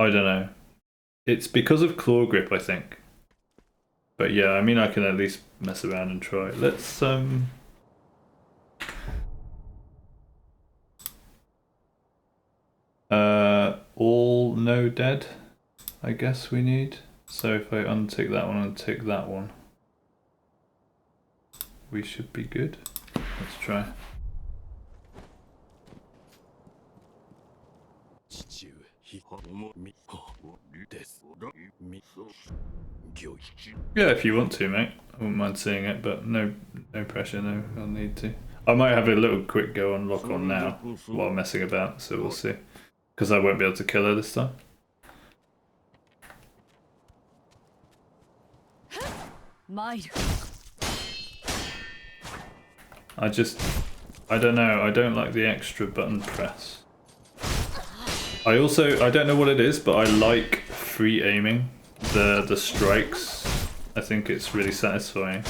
A: I don't know. It's because of claw grip, I think. But yeah, I mean, I can at least mess around and try. Let's all no dead, I guess we need. So if I untick that one and tick that one, we should be good. Let's try. Yeah, if you want to, mate. I wouldn't mind seeing it, but no pressure, no, I'll need to. I might have a little quick go on lock on now while messing about, so we'll see. Because I won't be able to kill her this time. I don't know, I don't like the extra button press. I don't know what it is, but I like free aiming the strikes. I think it's really satisfying.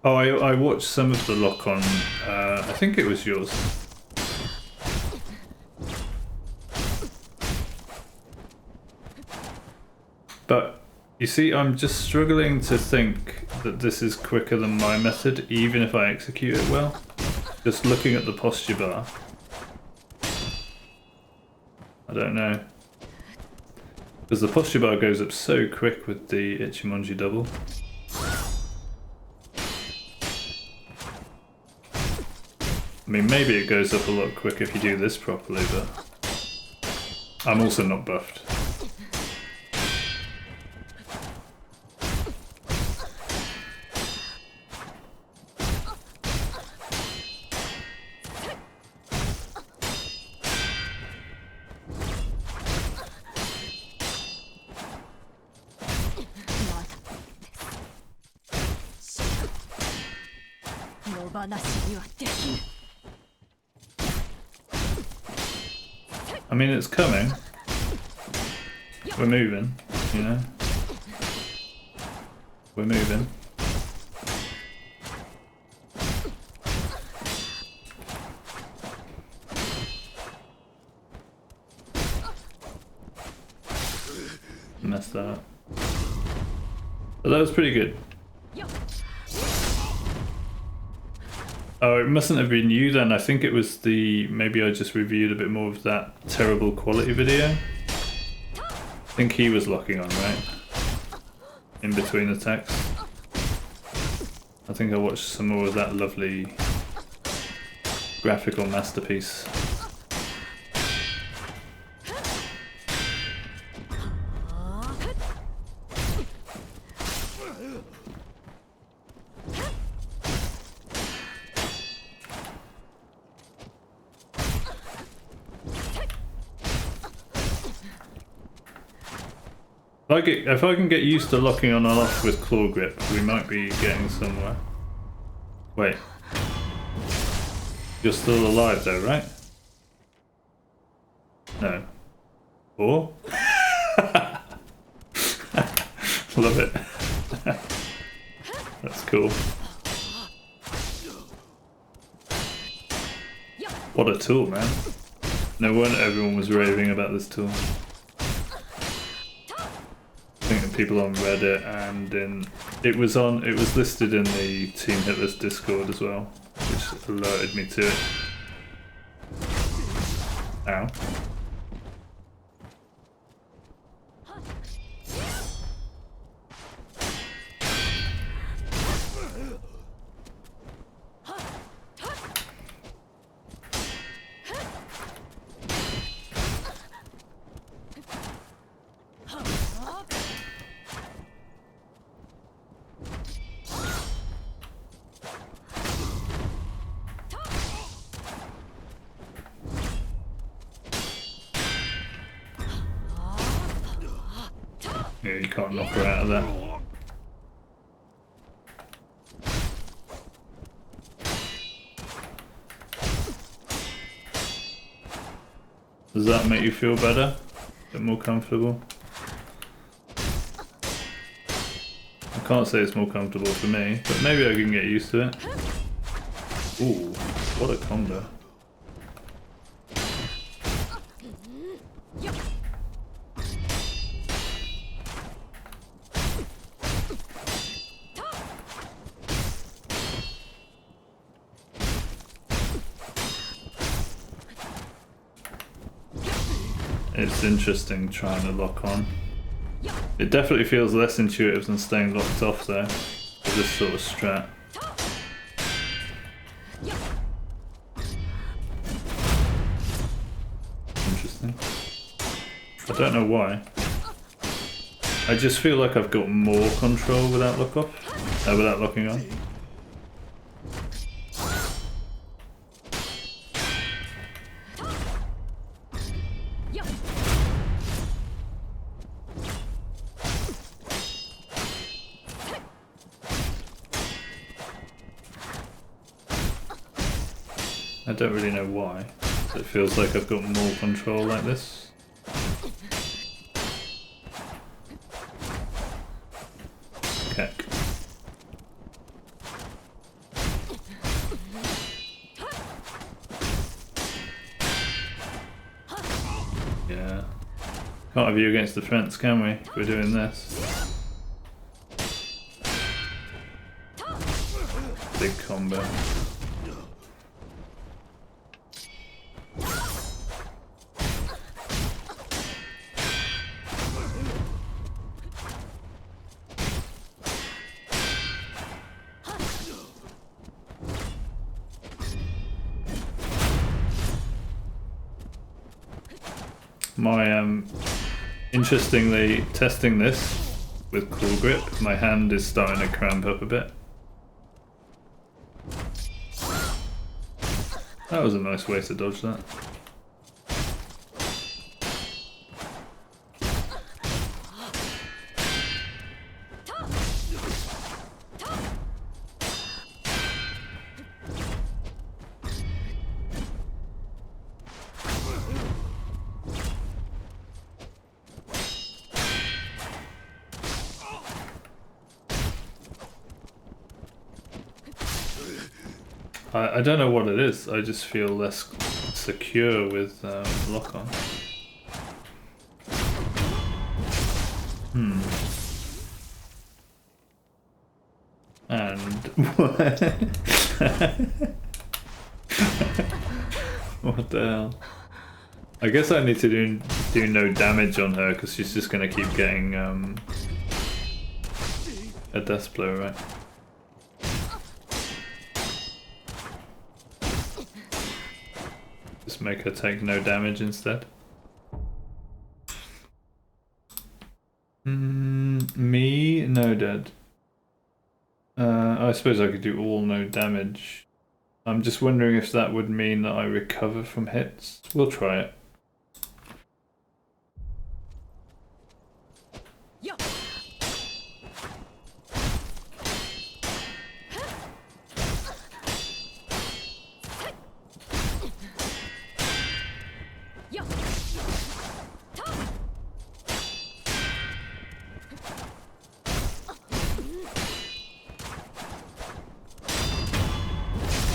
A: Oh, I watched some of the lock on, I think it was yours. But You see, I'm just struggling to think that this is quicker than my method, even if I execute it well. Just looking at the posture bar. I don't know. Because the posture bar goes up so quick with the Ichimonji double. I mean, maybe it goes up a lot quicker if you do this properly, but I'm also not buffed. I mean, it's coming. We're moving, you know? We're moving. Messed that up. But that was pretty good. Oh, it mustn't have been you then. I think it was the... Maybe I just reviewed a bit more of that terrible quality video. I think he was locking on, right? In between attacks. I think I watched some more of that lovely graphical masterpiece. If I can get used to locking on and off with claw grip, we might be getting somewhere. Wait. You're still alive though, right? No. Or? Love it. That's cool. What a tool, man. No wonder everyone was raving about this tool. I think people on Reddit and it was listed in the Team Hitless Discord as well, which alerted me to it. Ow. Yeah, you can't knock her out of that. Does that make you feel better? A bit more comfortable? I can't say it's more comfortable for me, but maybe I can get used to it. Ooh, what a combo. It's interesting trying to lock on. It definitely feels less intuitive than staying locked off though, for this sort of strat. Interesting. I don't know why. I just feel like I've got more control without without locking on. I don't really know why. It feels like I've got more control like this. Heck. Yeah. Can't have you against the fence, can we? If we're doing this. big combo. My interestingly, testing this with Cool Grip, my hand is starting to cramp up a bit. That was a nice way to dodge that. I don't know what it is, I just feel less secure with lock on. And what the hell? I guess I need to do no damage on her because she's just gonna keep getting a death blow, right? Just make her take no damage instead. Me? No dead. I suppose I could do all no damage. I'm just wondering if that would mean that I recover from hits. We'll try it.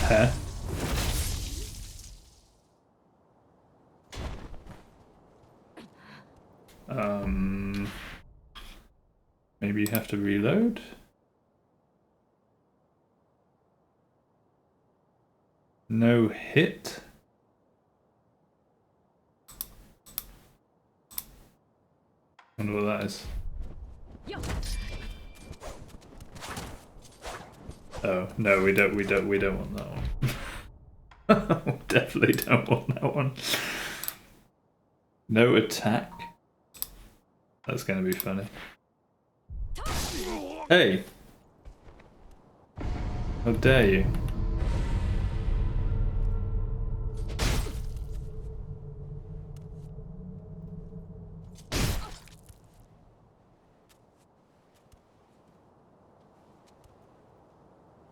A: Huh? Maybe you have to reload? No hit? Wonder what that is. Oh no, we don't want that one. We definitely don't want that one. No attack. That's gonna be funny. Hey! How dare you?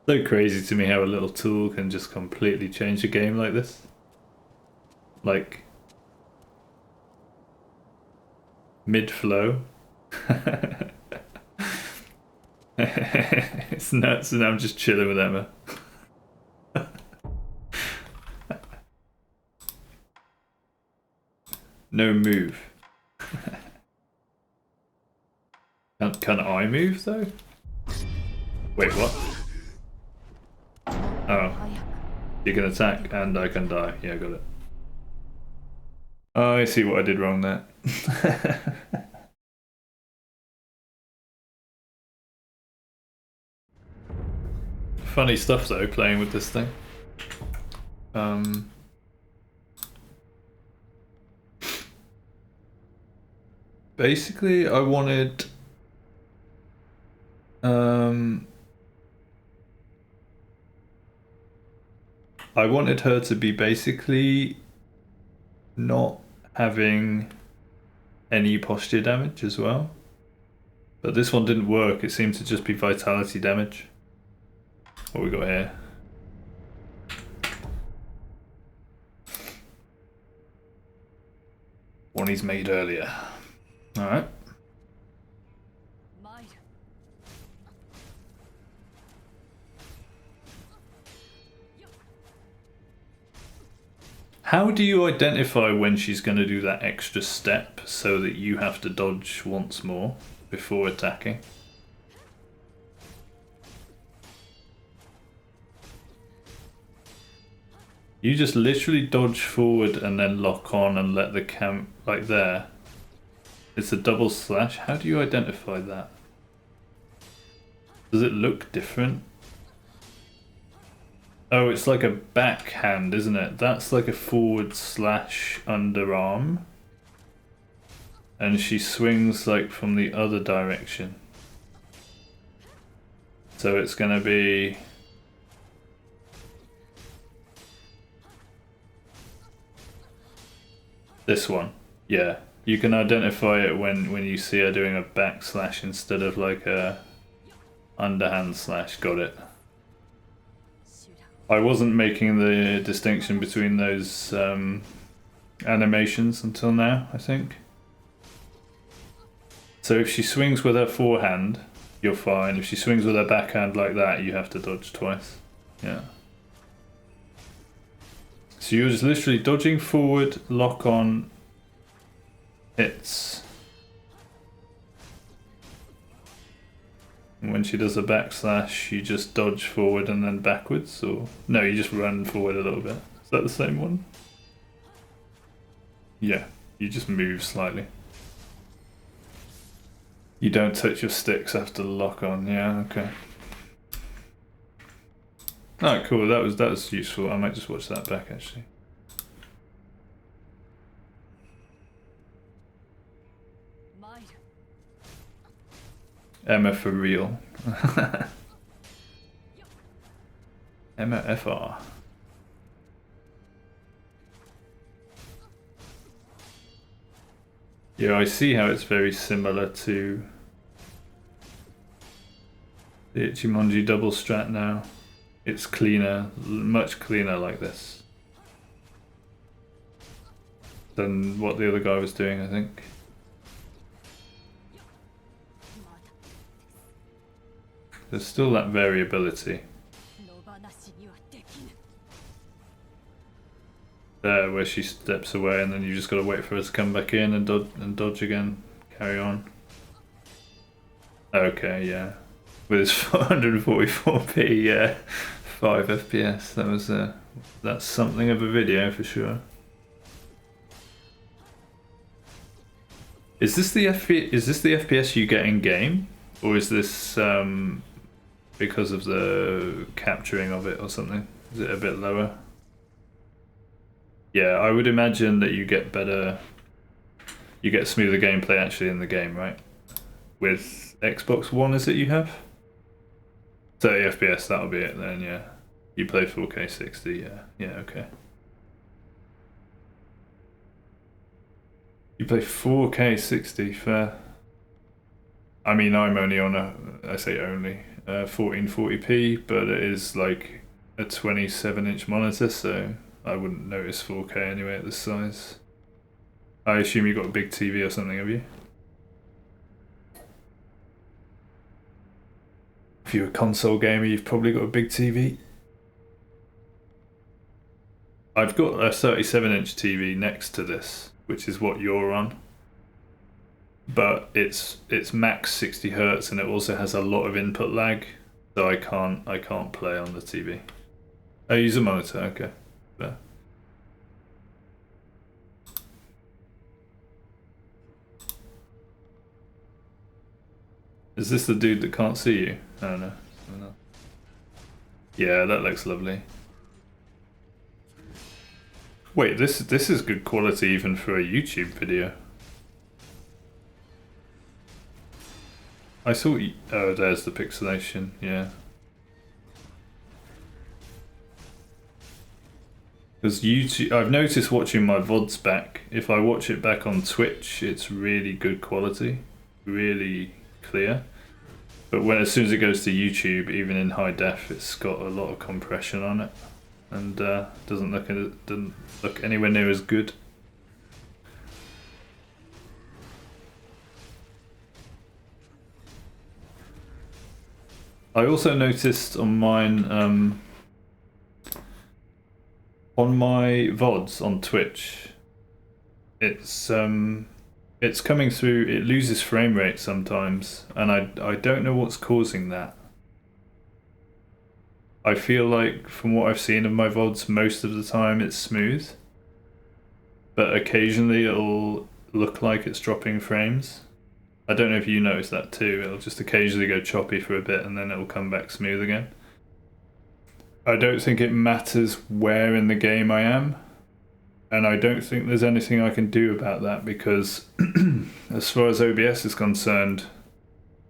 A: So crazy to me how a little tool can just completely change a game like this. Like mid-flow. It's nuts, and I'm just chilling with Emma. No move. Can I move though? Wait, what? Oh. You can attack and I can die. Yeah, got it. Oh, I see what I did wrong there. Funny stuff though, playing with this thing. Basically, I wanted her to be basically not having any posture damage as well. But this one didn't work, it seemed to just be vitality damage. What we got here? One he's made earlier. Alright. How do you identify when she's going to do that extra step so that you have to dodge once more before attacking? You just literally dodge forward and then lock on and let the cam like there. It's a double slash. How do you identify that? Does it look different? Oh, it's like a backhand, isn't it? That's like a forward slash underarm. And she swings like from the other direction. So it's gonna be... this one. Yeah. You can identify it when you see her doing a backslash instead of like a underhand slash. Got it. I wasn't making the distinction between those animations until now, I think. So if she swings with her forehand, you're fine. If she swings with her backhand like that, you have to dodge twice. Yeah. So you're just literally dodging forward, lock on, hits. And when she does a backslash, you just dodge forward and then backwards, or no, you just run forward a little bit. Is that the same one? Yeah, you just move slightly. You don't touch your sticks after the lock on. Yeah, okay. Alright, cool. That was useful. I might just watch that back actually. Emma for real. Emma FR. Yeah, I see how it's very similar to the Ichimonji double strat now. It's cleaner, much cleaner like this than what the other guy was doing, I think. There's still that variability. There, where she steps away and then you just gotta wait for her to come back in and dodge again. Carry on. Okay, yeah. With his 444p, yeah. 5 FPS. That was that's something of a video for sure. Is this the FPS you get in game? Or is this because of the capturing of it or something? Is it a bit lower? Yeah, I would imagine that you get smoother gameplay actually in the game, right? With Xbox One, is it you have? 30 FPS, that'll be it then, yeah. You play 4K 60, yeah. Yeah, okay. You play 4K 60, fair. I mean, I'm only on I say only, 1440p, but it is like a 27-inch monitor, so I wouldn't notice 4K anyway at this size. I assume you got a big TV or something, have you? If you're a console gamer, you've probably got a big TV. I've got a 37-inch TV next to this, which is what you're on. But it's max 60 Hz and it also has a lot of input lag, so I can't play on the TV. I use a monitor, okay. Fair. Is this the dude that can't see you? I don't know. Yeah, that looks lovely. Wait, this is good quality even for a YouTube video. I saw. Oh, there's the pixelation. Yeah. Because YouTube, I've noticed watching my VODs back. If I watch it back on Twitch, it's really good quality, really clear. But as soon as it goes to YouTube, even in high def, it's got a lot of compression on it, and doesn't look anywhere near as good. I also noticed on mine, on my VODs on Twitch, it's coming through, it loses frame rate sometimes, and I don't know what's causing that. I feel like from what I've seen of my VODs, most of the time it's smooth, but occasionally it'll look like it's dropping frames. I don't know if you notice that too. It'll just occasionally go choppy for a bit and then it'll come back smooth again. I don't think it matters where in the game I am, and I don't think there's anything I can do about that because as far as OBS is concerned,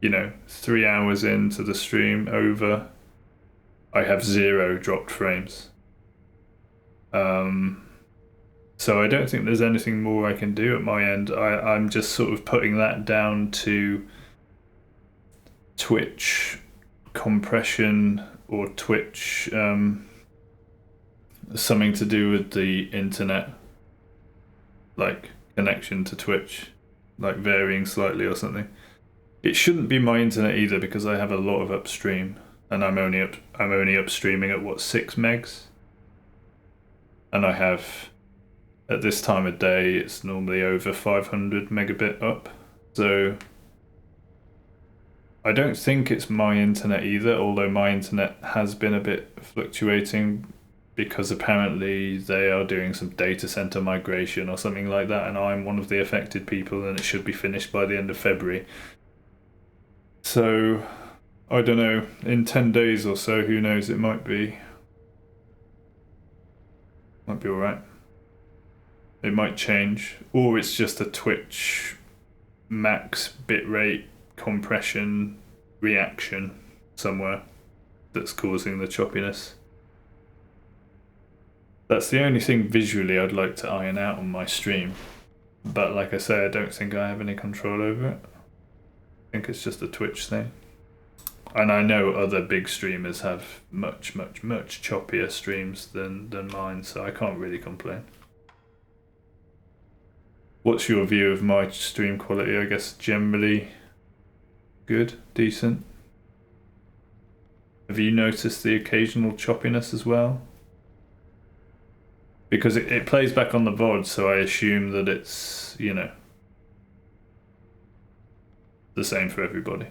A: you know, 3 hours into the stream over, I have 0 dropped frames. So I don't think there's anything more I can do at my end. I'm just sort of putting that down to Twitch compression or Twitch, something to do with the internet, like connection to Twitch, like varying slightly or something. It shouldn't be my internet either because I have a lot of upstream, and I'm only upstreaming at what, 6 megs, and I have, at this time of day, it's normally over 500 megabit up. So I don't think it's my internet either, although my internet has been a bit fluctuating because apparently they are doing some data center migration or something like that, and I'm one of the affected people, and it should be finished by the end of February. So I don't know, in 10 days or so, who knows, it might be alright. It might change, or it's just a Twitch max bitrate compression reaction somewhere that's causing the choppiness. That's the only thing visually I'd like to iron out on my stream, but like I say, I don't think I have any control over it. I think it's just a Twitch thing. And I know other big streamers have much choppier streams than mine, so I can't really complain. What's your view of my stream quality? I guess generally good, decent. Have you noticed the occasional choppiness as well? Because it plays back on the VOD, so I assume that it's, you know, the same for everybody.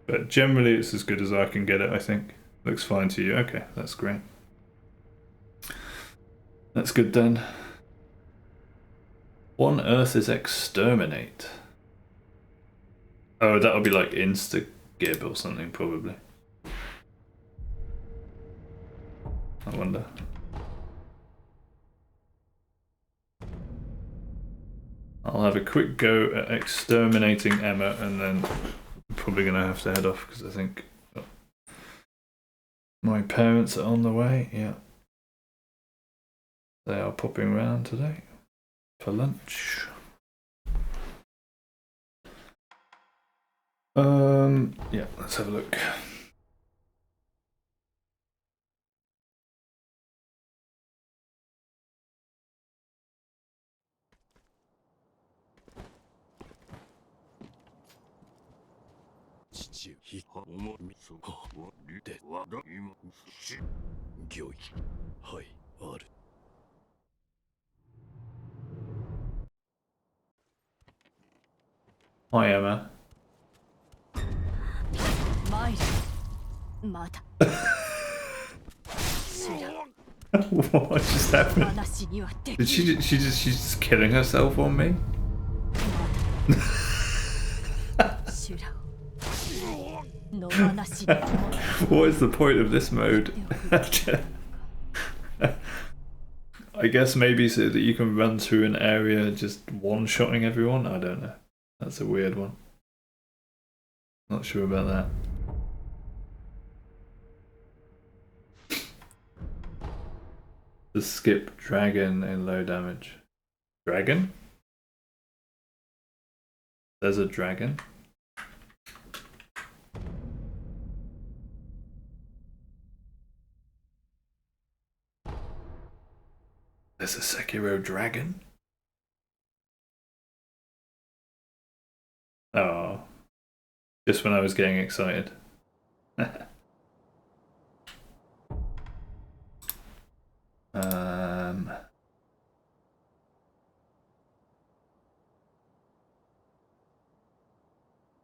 A: But generally it's as good as I can get it, I think. Looks fine to you. Okay, that's great. That's good then. One Earth is exterminate. Oh, that'll be like Insta-Gib or something, probably. I wonder. I'll have a quick go at exterminating Emma, and then I'm probably going to have to head off because I think my parents are on the way. Yeah. They are popping around today for lunch. Yeah, let's have a look. Hi, Emma. What just happened? Did she's just killing herself on me? What is the point of this mode? I guess maybe so that you can run through an area just one-shotting everyone? I don't know. That's a weird one. Not sure about that. The skip dragon in low damage. Dragon? There's a dragon. There's a Sekiro dragon? Oh. Just when I was getting excited.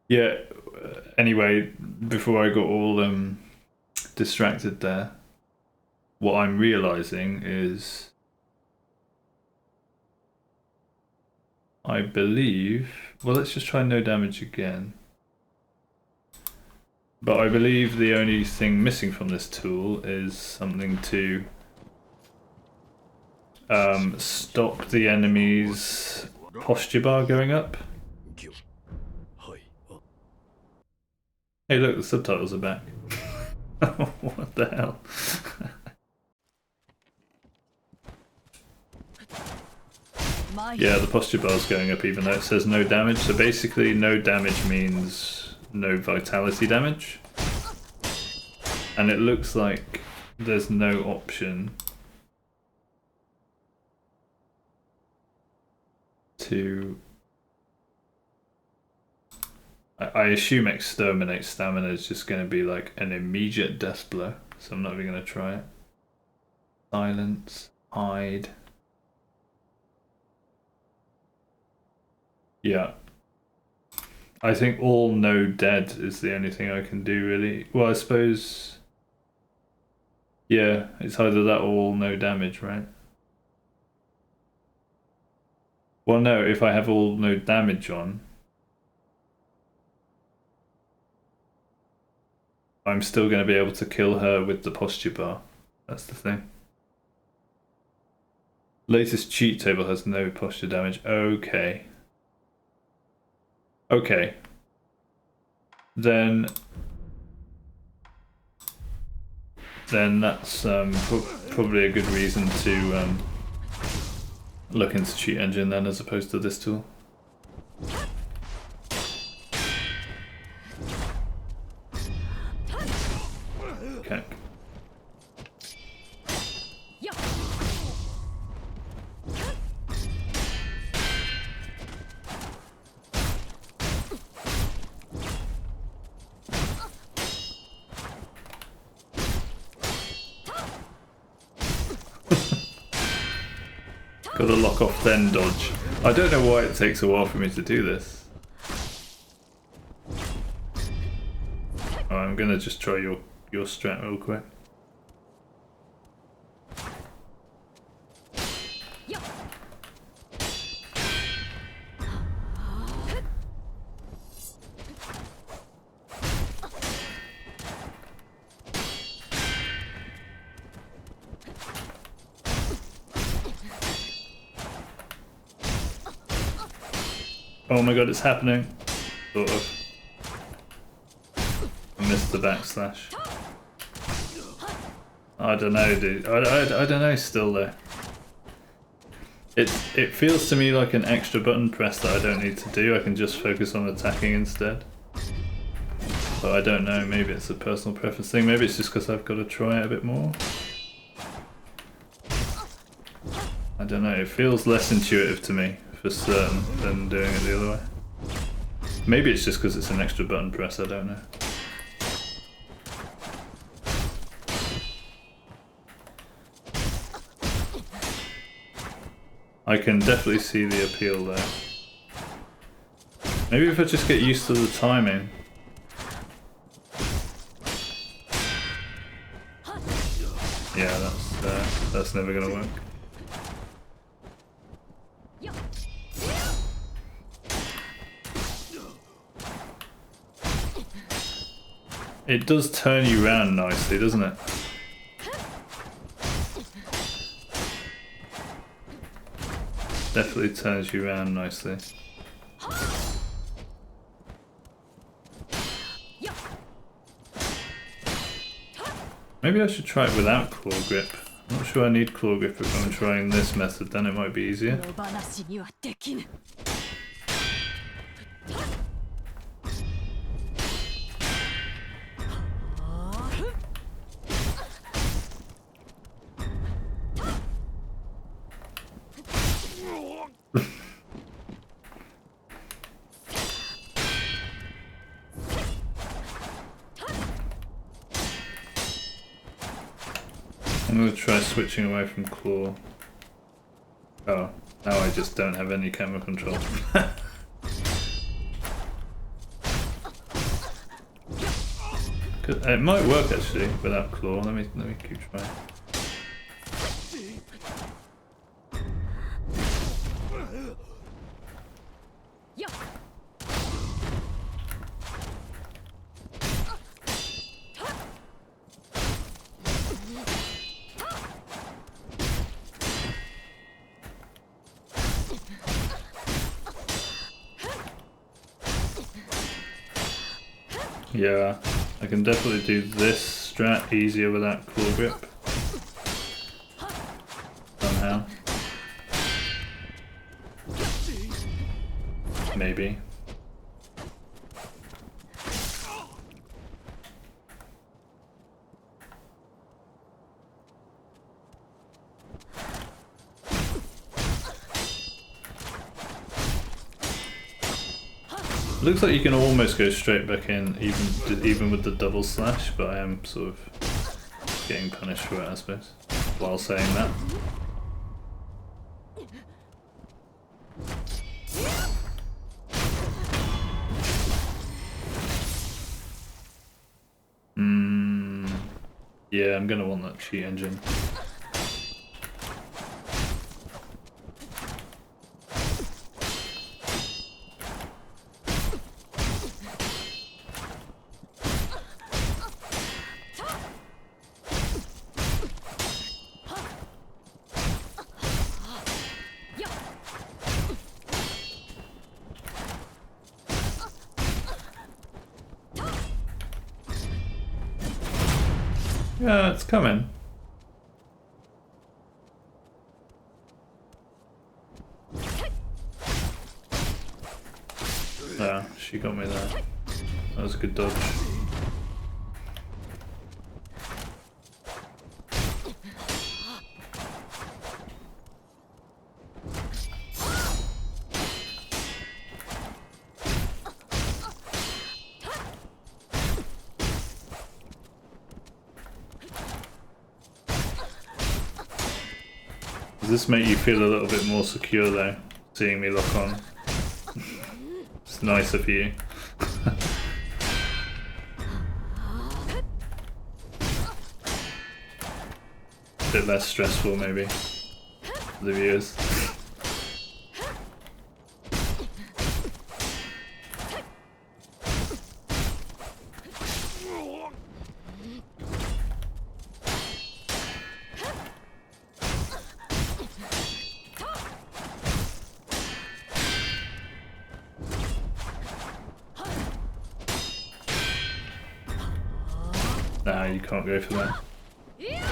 A: Yeah, Anyway, before I got all distracted there, what I'm realizing is I believe, well, let's just try no damage again. But I believe the only thing missing from this tool is something to stop the enemy's posture bar going up. Hey look, the subtitles are back. What the hell? Yeah, the posture bar's going up even though it says no damage. So basically no damage means no vitality damage. And it looks like there's no option to... I assume exterminate stamina is just going to be like an immediate death blow, so I'm not even going to try it. Silence, hide. Yeah. I think all no dead is the only thing I can do really. Well, I suppose... Yeah, it's either that or all no damage, right? Well, no, if I have all no damage on, I'm still going to be able to kill her with the posture bar. That's the thing. Latest cheat table has no posture damage. Okay. Okay. Then that's probably a good reason to look into cheat engine then as opposed to this tool. Okay. Gotta lock off then dodge. I don't know why it takes a while for me to do this. Oh, I'm gonna just try your strat real quick. Oh my god, it's happening. Sort of. I missed the backslash. I don't know, dude. I don't know still though. It feels to me like an extra button press that I don't need to do. I can just focus on attacking instead. But I don't know, maybe it's a personal preference thing. Maybe it's just because I've got to try it a bit more. I don't know, it feels less intuitive to me. For certain than doing it the other way. Maybe it's just because it's an extra button press, I don't know. I can definitely see the appeal there. Maybe if I just get used to the timing. Yeah, that's never gonna work. It does turn you around nicely, doesn't it? Definitely turns you around nicely. Maybe I should try it without claw grip. I'm not sure I need claw grip if I'm trying this method, then it might be easier. I'm going to try switching away from claw. Oh, now I just don't have any camera control. It might work actually without claw. Let me keep trying. Yeah, I can definitely do this strat easier without claw grip. Somehow. Maybe. Looks like you can almost go straight back in even with the double slash, but I am sort of getting punished for it, I suppose, while saying that. Yeah, I'm gonna want that cheat engine. Yeah, it's coming. Ah, she got me there. That was a good dodge. Does this make you feel a little bit more secure though, seeing me lock on? It's nicer for you. A bit less stressful maybe for the viewers. Nah, you can't go for that.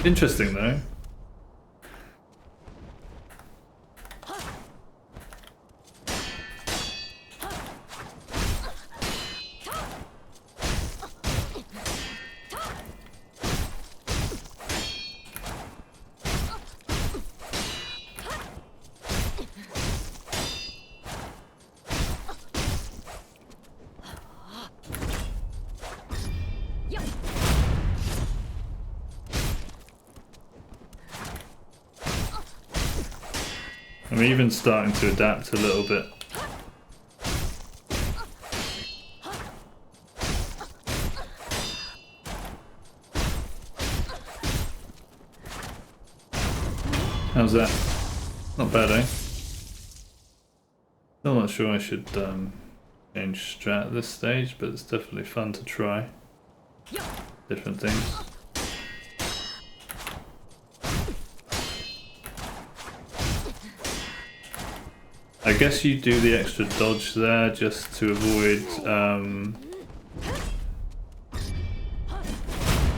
A: Interesting though. I'm even starting to adapt a little bit. How's that? Not bad, eh? Still not sure I should change strat at this stage, but it's definitely fun to try different things. I guess you do the extra dodge there just to avoid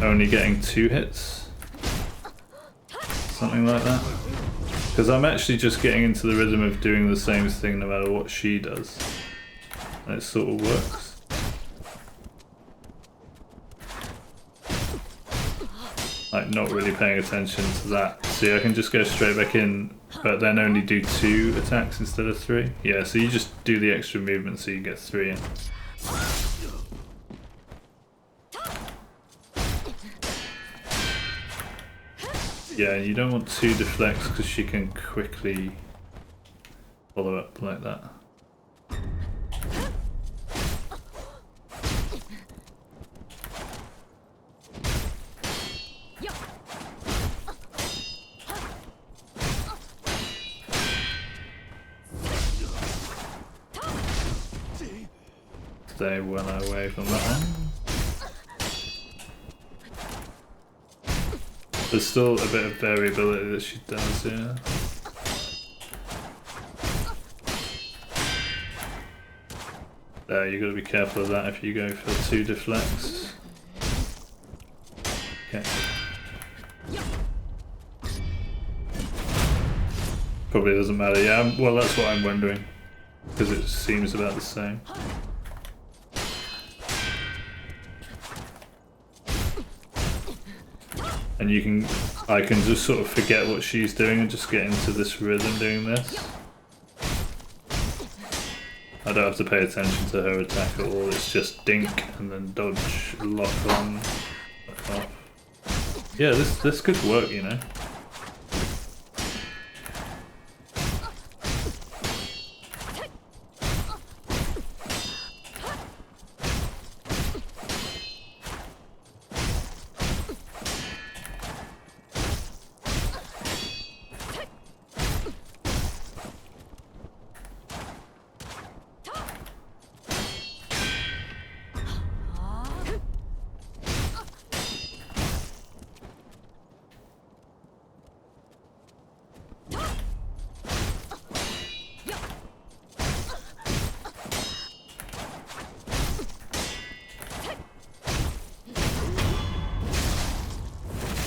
A: only getting 2 hits. Something like that. Because I'm actually just getting into the rhythm of doing the same thing no matter what she does. And it sort of works. Like not really paying attention to that. See, I can just go straight back in, but then only do 2 attacks instead of 3. Yeah, so you just do the extra movement so you get 3 in. Yeah, you don't want 2 deflects because she can quickly follow up like that. stay well away from that one. There's still a bit of variability that she does, yeah. There, you gotta be careful of that if you go for 2 deflects. Okay. Probably doesn't matter, yeah, well that's what I'm wondering. Because it seems about the same. And I can just sort of forget what she's doing and just get into this rhythm doing this. I don't have to pay attention to her attack at all, it's just dink and then dodge, lock on, lock off. Yeah, this could work, you know.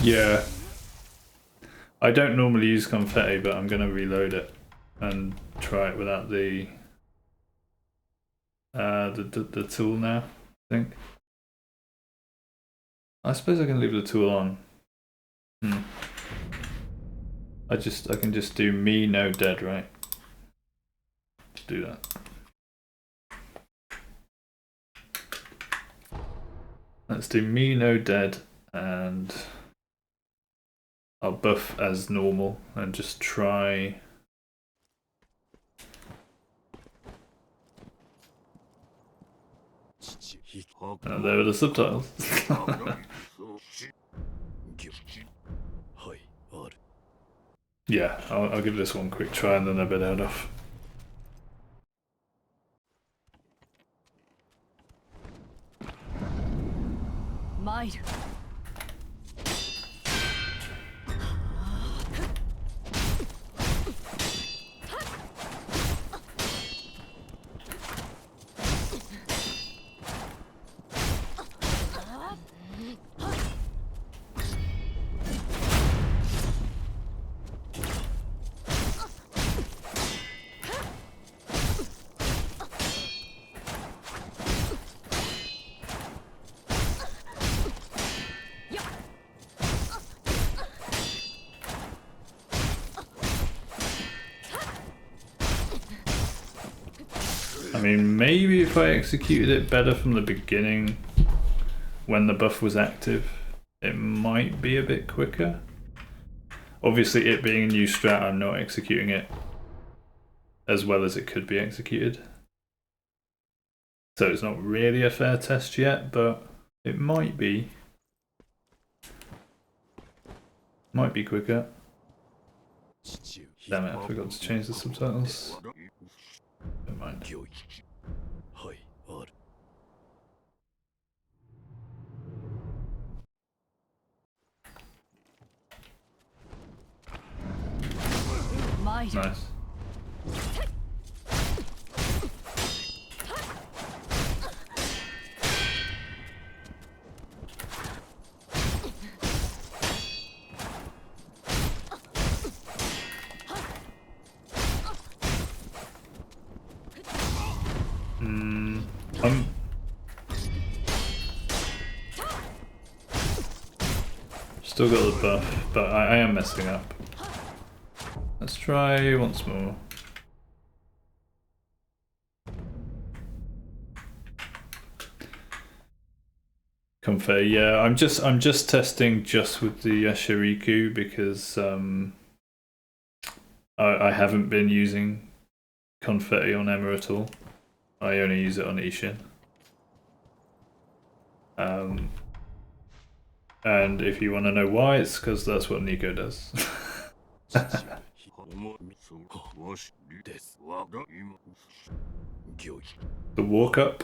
A: Yeah. I don't normally use confetti, but I'm gonna reload it and try it without the tool now, I think. I suppose I can leave the tool on. I can just do me no dead, right? Let's do that. Let's do me no dead and I'll buff as normal and just try. Oh, there are the subtitles. Yeah, I'll give this one a quick try and then a bit out off.
B: Might.
A: I mean, maybe if I executed it better from the beginning, when the buff was active, it might be a bit quicker. Obviously, it being a new strat, I'm not executing it as well as it could be executed. So it's not really a fair test yet, but it might be. Might be quicker. Damn it, I forgot to change the subtitles. Never mind. Nice. I'm still got the buff, but I am messing up. Let's try once more. Confetti, yeah. I'm just testing just with the Shuriku because I haven't been using confetti on Emma at all. I only use it on Ishin. And if you want to know why, it's because that's what Nico does. The walk up?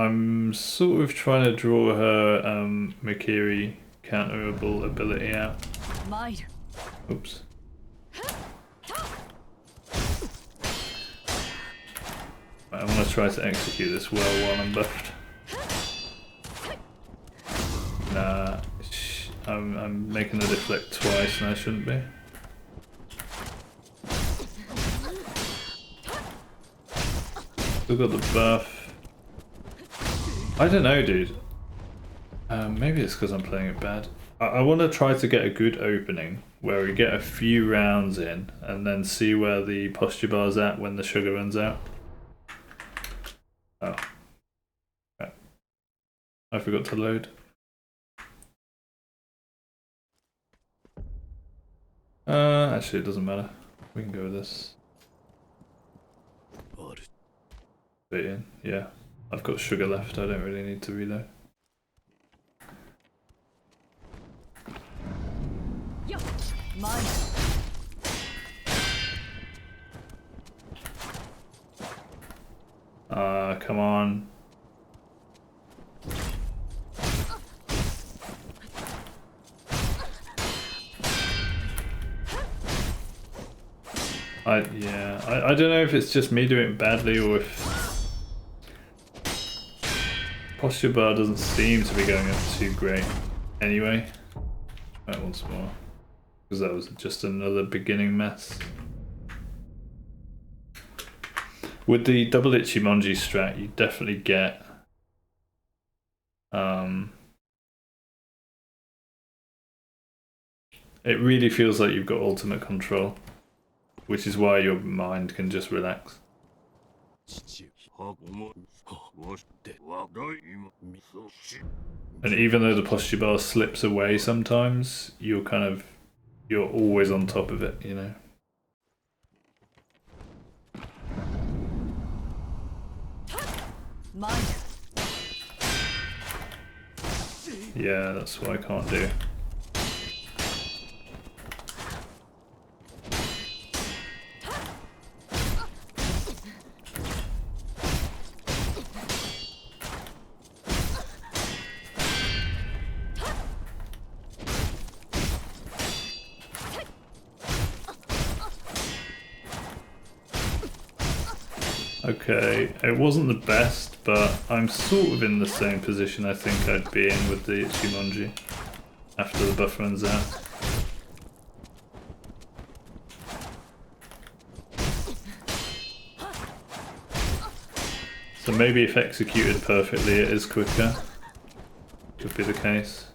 A: I'm sort of trying to draw her Mikiri counterable ability out.
B: Might.
A: Oops. I want to try to execute this well while I'm buffed. Nah, I'm making a deflect twice and I shouldn't be. Still got the buff. I don't know, dude. Maybe it's because I'm playing it bad. I want to try to get a good opening where we get a few rounds in and then see where the posture bar's at when the sugar runs out. Oh. Crap. I forgot to load. Actually it doesn't matter. We can go with this. Bit in, yeah. I've got sugar left, I don't really need to reload.
B: Mine.
A: Come on. I don't know if it's just me doing it badly or if posture bar doesn't seem to be going up too great. Anyway, try it once more because that was just another beginning mess. With the double Ichimonji strat, you definitely get it really feels like you've got ultimate control, which is why your mind can just relax. And even though the posture bar slips away sometimes, you're always on top of it, you know.
B: Mine.
A: Yeah, that's what I can't do. Okay, it wasn't the best, but I'm sort of in the same position I think I'd be in with the Ichimonji after the buff runs out. So maybe if executed perfectly it is quicker. Could be the case.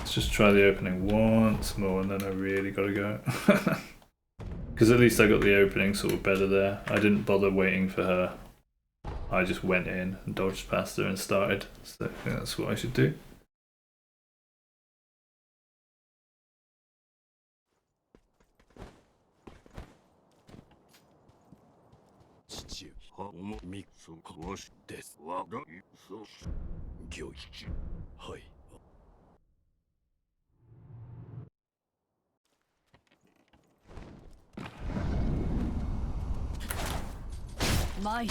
A: Let's just try the opening once more and then I really gotta go. Because at least I got the opening sort of better there. I didn't bother waiting for her. I just went in and dodged past her and started. So I think that's what I should do.
B: Mine.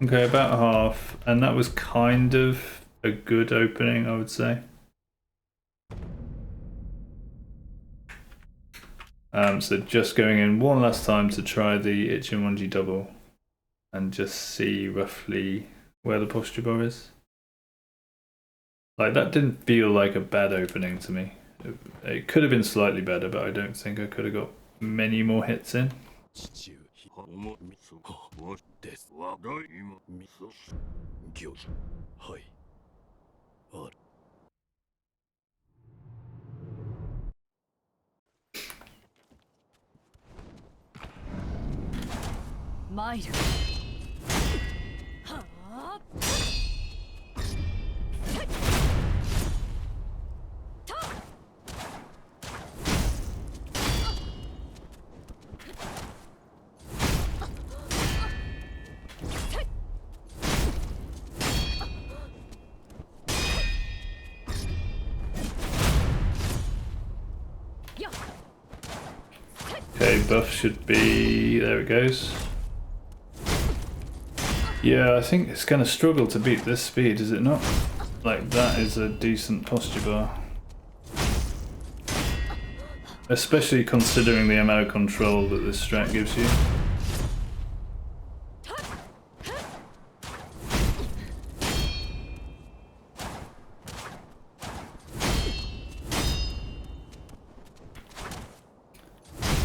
A: Okay, about half, and that was kind of a good opening, I would say. So just going in one last time to try the Ichimonji double and just see roughly where the posture bar is. Like, that didn't feel like a bad opening to me. It could have been slightly better, but I don't think I could have got many more hits in.
B: Might.
A: Okay, buff should be... there it goes. Yeah, I think it's going to struggle to beat this speed, is it not? Like, that is a decent posture bar. Especially considering the amount of control that this strat gives you.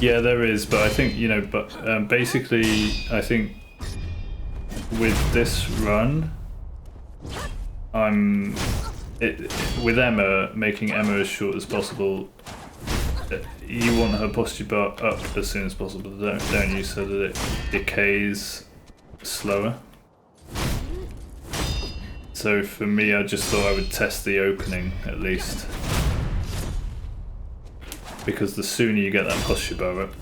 A: Yeah, there is, but I think, you know, but basically, I think with this run, with Emma, making Emma as short as possible, you want her posture bar up as soon as possible, don't you, so that it decays slower. So for me, I just thought I would test the opening at least. Because the sooner you get that posture bar up,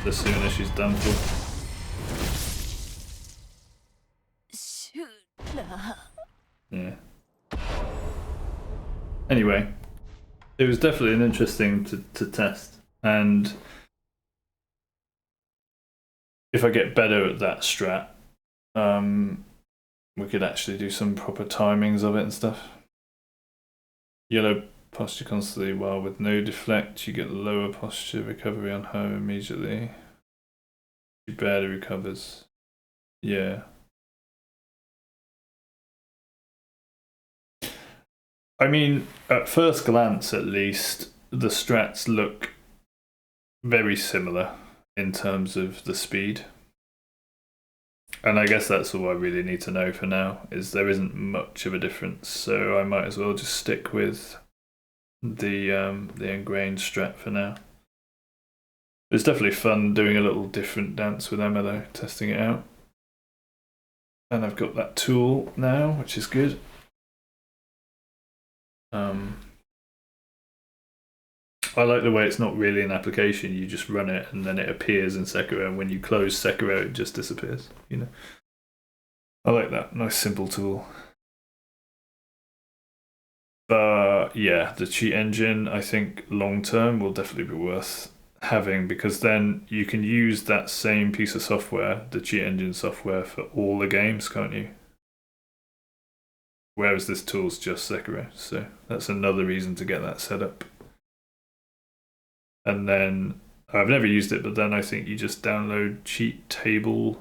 A: the sooner she's done for. Yeah. Anyway, it was definitely an interesting to test, and if I get better at that strat, we could actually do some proper timings of it and stuff. Yellow posture constantly while with no deflect, you get lower posture recovery on her immediately. She barely recovers. Yeah. I mean, at first glance at least, the strats look very similar in terms of the speed. And I guess that's all I really need to know for now, is there isn't much of a difference, so I might as well just stick with the ingrained strat for now. It's definitely fun doing a little different dance with Emma though, testing it out. And I've got that tool now, which is good. I like the way it's not really an application, you just run it and then it appears in Sekiro, and when you close Sekiro it just disappears, you know. I like that, nice simple tool. But yeah, the cheat engine I think long term will definitely be worth having, because then you can use that same piece of software, the cheat engine software, for all the games, can't you? Whereas this tool's just Sekiro, so that's another reason to get that set up. And then, I've never used it, but then I think you just download cheat table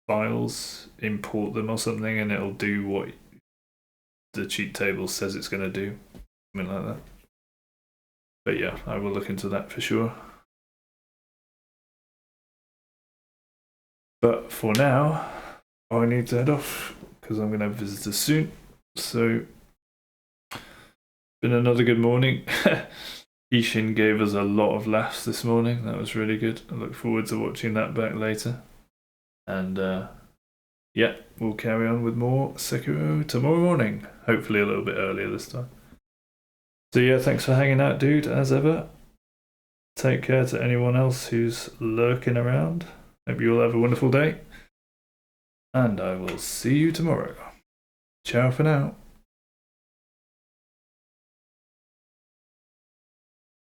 A: files, import them or something, and it'll do what the cheat table says it's going to do. Something like that. But yeah, I will look into that for sure. But for now, I need to head off because I'm going to have visitors soon. So, been another good morning. Ishin gave us a lot of laughs this morning. That was really good. I look forward to watching that back later. And yeah, we'll carry on with more Sekiro tomorrow morning. Hopefully a little bit earlier this time. So yeah, thanks for hanging out, dude, as ever. Take care to anyone else who's lurking around. Hope you all have a wonderful day. And I will see you tomorrow. Ciao for now.